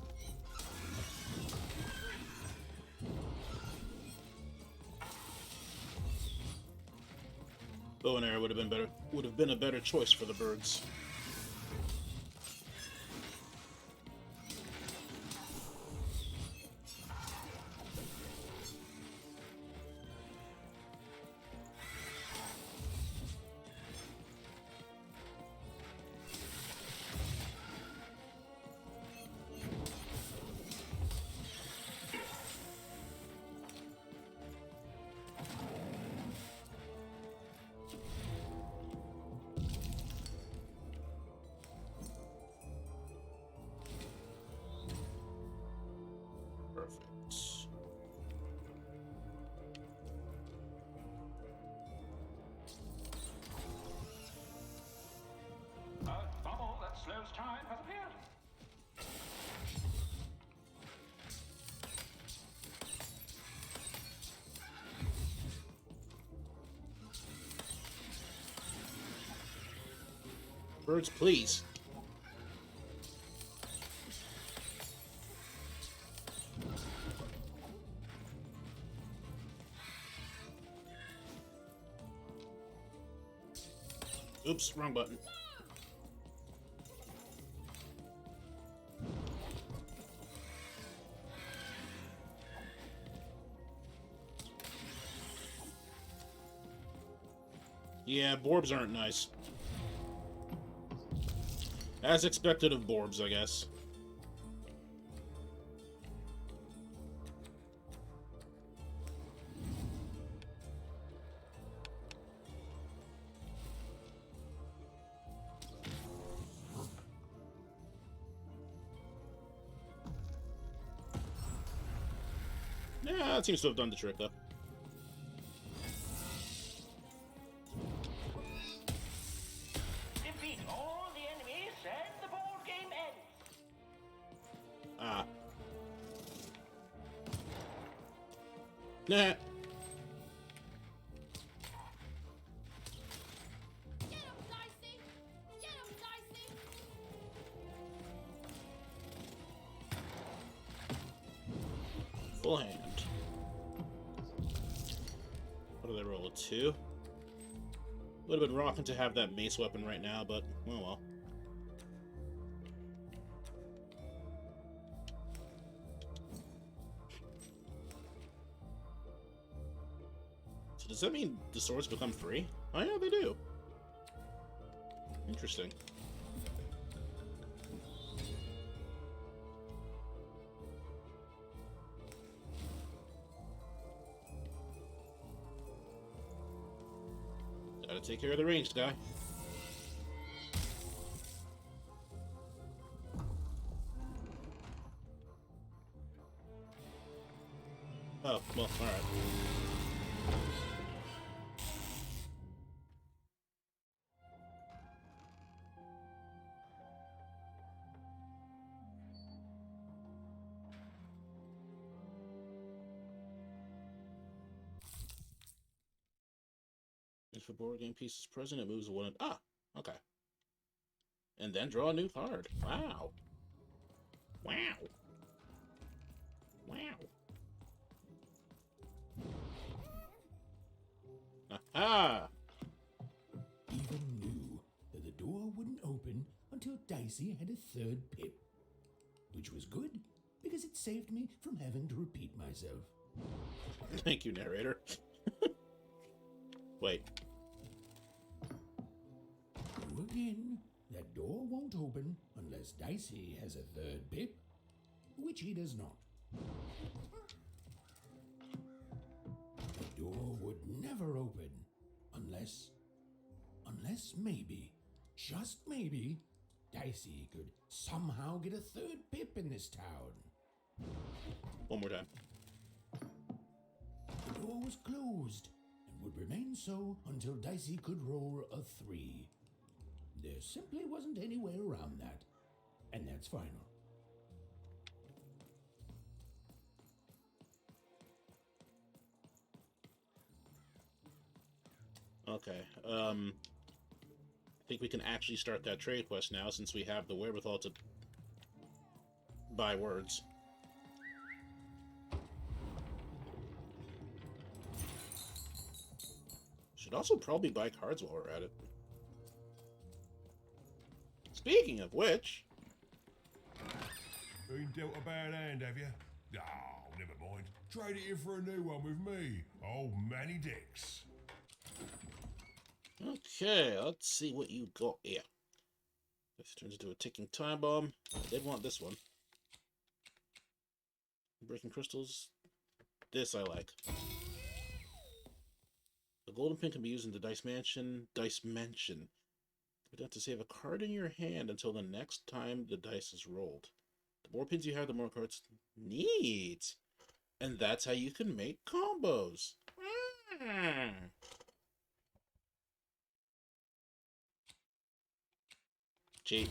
Bow and arrow would have been better. Would have been a better choice for the birds. Birds, please. Oops, wrong button. Yeah, Borbs aren't nice. As expected of Borbs, I guess. Yeah, that seems to have done the trick, though. Defeat all the enemies and the board game ends. Ah. Nah. Full hand. What do they roll? A 2? Would have been rocking to have that mace weapon right now, but oh well. So does that mean the swords become free? Oh yeah, they do. Interesting. Gotta take care of the ranged guy. Oh, well, alright. If a board game piece is present, it moves one. Ah, okay. And then draw a new card. Wow. Wow. Wow. Aha! Even knew that the door wouldn't open until Dicey had a third pip. Which was good, because it saved me from having to repeat myself. Thank you, narrator. Wait. Again, that door won't open unless Dicey has a third pip, which he does not. The door would never open unless maybe, just maybe, Dicey could somehow get a third pip in this town. One more time. The door was closed and would remain so until Dicey could roll a 3. There simply wasn't any way around that, and that's final. Okay, I think we can actually start that trade quest now since we have the wherewithal to buy words. Should also probably buy cards while we're at it. Speaking of which... Been dealt a bad hand, have you? Oh, never mind. Trade it in for a new one with me. Old Manny Dix. Okay, let's see what you got here. This turns into a ticking time bomb. I did want this one. Breaking crystals. This I like. The golden pin can be used in the Dice Mansion. You have to save a card in your hand until the next time the dice is rolled. The more pins you have, the more cards. Neat! And that's how you can make combos. Cheap.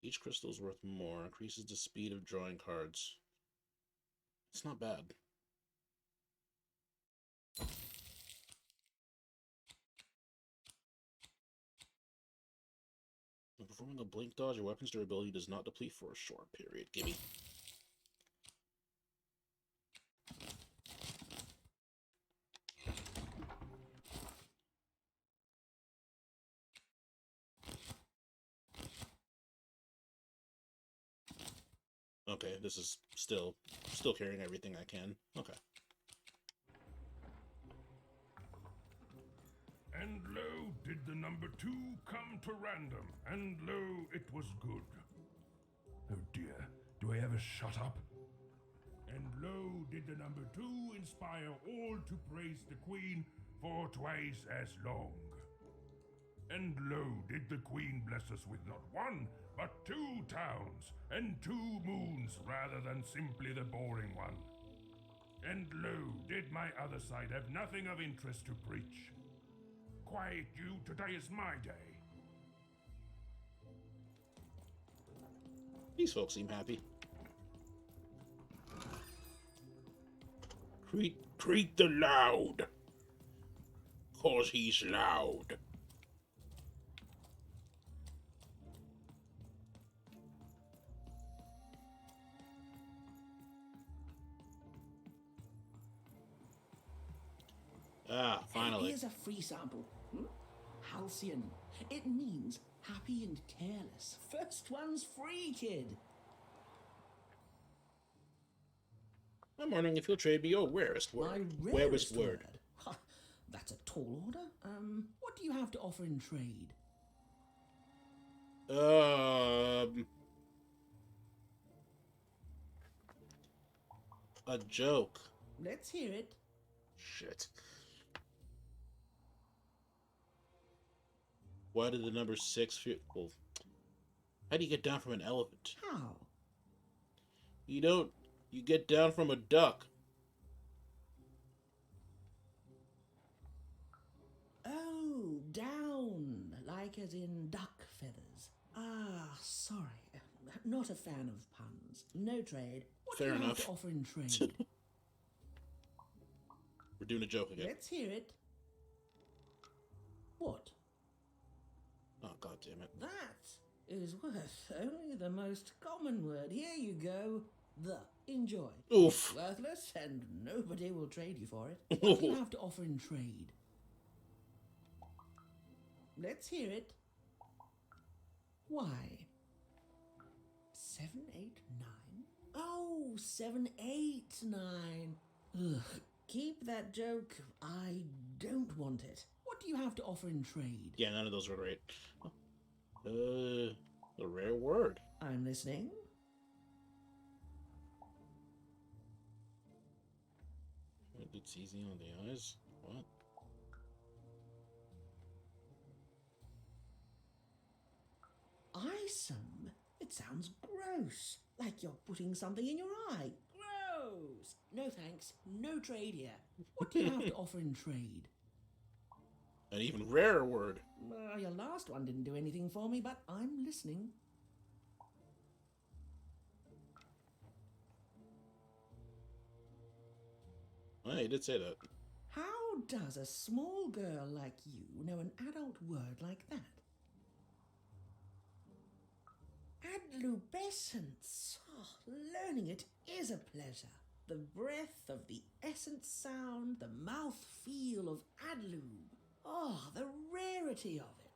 Each crystal is worth more. Increases the speed of drawing cards. It's not bad. When performing a blink dodge, your weapon's durability does not deplete for a short period. Gimme. Okay, this is still carrying everything I can. Okay. And lo, did the number 2 come to random, and lo, it was good. Oh dear, do I ever shut up? And lo, did the number 2 inspire all to praise the Queen for twice as long. And lo, did the Queen bless us with not 1, but 2 towns, and 2 moons rather than simply the boring one. And lo, did my other side have nothing of interest to preach. Quiet you, today is my day. These folks seem happy. Treat the loud. 'Cause he's loud. Ah, finally. Here's a free sample. Halcyon. It means happy and careless. First one's free, kid. I'm wondering if you'll trade me your rarest word. My rarest word. Ha, that's a tall order. What do you have to offer in trade? A joke. Let's hear it. Shit. Why did the number 6 feel... Well, how do you get down from an elephant? How? You don't... You get down from a duck. Oh, down. Like as in duck feathers. Ah, sorry. Not a fan of puns. No trade. What Fair do you enough. have to offer in trade? We're doing a joke again. Let's hear it. What? Oh, god damn it. That is worth only the most common word. Here you go. The. Enjoy. Oof. Worthless, and nobody will trade you for it. What do you have to offer in trade? Let's hear it. Why? 7, 8, 9? Oh, 7, 8, 9. Ugh. Keep that joke. I don't want it. What do you have to offer in trade? Yeah, none of those were great. A rare word. I'm listening. It's easy on the eyes. What? Eyesome? It sounds gross. Like you're putting something in your eye. Gross! No thanks. No trade here. What do you have to offer in trade? An even rarer word. Your last one didn't do anything for me, but I'm listening. Oh, you did say that. How does a small girl like you know an adult word like that? Adlubescence. Oh, learning it is a pleasure. The breath of the essence sound, the mouth feel of adlube. Oh, the rarity of it.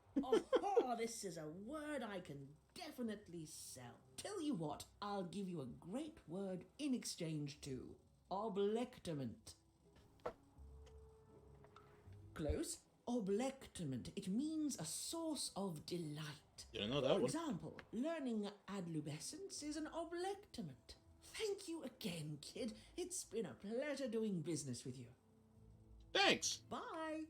Oh, this is a word I can definitely sell. Tell you what, I'll give you a great word in exchange too. Oblectament. Close. Oblectament. It means a source of delight. Didn't know that For one. example, learning adlubescence is an oblectament. Thank you again, kid. It's been a pleasure doing business with you. Thanks. Bye.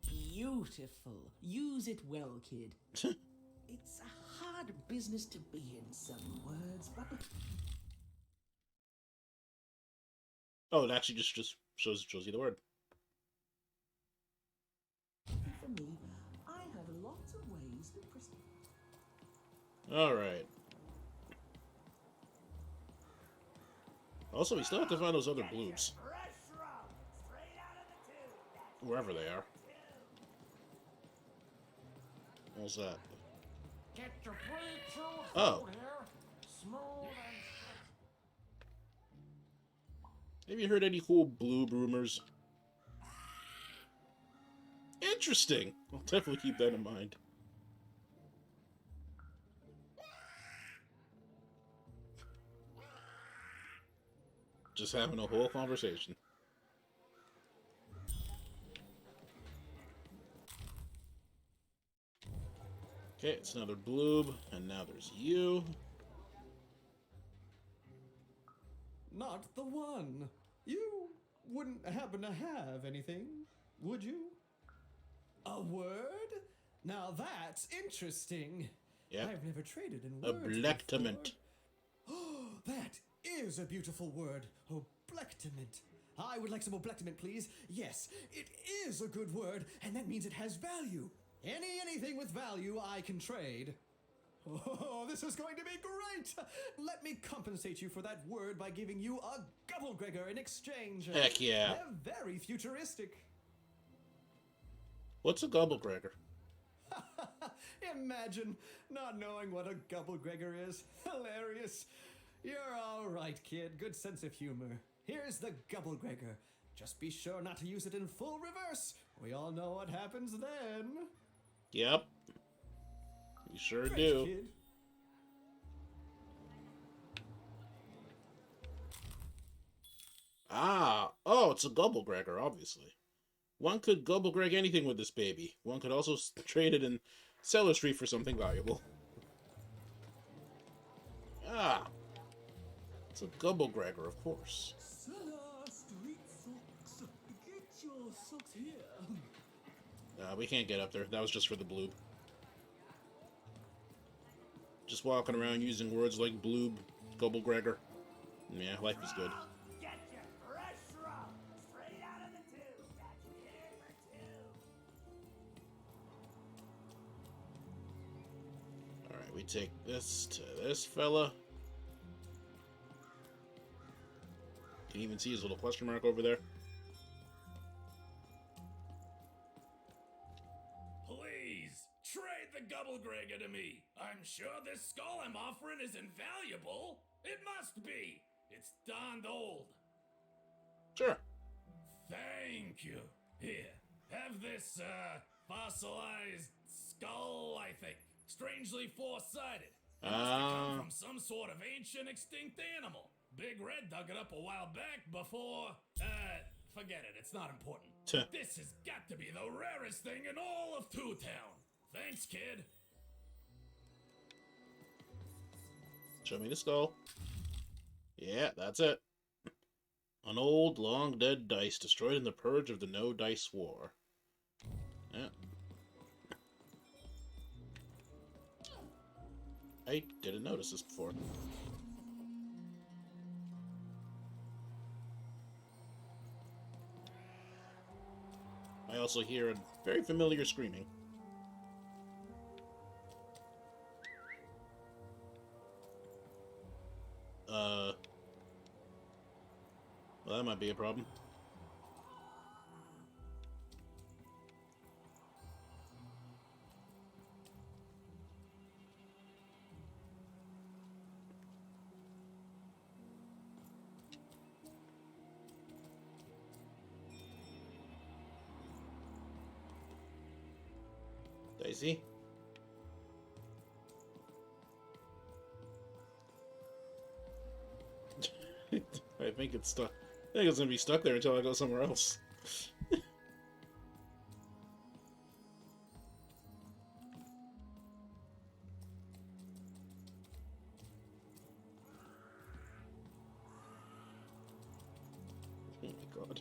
Beautiful. Use it well, kid. It's a hard business to be in, some words, but... Oh, it actually just shows you the word. For me, I have lots of ways to... Alright. Also, we still have to find those other bloobs. Wherever they are. What's that? Get your blade through Oh. here. Smooth and Have you heard any cool bloob rumors? Interesting. I'll definitely keep that in mind. Just having a whole conversation. Okay, it's another bloob, and now there's you. Not the one. You wouldn't happen to have anything, would you? A word? Now that's interesting. Yeah. I've never traded in A words blectament. Oh, that is a beautiful word. Oblectament. I would like some oblectament, please. Yes, it is a good word, and that means it has value. Anything with value I can trade. Oh, this is going to be great! Let me compensate you for that word by giving you a Gubblegregor in exchange. Heck yeah. They're very futuristic. What's a Gubblegregor? Imagine not knowing what a Gubblegregor is. Hilarious. You're all right, kid. Good sense of humor. Here's the Gubblegregor. Just be sure not to use it in full reverse. We all know what happens then. Yep. You sure Great, do. kid. Ah, oh, it's a Gubblegregor, obviously. One could Gubblegreg anything with this baby. One could also trade it in Cellar Street for something valuable. Ah, it's a Gubblegregor, of course. Cellar Street socks. Get your socks here. We can't get up there. That was just for the bloob. Just walking around using words like bloob, Gubblegregor. Yeah, life is good. get your fresh rum straight out of the tube. That's dinner for two. Alright, we take this to this fella. Can you even see his little question mark over there? Please, trade the Gubblegregor to me. I'm sure this skull I'm offering is invaluable. It must be. It's darned old. Sure. Thank you. Here, have this, fossilized skull, I think. Strangely four-sided. It must have come from some sort of ancient extinct animal. Big Red dug it up a while back before, forget it, it's not important. This has got to be the rarest thing in all of Two Town. Thanks, kid. Show me the skull. Yeah, that's it. An old, long-dead dice destroyed in the purge of the No Dice War. Yeah. I didn't notice this before. I also hear a very familiar screaming. Well, that might be a problem. Daisy? I think it's stuck. I think it's gonna be stuck there until I go somewhere else. Oh my god.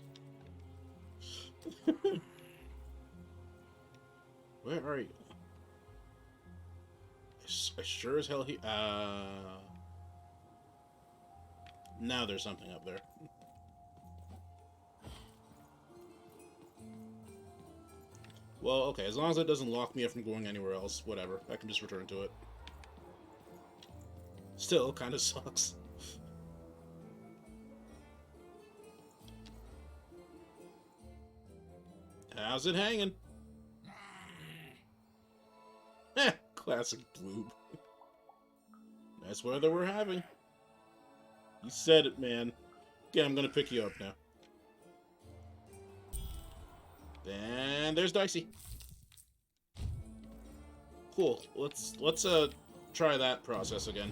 Where are you? I sure as hell now there's something up there. Well, okay, as long as it doesn't lock me up from going anywhere else, whatever. I can just return to it. Still, kind of sucks. How's it hanging? Classic Bloob. Nice weather we're having. You said it, man. Okay, I'm gonna pick you up now. And there's Dicey. Cool. Let's try that process again.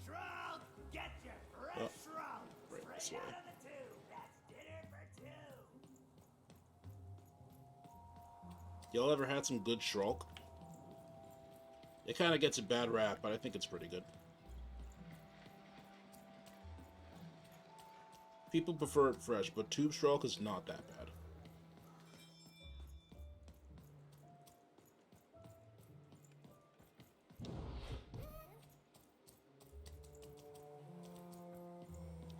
Shroud, get your fresh shroud. Right this Straight way. out of the tube. That's dinner for two. Y'all ever had some good Shulk? It kind of gets a bad rap, but I think it's pretty good. People prefer it fresh, but tube Shulk is not that bad.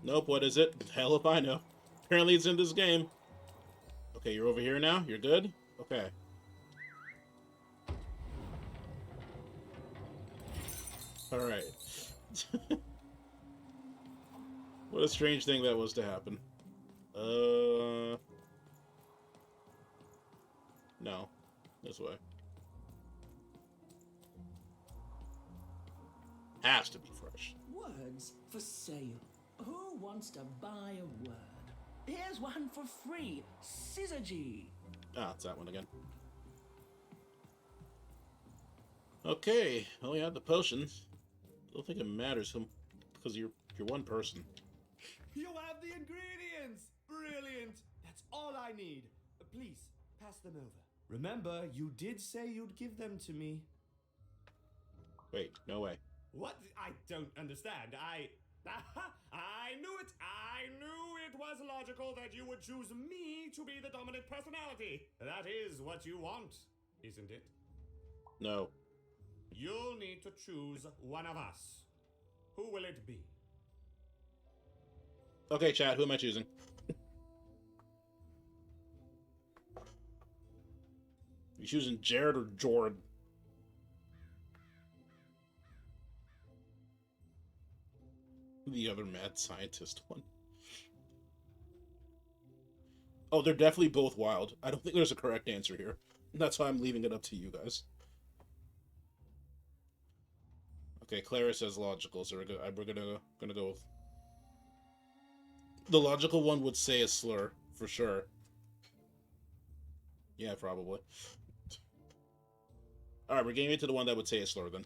Nope, what is it? Hell if I know. Apparently it's in this game. Okay, you're over here now? You're good? Okay. Alright. What a strange thing that was to happen. No. This way. Has to be fresh. Words for sale. Who wants to buy a word? Here's one for free. Syzygy. Ah, it's that one again. Okay, well, you have the potions. I don't think it matters whom, because you're one person. You have the ingredients! Brilliant! That's all I need. Please, pass them over. Remember, you did say you'd give them to me. Wait, no way. What? I don't understand. I knew it! I knew it was logical that you would choose me to be the dominant personality. That is what you want, isn't it? No. You'll need to choose one of us. Who will it be? Okay, chat, who am I choosing? You choosing Jared or Jordan? The other mad scientist one. Oh, they're definitely both wild. I don't think there's a correct answer here. That's why I'm leaving it up to you guys. Okay, Clara says logical, so we're gonna go with... The logical one would say a slur, for sure. Yeah, probably. Alright, we're getting into the one that would say a slur, then.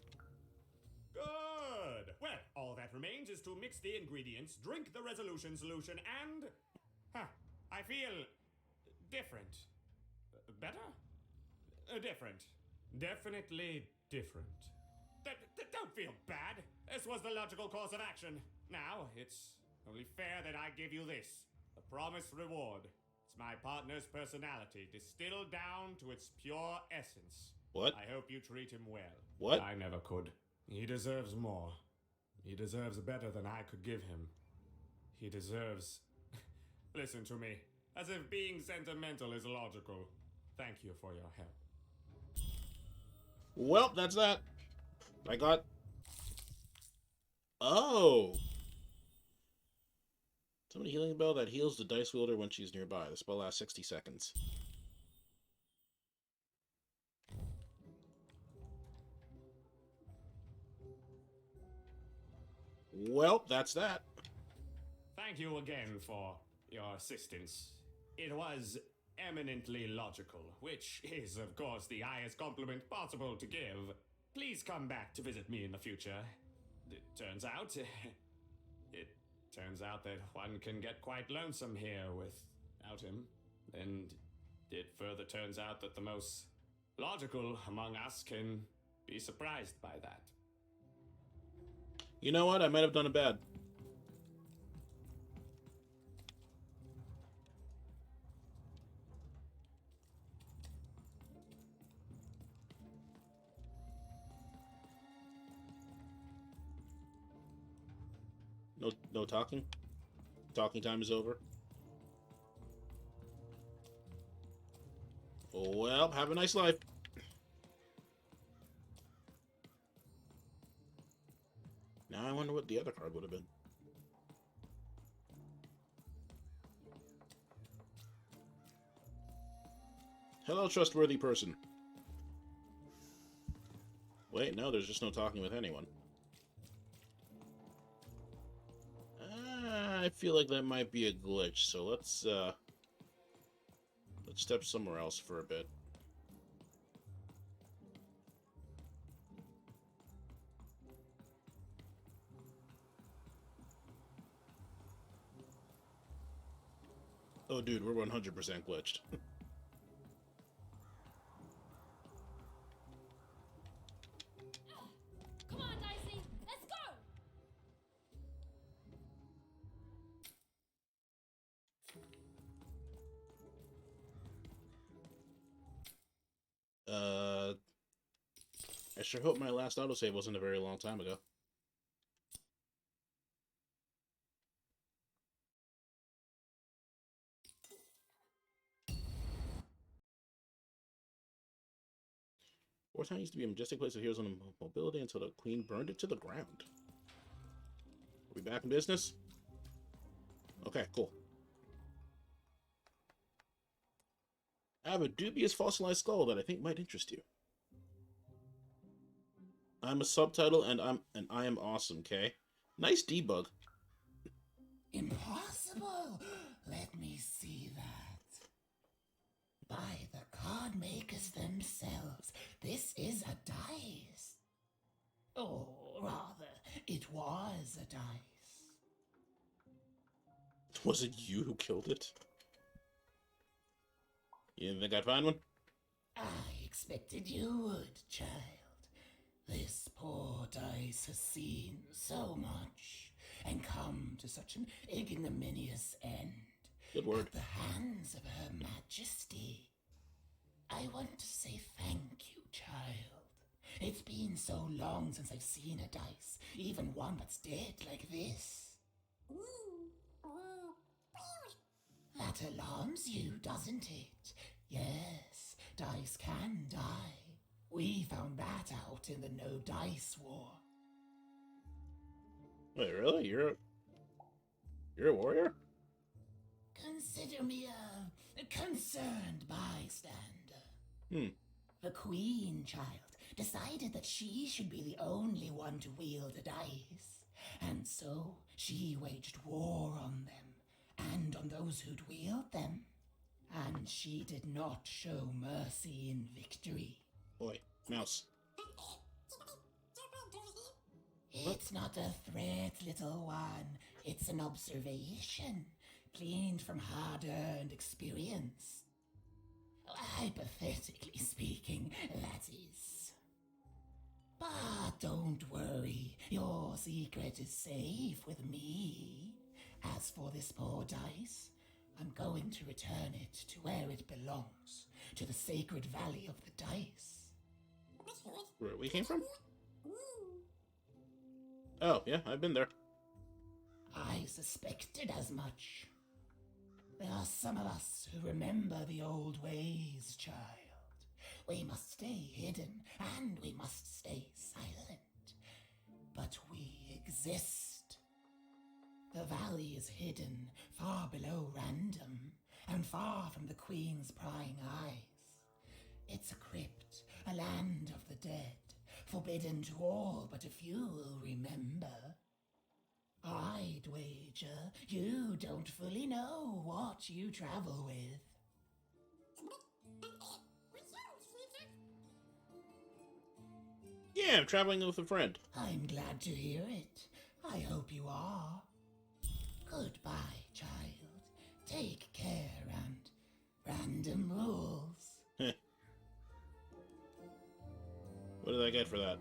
Good! Well, all that remains is to mix the ingredients, drink the resolution solution, and... I feel... different. Better? Different. Definitely different. Don't feel bad. This was the logical course of action. Now, it's only fair that I give you this. The promised reward. It's my partner's personality, distilled down to its pure essence. What? I hope you treat him well. What? I never could. He deserves more. He deserves better than I could give him. He deserves... Listen to me. As if being sentimental is logical. Thank you for your help. Well, that's that. I got... Oh! Summon a healing bell that heals the dice wielder when she's nearby. The spell lasts 60 seconds. Well, that's that. Thank you again for your assistance. It was eminently logical, which is, of course, the highest compliment possible to give. Please come back to visit me in the future. It turns out that one can get quite lonesome here without him. And it further turns out that the most logical among us can be surprised by that. You know what? I might have done it bad. No talking? Talking time is over. Well, have a nice life. Now I wonder what the other card would have been. Hello, trustworthy person. Wait, no, there's just no talking with anyone. I feel like that might be a glitch, so let's step somewhere else for a bit. Oh, dude, we're 100% glitched. Come on, Dicey, let's go! I sure hope my last autosave wasn't a very long time ago. Wartime used to be a majestic place of heroes and mobility until the Queen burned it to the ground. Are we back in business? Okay, cool. I have a dubious fossilized skull that I think might interest you. I'm a subtitle and I am awesome, okay? Nice debug. Impossible! Let me see that. By the card makers themselves, this is a dice. Or rather, it was a dice. Was it you who killed it? You didn't think I'd find one? I expected you would, child. This poor dice has seen so much and come to such an ignominious end. Good word. At the hands of Her Majesty. I want to say thank you, child. It's been so long since I've seen a dice, even one that's dead like this. That alarms you, doesn't it? Yes, dice can die. We found that out in the No Dice War. Wait, really? You're a warrior? Consider me a concerned bystander. The Queen, child, decided that she should be the only one to wield a dice, and so she waged war on them, and on those who'd wield them. And she did not show mercy in victory. Boy, mouse. It's not a threat, little one. It's an observation, gleaned from hard-earned experience. Hypothetically speaking, that is. But don't worry, your secret is safe with me. As for this poor dice, I'm going to return it to where it belongs, to the sacred valley of the dice. Where we came from? Oh, yeah, I've been there. I suspected as much. There are some of us who remember the old ways, child. We must stay hidden, and we must stay silent. But we exist. The valley is hidden, far below Random, and far from the Queen's prying eyes. It's a crypt, a land of the dead, forbidden to all but a few will remember. I'd wager you don't fully know what you travel with. Yeah, I'm traveling with a friend. I'm glad to hear it. I hope you are. Goodbye, child. Take care and Random rules. What did I get for that?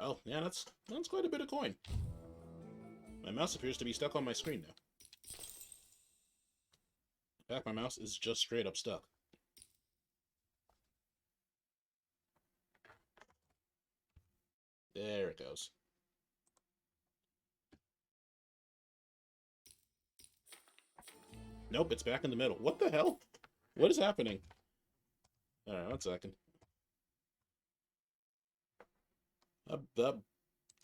Oh, yeah, that's quite a bit of coin. My mouse appears to be stuck on my screen now. In fact, my mouse is just straight up stuck. There it goes. Nope, it's back in the middle. What the hell? What is happening? Alright, 1 second.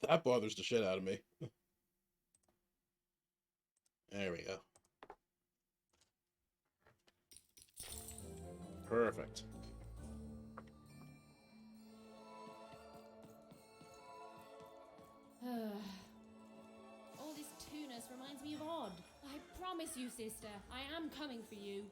That bothers the shit out of me. There we go. Perfect. All this tunus reminds me of Odd. I promise you, sister, I am coming for you.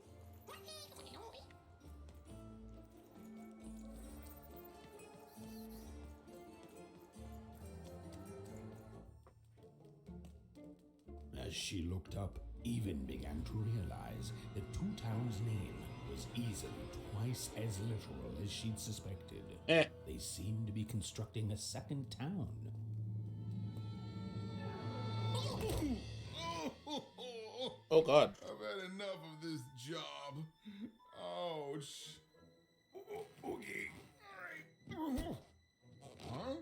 As she looked up, Even began to realize that Two Town's name was easily twice as literal as she'd suspected. They seemed to be constructing a second town. Oh, God. I've had enough of this job. Ouch. Okay. All right. Huh?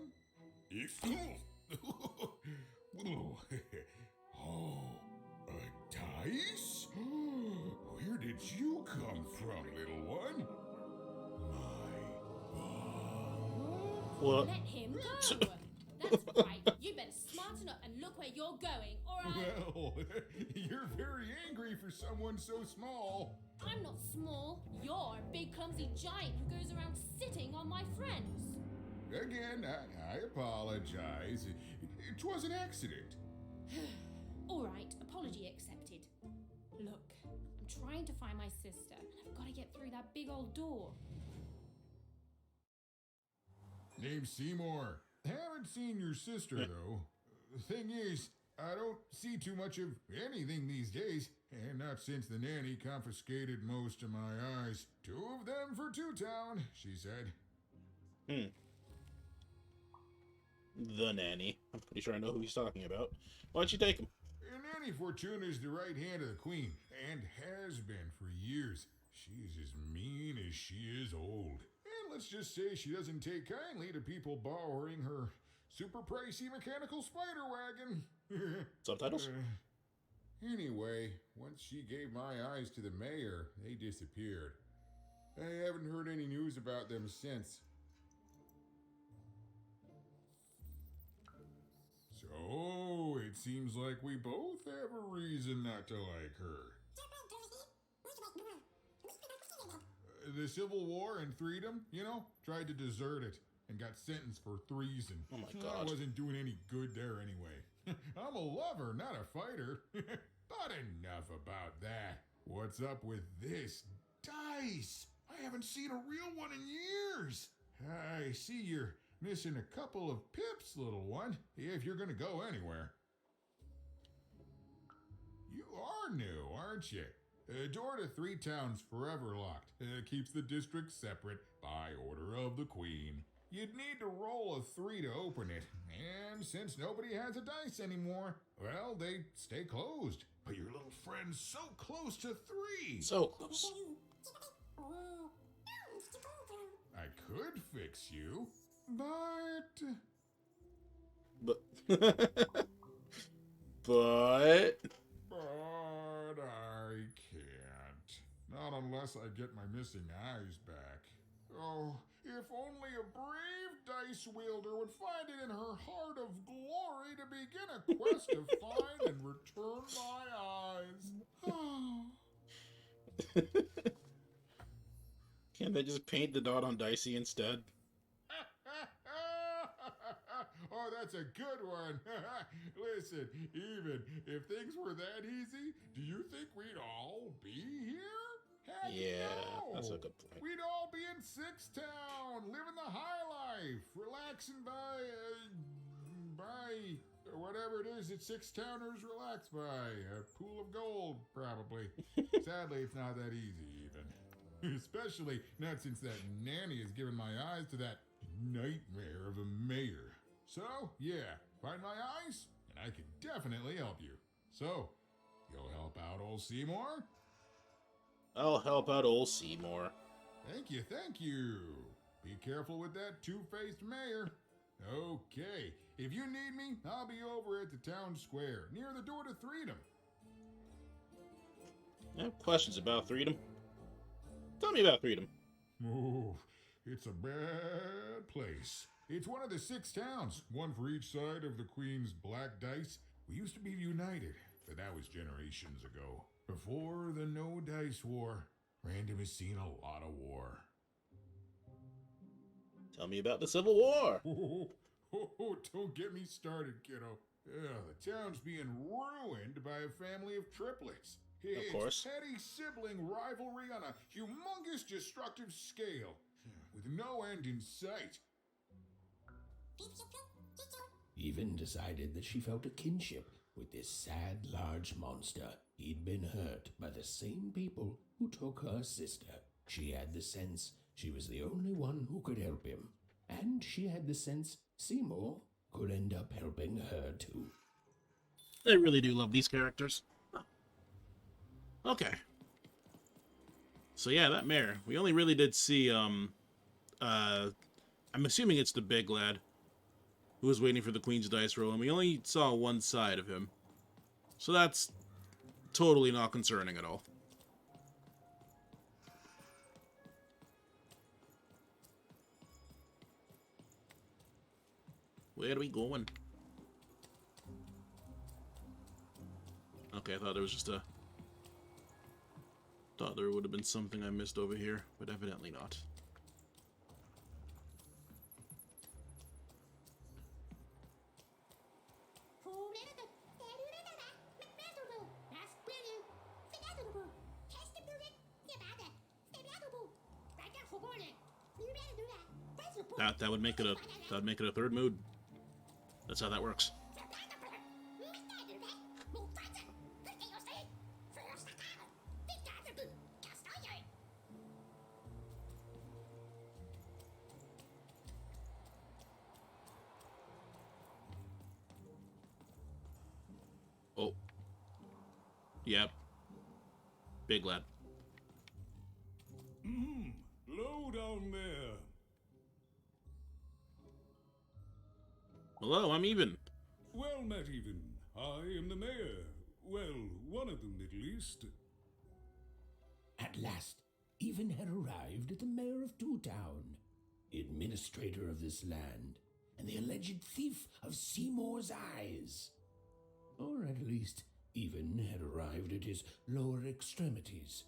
Oh, a dice? Where did you come from, little one? What? Let him go. That's right. You better smarten up and look where you're going, alright? Well, you're very angry for someone so small. I'm not small. You're a big clumsy giant who goes around sitting on my friends. Again, I apologize. It was an accident. Alright, apology accepted. Look, I'm trying to find my sister, and I've got to get through that big old door. Name's Seymour. Haven't seen your sister, though. The thing is, I don't see too much of anything these days, and not since the nanny confiscated most of my eyes. 2 of them for Two Town, she said. The nanny. I'm pretty sure I know who he's talking about. Why don't you take him? Nanny Fortuna is the right hand of the queen, and has been for years. She is as mean as she is old. And let's just say she doesn't take kindly to people borrowing her super pricey mechanical spider wagon. Subtitles? Anyway, once she gave my eyes to the mayor, they disappeared. I haven't heard any news about them since. So, it seems like we both have a reason not to like her. The Civil War and Freedom, you know, tried to desert it and got sentenced for treason. Oh my I God. wasn't doing any good there anyway. I'm a lover, not a fighter. But enough about that. What's up with this dice? I haven't seen a real one in years. I see you're missing a couple of pips, little one, if you're gonna go anywhere. You are new, aren't you? Door to Three Towns forever locked. Keeps the district separate by order of the queen. You'd need to roll a 3 to open it, and since nobody has a dice anymore, well, they stay closed. But your little friend's so close to 3. So close. I could fix you, but... But I can't. Not unless I get my missing eyes back. Oh, if only a brave dice wielder would find it in her heart of glory to begin a quest to find and return my eyes. Can't they just paint the dot on Dicey instead? Oh, that's a good one. Listen, even if things were that easy, do you think we'd all be here? Heck Yeah, no. that's a good point. We'd all be in Six Town, living the high life, relaxing by whatever it is that Six Towners relax by. A pool of gold, probably. Sadly, it's not that easy, even. Especially not since that nanny has given my eyes to that nightmare of a mayor. So, yeah, find my eyes, and I can definitely help you. So, you'll help out old Seymour? I'll help out old Seymour. Thank you, thank you. Be careful with that two-faced mayor. Okay, if you need me, I'll be over at the town square, near the door to Freedom. I have questions about Freedom. Tell me about Freedom. Oh, it's a bad place. It's one of the 6 towns, one for each side of the Queen's black dice. We used to be united, but that was generations ago. Before the No Dice War, Random has seen a lot of war. Tell me about the Civil War. Don't get me started, kiddo. The town's being ruined by a family of triplets. It's course. petty sibling rivalry on a humongous destructive scale, with no end in sight. Even decided that she felt a kinship with this sad, large monster. He'd been hurt by the same people who took her sister. She had the sense she was the only one who could help him. And she had the sense Seymour could end up helping her too. I really do love these characters. Okay. So yeah, that mayor. We only really did see, I'm assuming it's the big lad who was waiting for the Queen's dice roll, and we only saw one side of him. So that's totally not concerning at all. Where are we going? Okay, I thought there was just a... Thought there would have been something I missed over here, but evidently not. That would make it a third mood. That's how that works. Oh. Yep. Big lad. Low down there. Hello, I'm Even. Well met, Even. I am the mayor. Well, one of them at least. At last, Even had arrived at the mayor of Two Town, administrator of this land, and the alleged thief of Seymour's eyes. Or at least, Even had arrived at his lower extremities.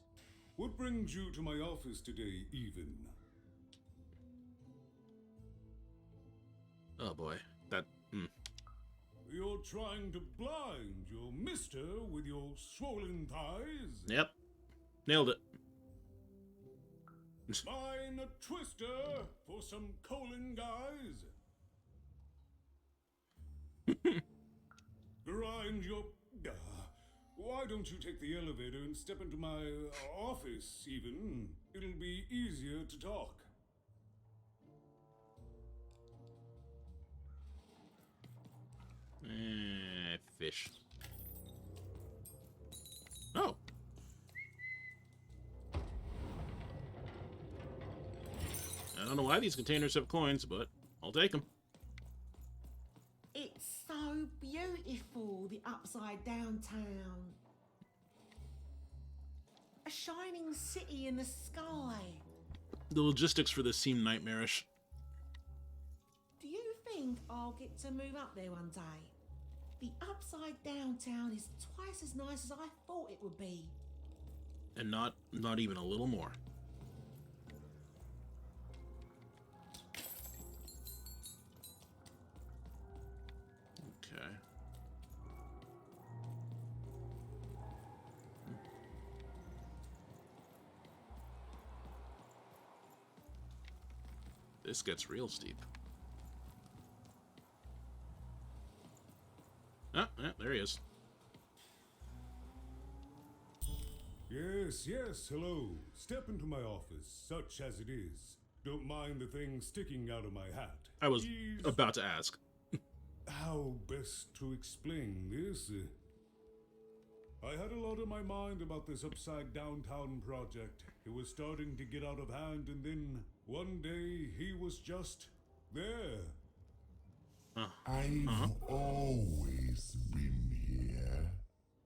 What brings you to my office today, Even? Oh boy, You're trying to blind your mister with your swollen thighs? Yep. Nailed it. Mine a twister for some colon guys? Grind your... why don't you take the elevator and step into my office, Even? It'll be easier to talk. Fish. Oh. I don't know why these containers have coins, but I'll take them. It's so beautiful, the upside down town. A shining city in the sky. The logistics for this seem nightmarish. Do you think I'll get to move up there one day? The upside down town is twice as nice as I thought it would be. And not even a little more. Okay. This gets real steep. Ah, yeah, there he is. Yes, hello. Step into my office, such as it is. Don't mind the thing sticking out of my hat. I was about to ask. How best to explain this? I had a lot on my mind about this upside downtown project. It was starting to get out of hand, and then one day he was just there. I've always been here.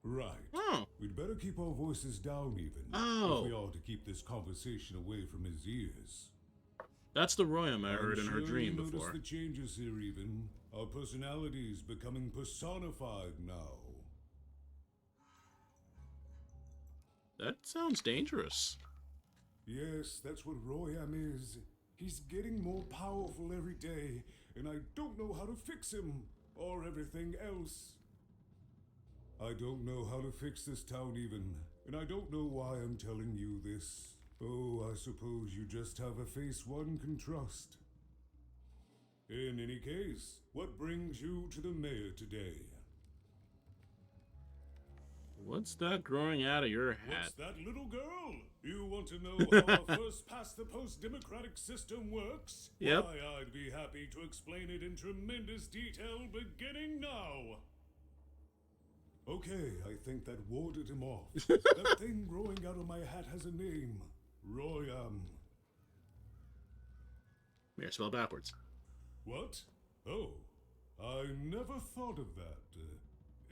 Right. Oh. We'd better keep our voices down, Even. Oh. If we are to keep this conversation away from his ears. That's the Royam I heard in her I'm sure dream you before. noticed the changes here, even. Our personalities becoming personified now. That sounds dangerous. Yes, that's what Royam is. He's getting more powerful every day, and I don't know how to fix him, or everything else. I don't know how to fix this town even, and I don't know why I'm telling you this. Oh, I suppose you just have a face one can trust. In any case, what brings you to the mayor today? What's that growing out of your What's hat? that, little girl? You want to know how our first past the post democratic system works? Yep. Why, I'd be happy to explain it in tremendous detail beginning now. Okay, I think that warded him off. That thing growing out of my hat has a name. Royam. Mayor spelled backwards. What? Oh, I never thought of that.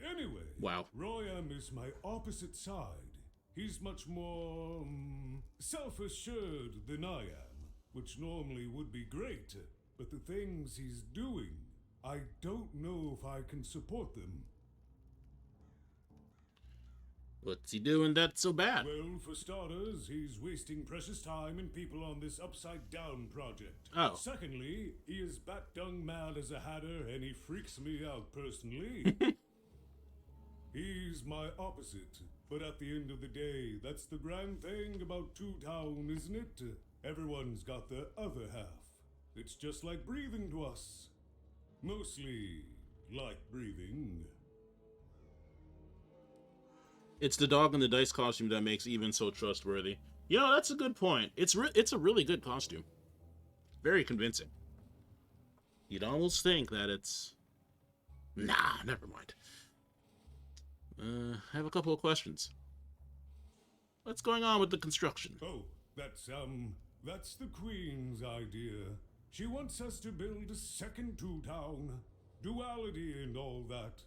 Anyway, Wow. Royam is my opposite side. He's much more self-assured than I am, which normally would be great. But the things he's doing, I don't know if I can support them. What's he doing that's so bad? Well, for starters, he's wasting precious time and people on this upside-down project. Oh. Secondly, he is bat-dung mad as a hatter, and he freaks me out personally. He's my opposite, but at the end of the day, that's the grand thing about Two Town, isn't it? Everyone's got their other half. It's just like breathing to us. Mostly like breathing. It's the dog in the dice costume that makes Even so trustworthy. You know, that's a good point. It's a really good costume. Very convincing. You'd almost think that it's... Nah, never mind. I have a couple of questions. What's going on with the construction? Oh, that's the Queen's idea. She wants us to build a second Two Town. Duality and all that.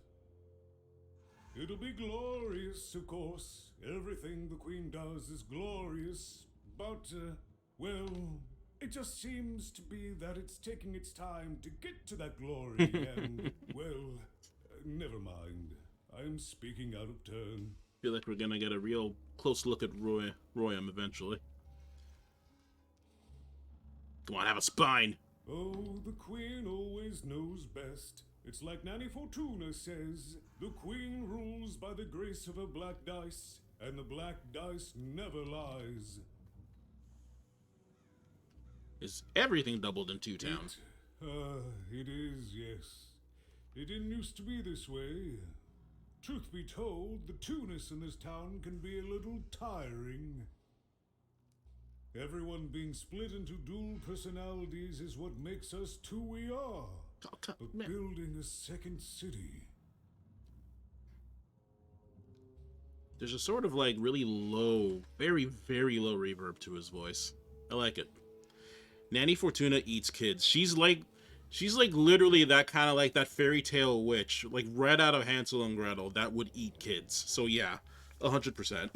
It'll be glorious, of course. Everything the Queen does is glorious. But, well, it just seems to be that it's taking its time to get to that glory, and, well, never mind. I'm speaking out of turn. Feel like we're gonna get a real close look at Royam eventually. Come on, have a spine. Oh, the Queen always knows best. It's like Nanny Fortuna says, the Queen rules by the grace of her black dice, and the black dice never lies. Is everything doubled in Two Towns? It is, yes. It didn't used to be this way. Truth be told, the two-ness in this town can be a little tiring. Everyone being split into dual personalities is what makes us who we are. But building a second city... There's a sort of like really low, very, very low reverb to his voice. I like it. Nanny Fortuna eats kids. She's like literally that kind of like that fairy tale witch, like right out of Hansel and Gretel, that would eat kids. So yeah, 100%.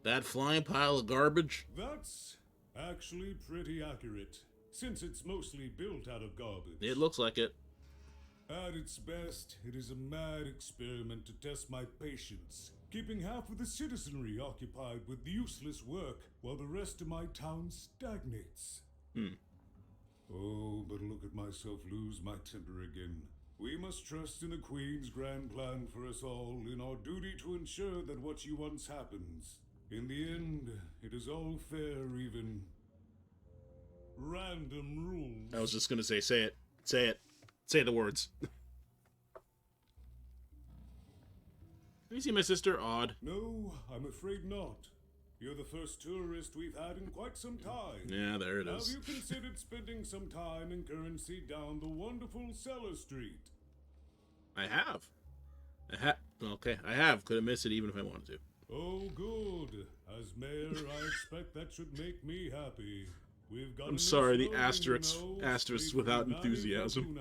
That flying pile of garbage? That's actually pretty accurate, since it's mostly built out of garbage. It looks like it. At its best, it is a mad experiment to test my patience, keeping half of the citizenry occupied with useless work while the rest of my town stagnates. Oh, but look at myself lose my temper again. We must trust in a Queen's grand plan for us all, in our duty to ensure that what she wants happens. In the end, it is all fair, even. Random rules. I was just gonna say it. Say it. Say the words. Have you seen my sister? Odd. No, I'm afraid not. You're the first tourist we've had in quite some time. Yeah, there it is. Have you considered spending some time in currency down the wonderful Cellar Street? I have. Okay, I have. Couldn't miss it even if I wanted to. Oh, good. As mayor, I expect that should make me happy. We've got I'm sorry, the asterisk without enthusiasm.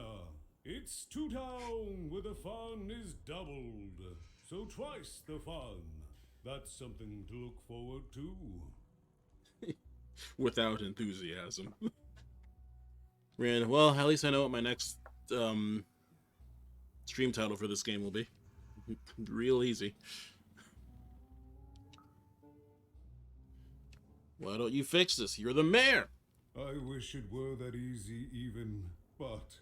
It's Two Town, where the fun is doubled. So twice the fun. That's something to look forward to. Without enthusiasm. Rand, well, at least I know what my next stream title for this game will be. Real easy. Why don't you fix this? You're the mayor! I wish it were that easy even, but...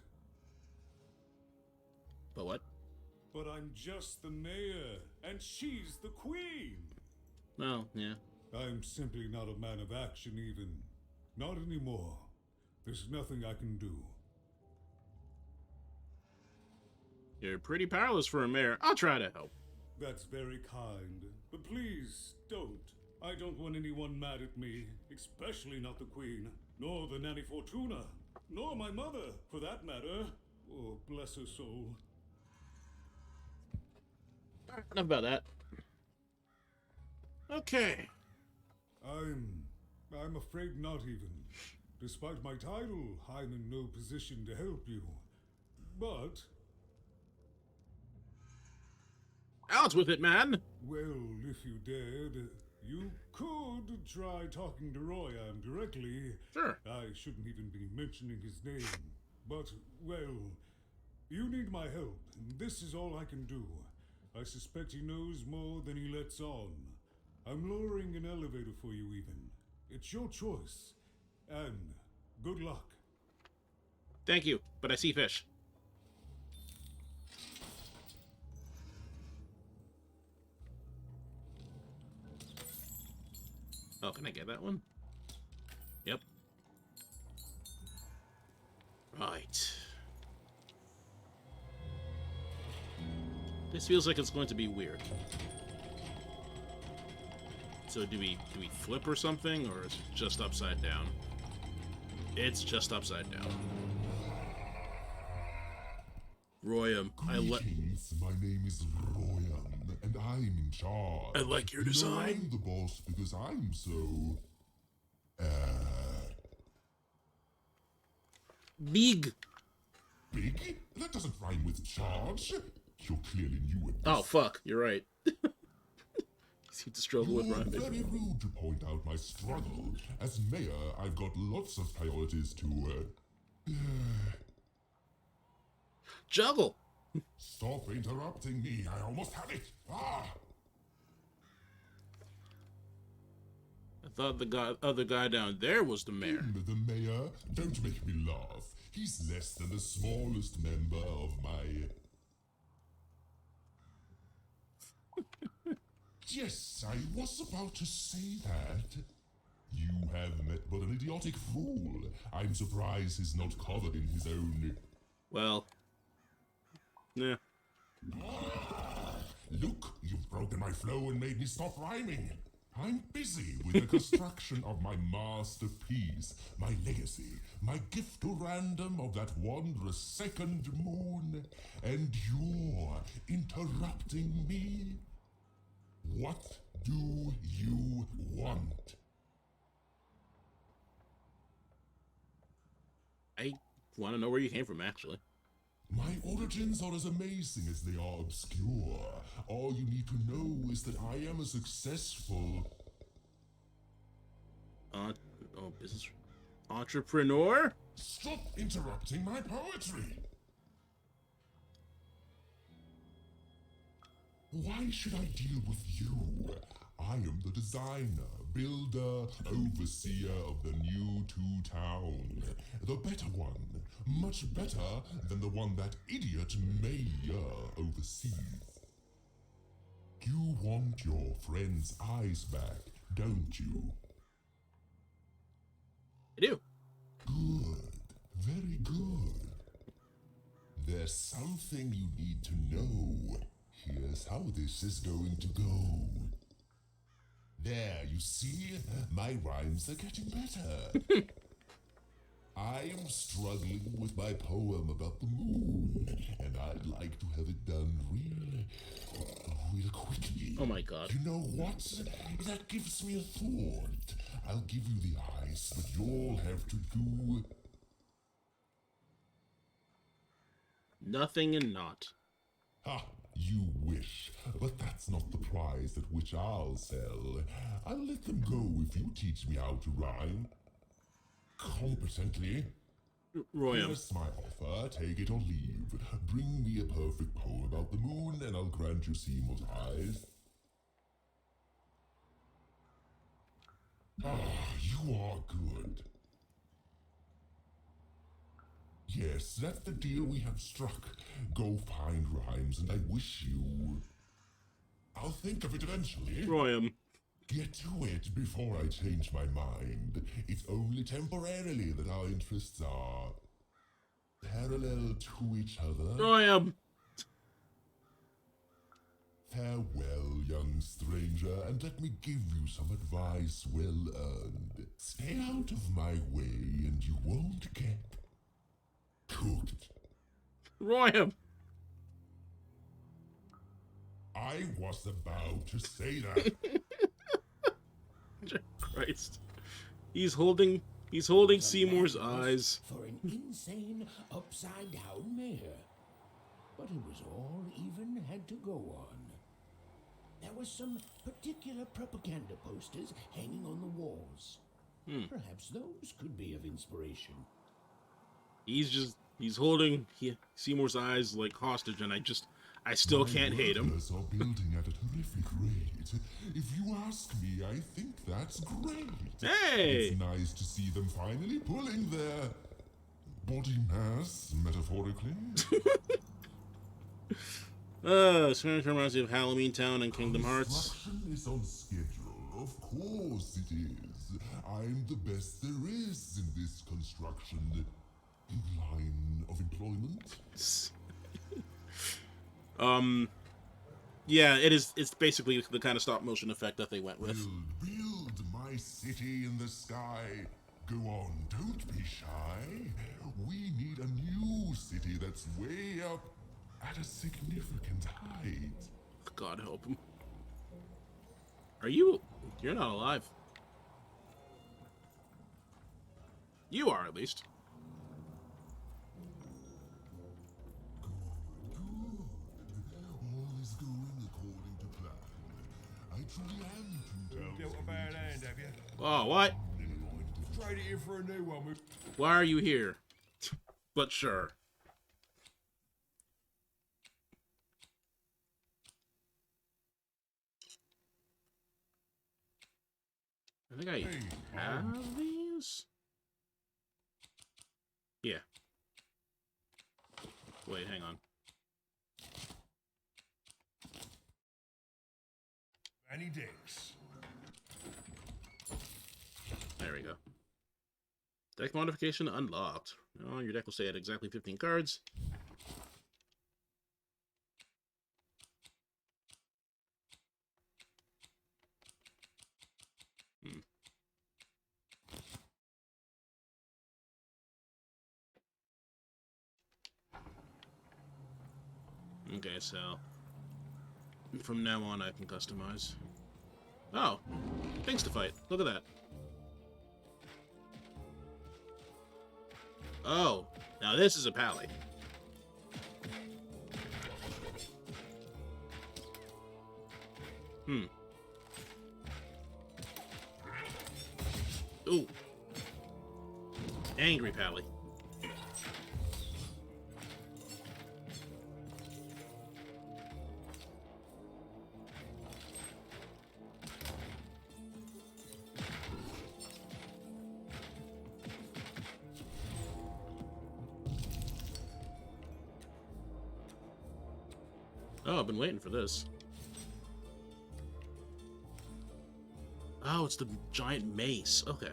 But what? But I'm just the mayor, and she's the queen! Well, yeah. I'm simply not a man of action even. Not anymore. There's nothing I can do. You're pretty powerless for a mayor. I'll try to help. That's very kind, but please don't. I don't want anyone mad at me, especially not the queen, nor the Nanny Fortuna, nor my mother, for that matter. Oh, bless her soul. Enough about that. Okay. I'm afraid not even. Despite my title, I'm in no position to help you. But... Out with it, man! Well, if you dared, you could try talking to Royam directly. Sure. I shouldn't even be mentioning his name. But, well, you need my help, and this is all I can do. I suspect he knows more than he lets on. I'm lowering an elevator for you even. It's your choice. And good luck. Thank you, but I see fish. Oh, can I get that one? Yep. Right. This feels like it's going to be weird. So do we flip or something, or is it just upside down? It's just upside down. Royam, Greetings, my name is Royam, and I'm in charge. I like your You know, design. I'm the boss because I'm so... Big. Big? That doesn't rhyme with charge. You're clearly new at this. Oh, fuck. You're right. Seem to struggle with You're rhyming. very rude to point out my struggle. As mayor, I've got lots of priorities to, juggle. Stop interrupting me. I almost have it. Ah! I thought the other guy down there was the mayor. The mayor? Don't make me laugh. He's less than the smallest member of my... Yes, I was about to say that. You have met but an idiotic fool. I'm surprised he's not covered in his own... Well... Yeah. Look, you've broken my flow and made me stop rhyming. I'm busy with the construction of my masterpiece, my legacy, my gift to random of that wondrous second moon, and you're interrupting me? What do you want? I want to know where you came from, actually. My origins are as amazing as they are obscure. All you need to know is that I am a successful... business... entrepreneur? Stop interrupting my poetry! Why should I deal with you? I am the designer, builder, overseer of the new Two-Town. The better one. Much better than the one that idiot mayor oversees. You want your friend's eyes back, don't you? I do. Good. Very good. There's something you need to know. Here's how this is going to go. There, you see? My rhymes are getting better. I am struggling with my poem about the moon, and I'd like to have it done real quickly. Oh my god. You know what? That gives me a thought. I'll give you the ice, but you'll have to do... Nothing and not. Ha! You wish, but that's not the prize at which I'll sell. I'll let them go if you teach me how to rhyme. Competently. Royam. Here's my offer, take it or leave. Bring me a perfect poem about the moon, and I'll grant you Seymour's eyes. Ah, you are good. Yes, that's the deal we have struck. Go find rhymes, and I wish you... I'll think of it eventually. Royam. Get to it before I change my mind. It's only temporarily that our interests are parallel to each other. Royam. Farewell, young stranger, and let me give you some advice well earned. Stay out of my way, and you won't get cooked. Royam. I was about to say that. Christ. He's holding Seymour's eyes. For an insane, upside-down mayor. But it was all even had to go on. There were some particular propaganda posters hanging on the walls. Perhaps those could be of inspiration. He's holding Seymour's eyes like hostage, and I still can't hate him. Workers are building at a terrific rate. If you ask me, I think that's great. Hey! It's nice to see them finally pulling their body mass, metaphorically. It reminds me of Halloween Town and Kingdom Hearts. Construction is on schedule. Of course it is. I'm the best there is in this construction line of employment. Yeah, it's basically the kind of stop motion effect that they went with. Build my city in the sky. Go on, don't be shy. We need a new city that's way up at a significant height. God help him. You're not alive. You are, at least. All is going according to plan. I truly am 2 towns. Dealt a bad hand, have you? Oh, what? Trade it in for a new one. Why are you here? But sure. I think I have these? Yeah. Wait, hang on. Any dicks. There we go. Deck modification unlocked. Oh, your deck will stay at exactly 15 cards. Okay, so from now on I can customize. Oh, things to fight. Look at that. Oh, now this is a pally. Ooh. Angry pally. Oh, I've been waiting for this. Oh, it's the giant mace. Okay.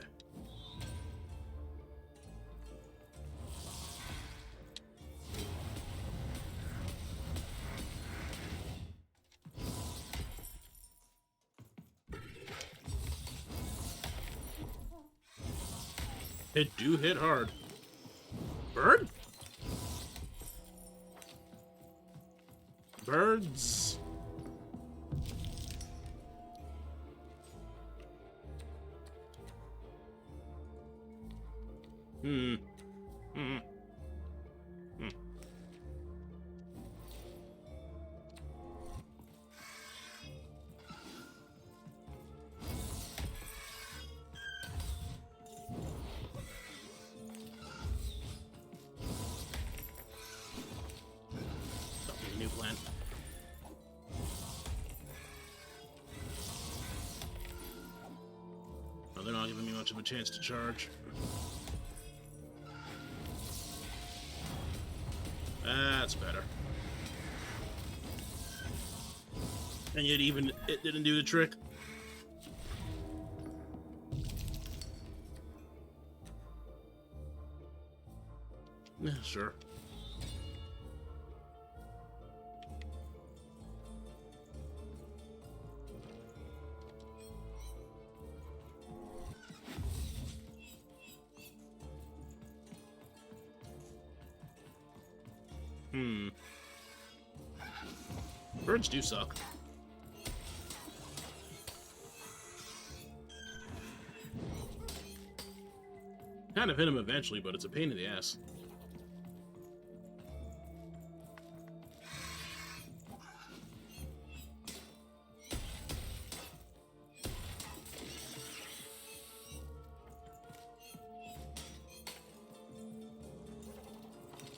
It do hit hard. Bird? Birds. new plan. Oh, they're not giving me much of a chance to charge. That's better. And yet even it didn't do the trick. Yeah, sure. Birds do suck. Kind of hit him eventually, but it's a pain in the ass.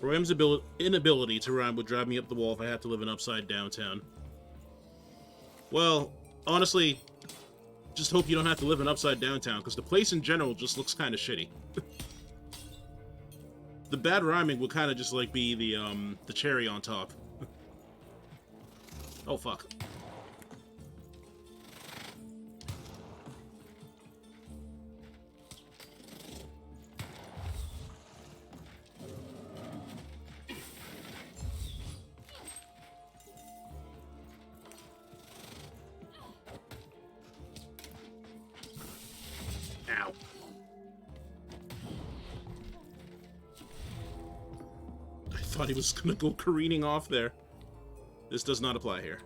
Ram's inability to rhyme would drive me up the wall if I had to live in upside downtown. Well, honestly, just hope you don't have to live in upside downtown, because the place in general just looks kind of shitty. The bad rhyming would kind of just like be the cherry on top. Oh fuck. Ow. I thought he was gonna go careening off there. This does not apply here.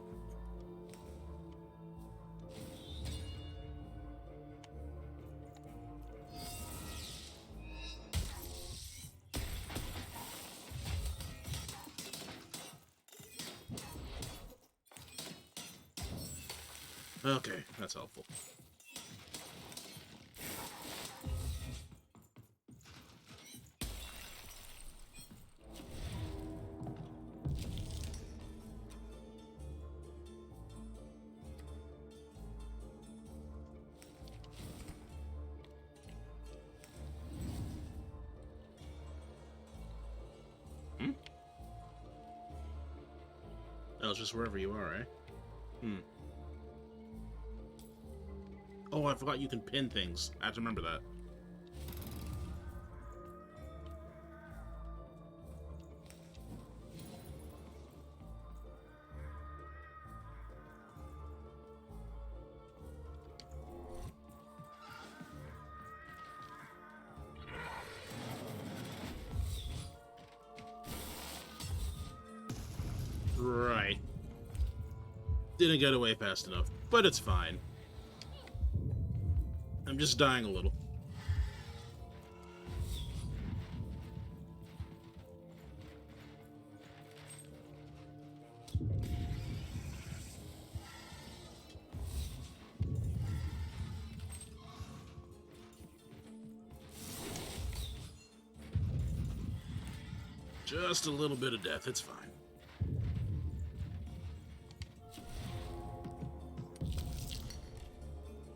Okay, that's helpful. Oh, it's just wherever you are, eh? Oh, I forgot you can pin things. I have to remember that. Right. Didn't get away fast enough, but it's fine. I'm just dying a little. Just a little bit of death, it's fine.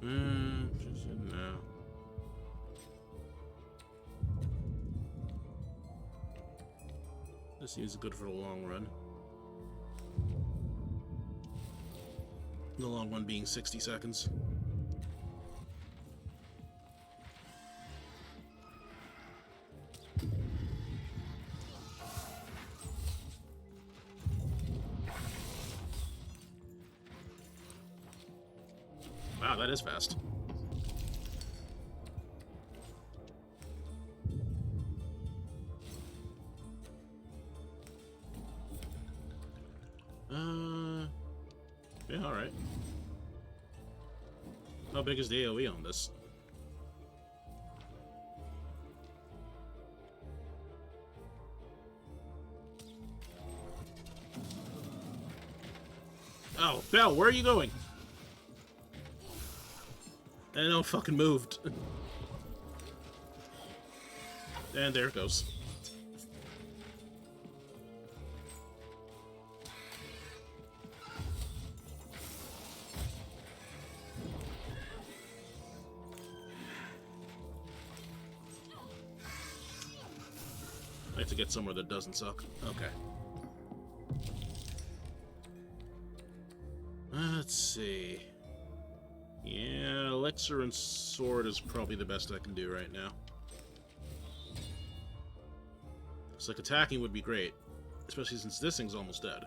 Just in now. This seems good for the long run. The long one being 60 seconds. Wow, that is fast. Yeah, alright. How big is the AoE on this? Oh, Belle, where are you going? I know, fucking moved. And there it goes. I have to get somewhere that doesn't suck. Okay. Let's see. Yeah, elixir and sword is probably the best I can do right now. It's like attacking would be great, especially since this thing's almost dead.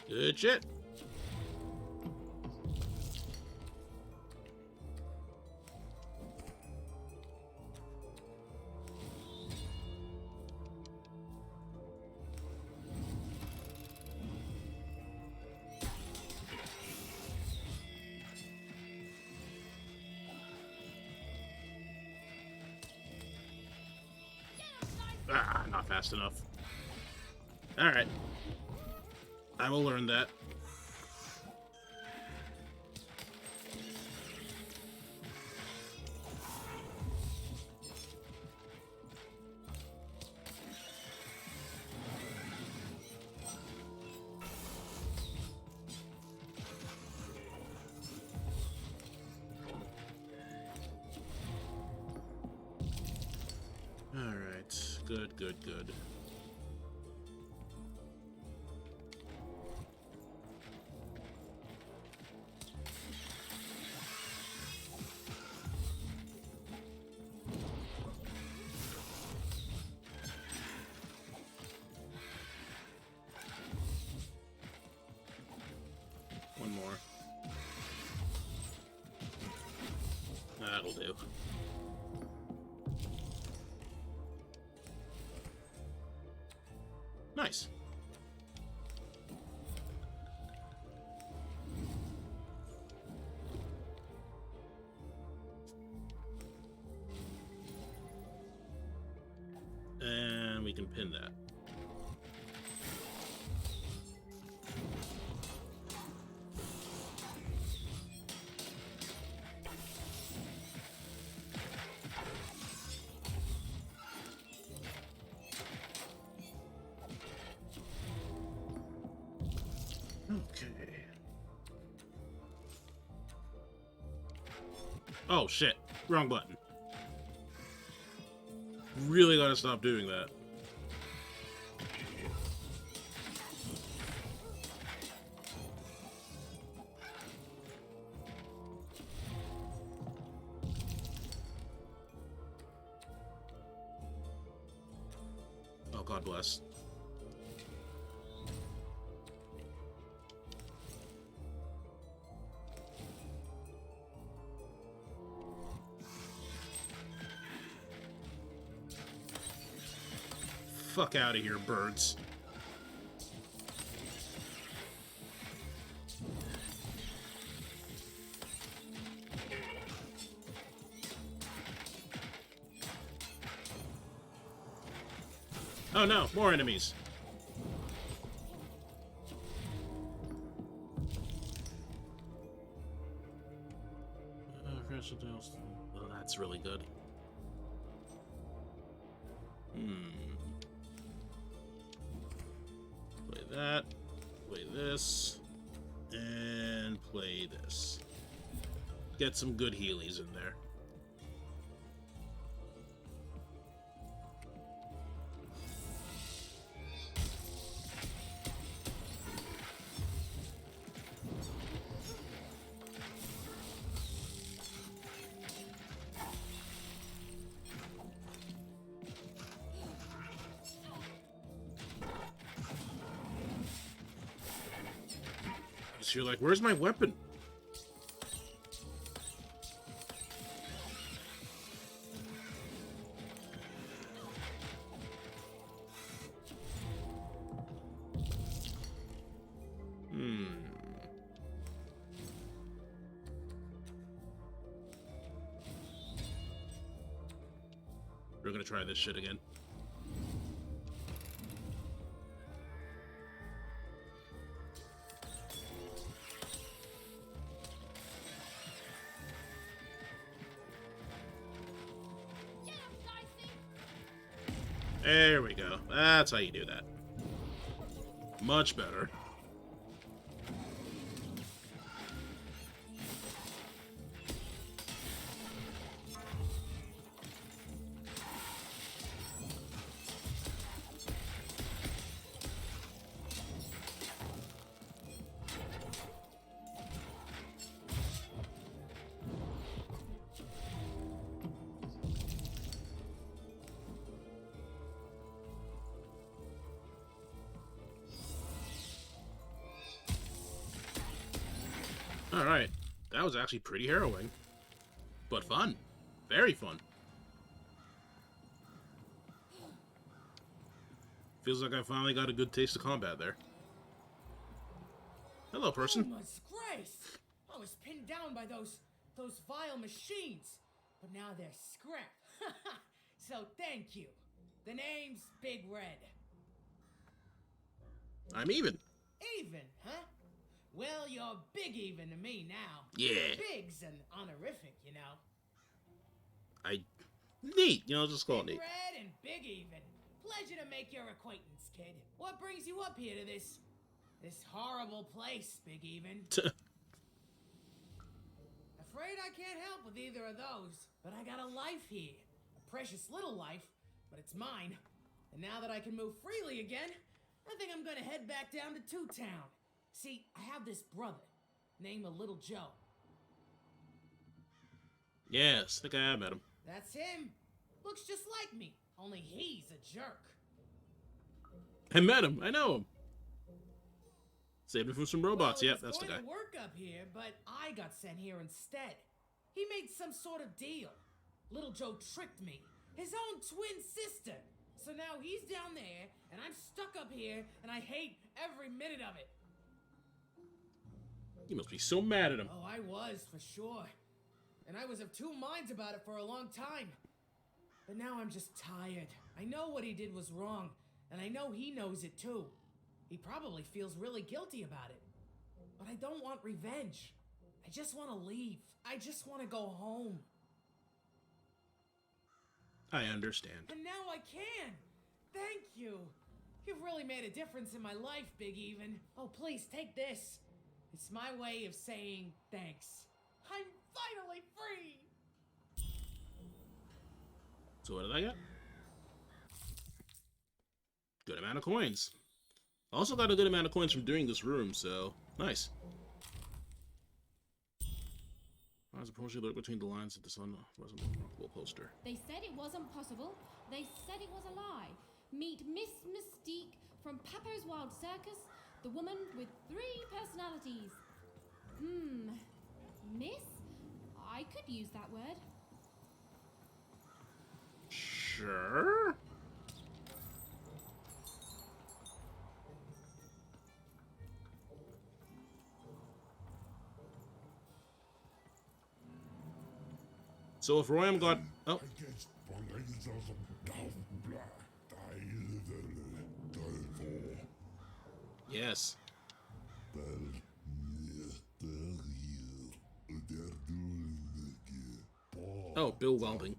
Good shit. Ah, not fast enough. Alright. I will learn that. Alright. Good, good, good. One more. That'll do. Nice. And we can pin that. Okay. Oh shit. Wrong button. Really gotta stop doing that. Oh, God bless. Fuck out of here, birds. Oh no, more enemies. Oh, that's really good. Play that, play this, and play this. Get some good healies in there. So you're like, where's my weapon? We're gonna try this shit again. There we go. That's how you do that. Much better. Alright, that was actually pretty harrowing. But fun. Very fun. Feels like I finally got a good taste of combat there. Hello, person. Oh, my grace! I was pinned down by those vile machines, but now they're scrap. So thank you. The name's Big Red. I'm even. Even, huh? Well, you're big even to me now. Yeah. Big's an honorific, you know. Neat, you know, just call it Big neat. Red and Big Even. Pleasure to make your acquaintance, kid. What brings you up here to this horrible place, Big Even? Afraid I can't help with either of those, but I got a life here. A precious little life, but it's mine. And now that I can move freely again, I think I'm gonna head back down to Two Town. See, I have this brother, named Little Joe. Yes, I think I have met him. That's him. Looks just like me, only he's a jerk. I met him. I know him. Saved him from some robots. Well, Yep, that's the guy. He was going to work up here, but I got sent here instead. He made some sort of deal. Little Joe tricked me. His own twin sister. So now he's down there, and I'm stuck up here, and I hate every minute of it. You must be so mad at him. Oh, I was, for sure. And I was of two minds about it for a long time. But now I'm just tired. I know what he did was wrong, and I know he knows it too. He probably feels really guilty about it. But I don't want revenge. I just want to leave. I just want to go home. I understand. And now I can. Thank you. You've really made a difference in my life, Big Even. Oh, please, take this. It's my way of saying thanks. I'm finally free! So what did I get? Good amount of coins. Also got a good amount of coins from doing this room, so nice. I was supposed to look between the lines that the sun wasn't a remarkable poster. They said it wasn't possible. They said it was a lie. Meet Miss Mystique from Papo's Wild Circus, the woman with 3 personalities. Miss? I could use that word. Sure. So if Royam got... Oh. Yes. Oh, Bill Welding.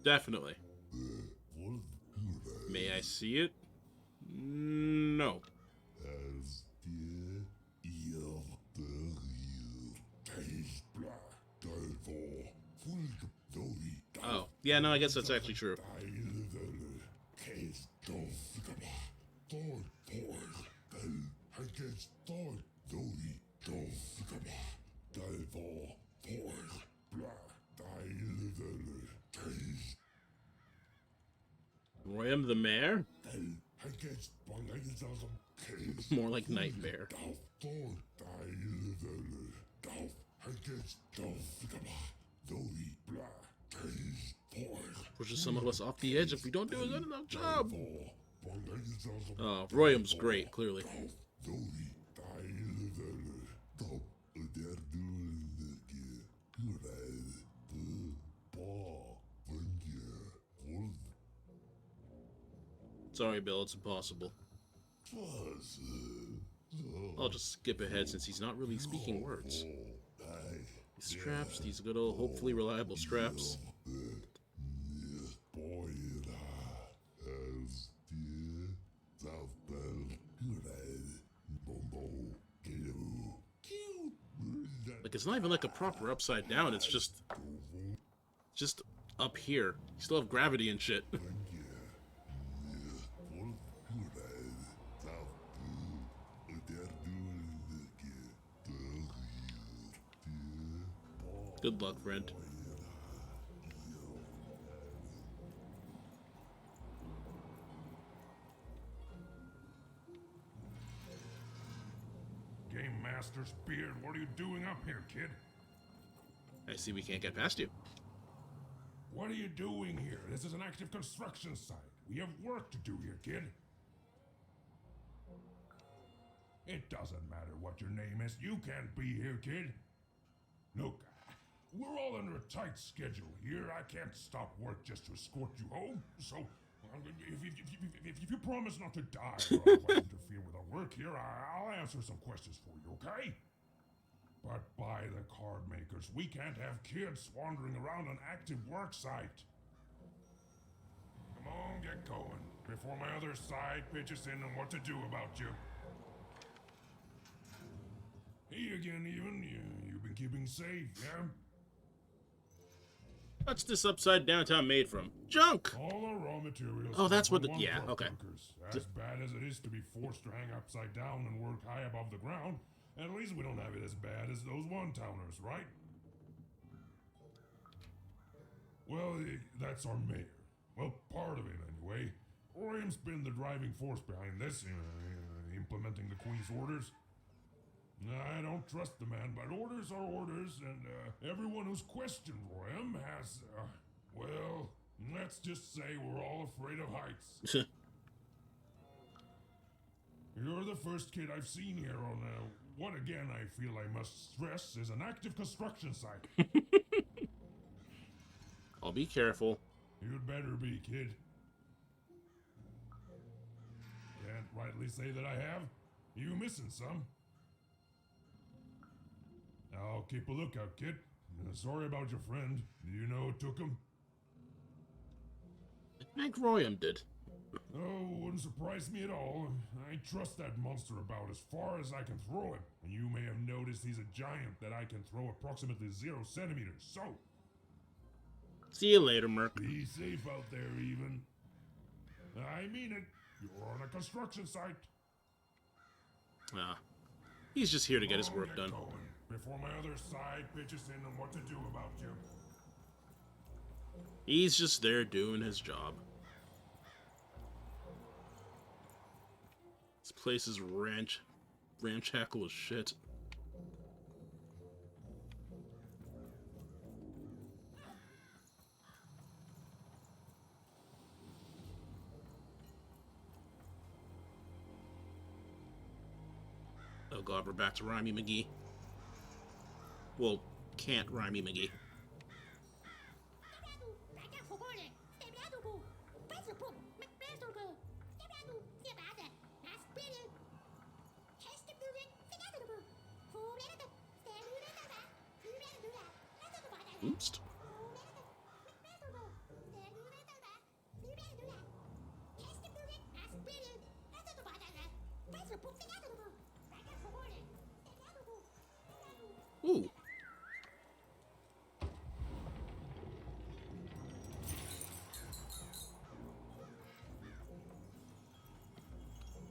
Definitely. May I see it? No. Oh, yeah, no, I guess that's actually true. Royam the Mayor? More like Nightmare. Pushes some of us off the edge if we don't do a good enough job. Oh, Royam's great, clearly. Sorry, Bill, it's impossible. I'll just skip ahead since he's not really speaking words. These straps, these good old, hopefully reliable straps. Like, it's not even like a proper upside down, it's just up here. You still have gravity and shit. Good luck, friend. Game Master's beard, what are you doing up here, kid? I see we can't get past you. What are you doing here? This is an active construction site. We have work to do here, kid. It doesn't matter what your name is. You can't be here, kid. Look, we're all under a tight schedule here. I can't stop work just to escort you home. So, if you promise not to die or otherwise interfere with our work here, I'll answer some questions for you, okay? But by the card makers, we can't have kids wandering around an active work site. Come on, get going, before my other side pitches in on what to do about you. Hey again, even. You've been keeping safe, yeah? What's this upside downtown made from? Junk! All the raw materials. Oh, that's what the... one Yeah, truck okay. workers. As bad as it is to be forced to hang upside down and work high above the ground, at least we don't have it as bad as those one-towners, right? Well, that's our mayor. Well, part of it, anyway. Royam's been the driving force behind this, implementing the Queen's orders. I don't trust the man, but orders are orders, and everyone who's questioned Royam has, well, let's just say we're all afraid of heights. You're the first kid I've seen here on what again I feel I must stress is an active construction site. I'll be careful. You'd better be, kid. Can't rightly say that I have. You missing some. I'll keep a lookout, kid. Sorry about your friend. Do you know who took him? I think Royam did. Oh, wouldn't surprise me at all. I trust that monster about as far as I can throw him. And you may have noticed he's a giant that I can throw approximately 0 centimeters. So, see you later, Merc. be safe out there, even. I mean it. You're on a construction site. He's just here to get his work done. Going before my other side pitches in on what to do about you. He's just there doing his job. This place is ramshackle as shit. Oh god, we're back to Rhymy McGee. Well, can't Rhymy McGee. Oops. Ooh.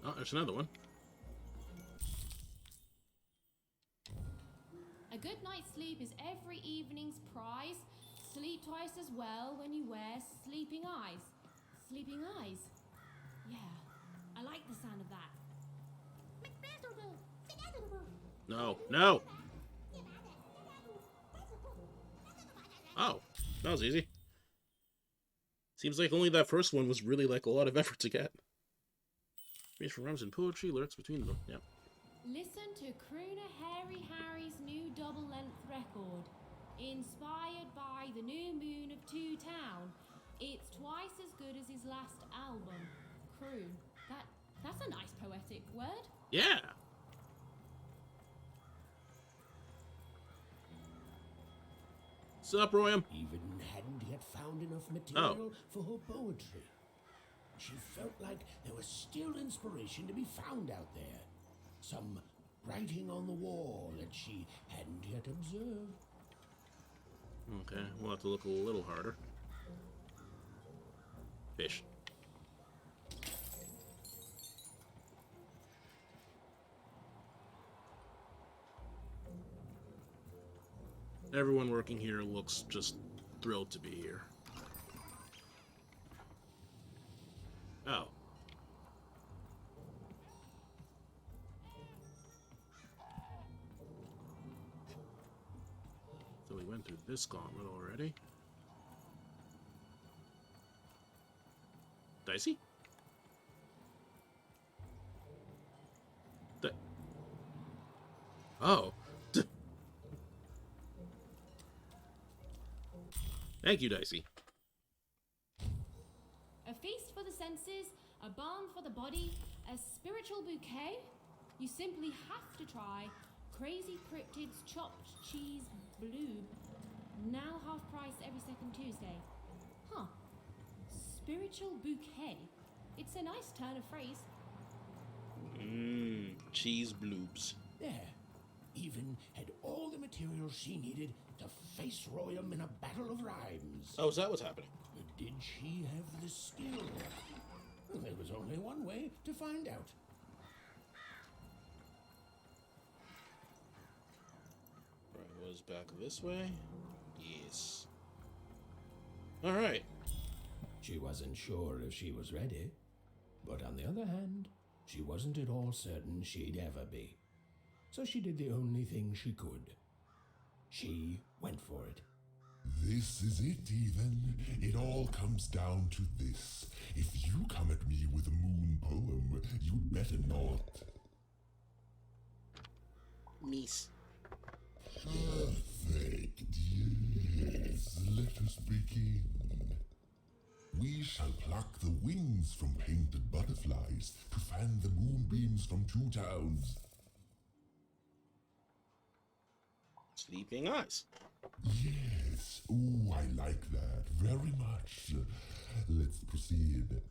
Oh, there's another one. A good night's sleep is every evening's prize. Sleep twice as well when you wear sleeping eyes. Sleeping eyes? Yeah, I like the sound of that. No, no! Oh, that was easy. Seems like only that first one was really like a lot of effort to get. Reach for rhymes and poetry, lurks between them. Yep. Listen to crooner Harry Harry's new double-length record. Inspired by the new moon of Two Town. It's twice as good as his last album. Croon. That's a nice poetic word. Yeah. Sup, Royam? Even hadn't yet found enough material for her poetry. She felt like there was still inspiration to be found out there. Some writing on the wall that she hadn't yet observed. Okay, we'll have to look a little harder. Fish. Everyone working here looks just thrilled to be here. Oh. So we went through this gauntlet already. Dicey? Oh. Thank you, Dicey. A feast for the senses, a balm for the body, a spiritual bouquet? You simply have to try Crazy Cryptid's chopped cheese bloob. Now half price every second Tuesday. Huh. Spiritual bouquet. It's a nice turn of phrase. Cheese bloobs. There. Even had all the materials she needed to face Royam in a battle of rhymes. Oh, is that what's happening? But did she have the skill? Well, there was only one way to find out. Right, was back this way? Yes. Alright. She wasn't sure if she was ready, but on the other hand, she wasn't at all certain she'd ever be. So she did the only thing she could. She went for it. This is it, even. It all comes down to this. If you come at me with a moon poem, you'd better not. Meese. Perfect, yes. Let us begin. We shall pluck the wings from painted butterflies to fan the moonbeams from 2 towns. Sleeping eyes. Yes. Ooh, I like that very much. Let's proceed.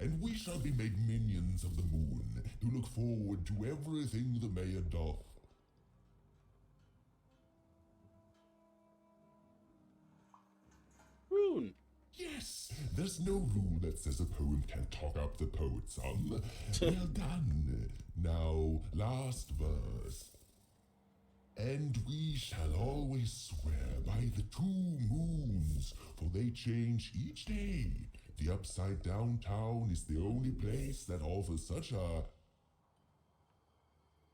And we shall be made minions of the moon to look forward to everything the mayor doth. Rune. Yes, there's no rule that says a poem can't talk up the poet's son. Well done. Now, last verse. And we shall always swear by the 2 moons, for they change each day. The Upside Down Town is the only place that offers such a...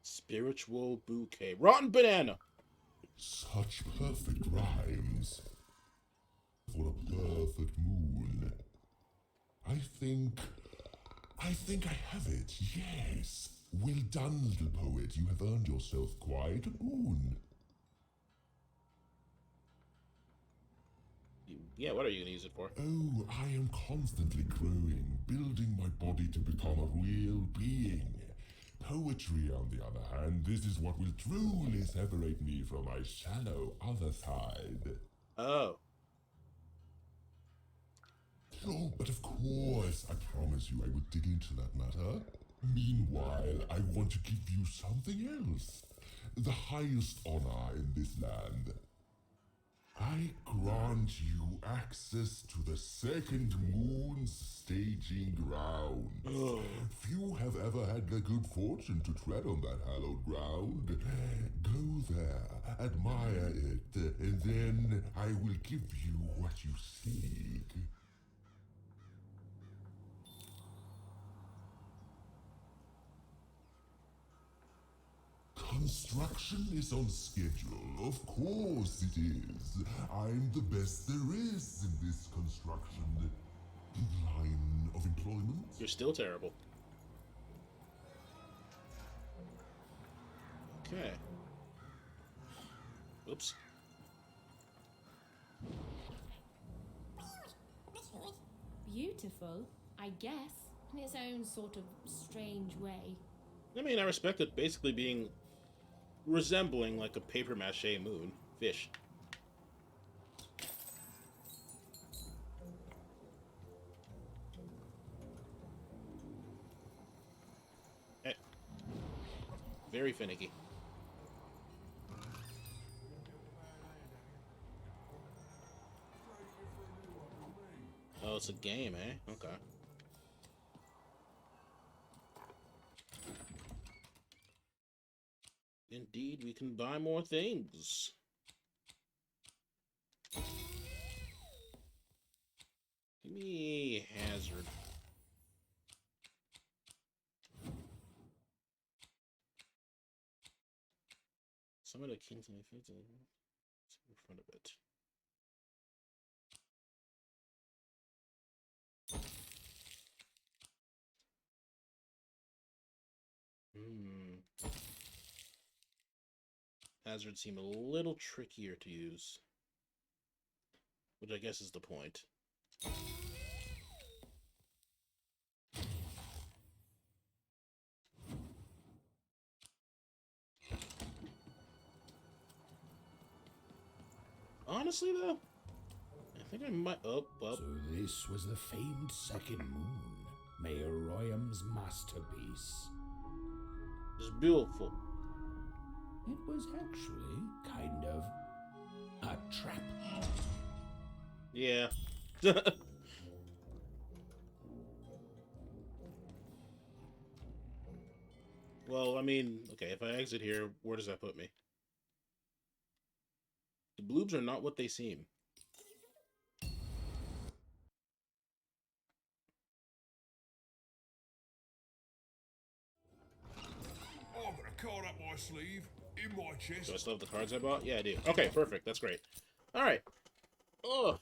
Spiritual bouquet. Rotten banana! Such perfect rhymes. For a perfect moon. I think I have it, yes. Well done, little poet. You have earned yourself quite a moon. Yeah, what are you going to use it for? Oh, I am constantly growing, building my body to become a real being. Poetry, on the other hand, this is what will truly separate me from my shallow other side. Oh. Oh, but of course, I promise you I will dig into that matter. Meanwhile, I want to give you something else. The highest honor in this land. I grant you access to the second moon's staging ground. Few have ever had the good fortune to tread on that hallowed ground. Go there, admire it, and then I will give you what you seek. Construction is on schedule. Of course it is. I'm the best there is in this construction line of employment. You're still terrible. Okay. Oops. Beautiful, I guess, in its own sort of strange way. I mean, I respect it basically being resembling like a paper mache moon. Fish. Very finicky. Oh, it's a game, eh? Okay. Indeed, we can buy more things. Give me hazard. Some of the kings and the in front of it. Hazards seem a little trickier to use, which I guess is the point. Honestly, though, I think I might. Oh. So this was the famed second moon, Mayor Royam's masterpiece. It's beautiful. It was actually kind of a trap. Yeah. Well, I mean, okay, if I exit here, where does that put me? The bloobs are not what they seem. I've got a card up my sleeve, in my chest. Do I still have the cards I bought? Yeah, I do. Okay, perfect. That's great. Alright. Oh.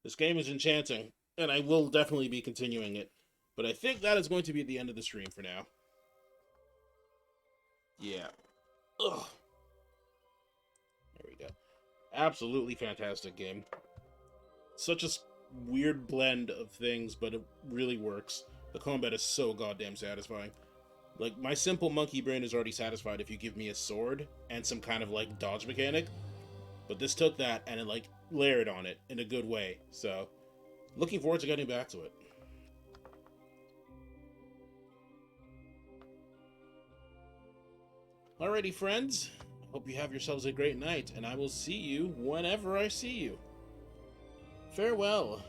This game is enchanting, and I will definitely be continuing it. But I think that is going to be the end of the stream for now. Yeah. Ugh. There we go. Absolutely fantastic game. Such a weird blend of things, but it really works. The combat is so goddamn satisfying. Like, my simple monkey brain is already satisfied if you give me a sword and some kind of, like, dodge mechanic. But this took that and it, like, layered on it in a good way. So, looking forward to getting back to it. Alrighty, friends. Hope you have yourselves a great night, and I will see you whenever I see you. Farewell.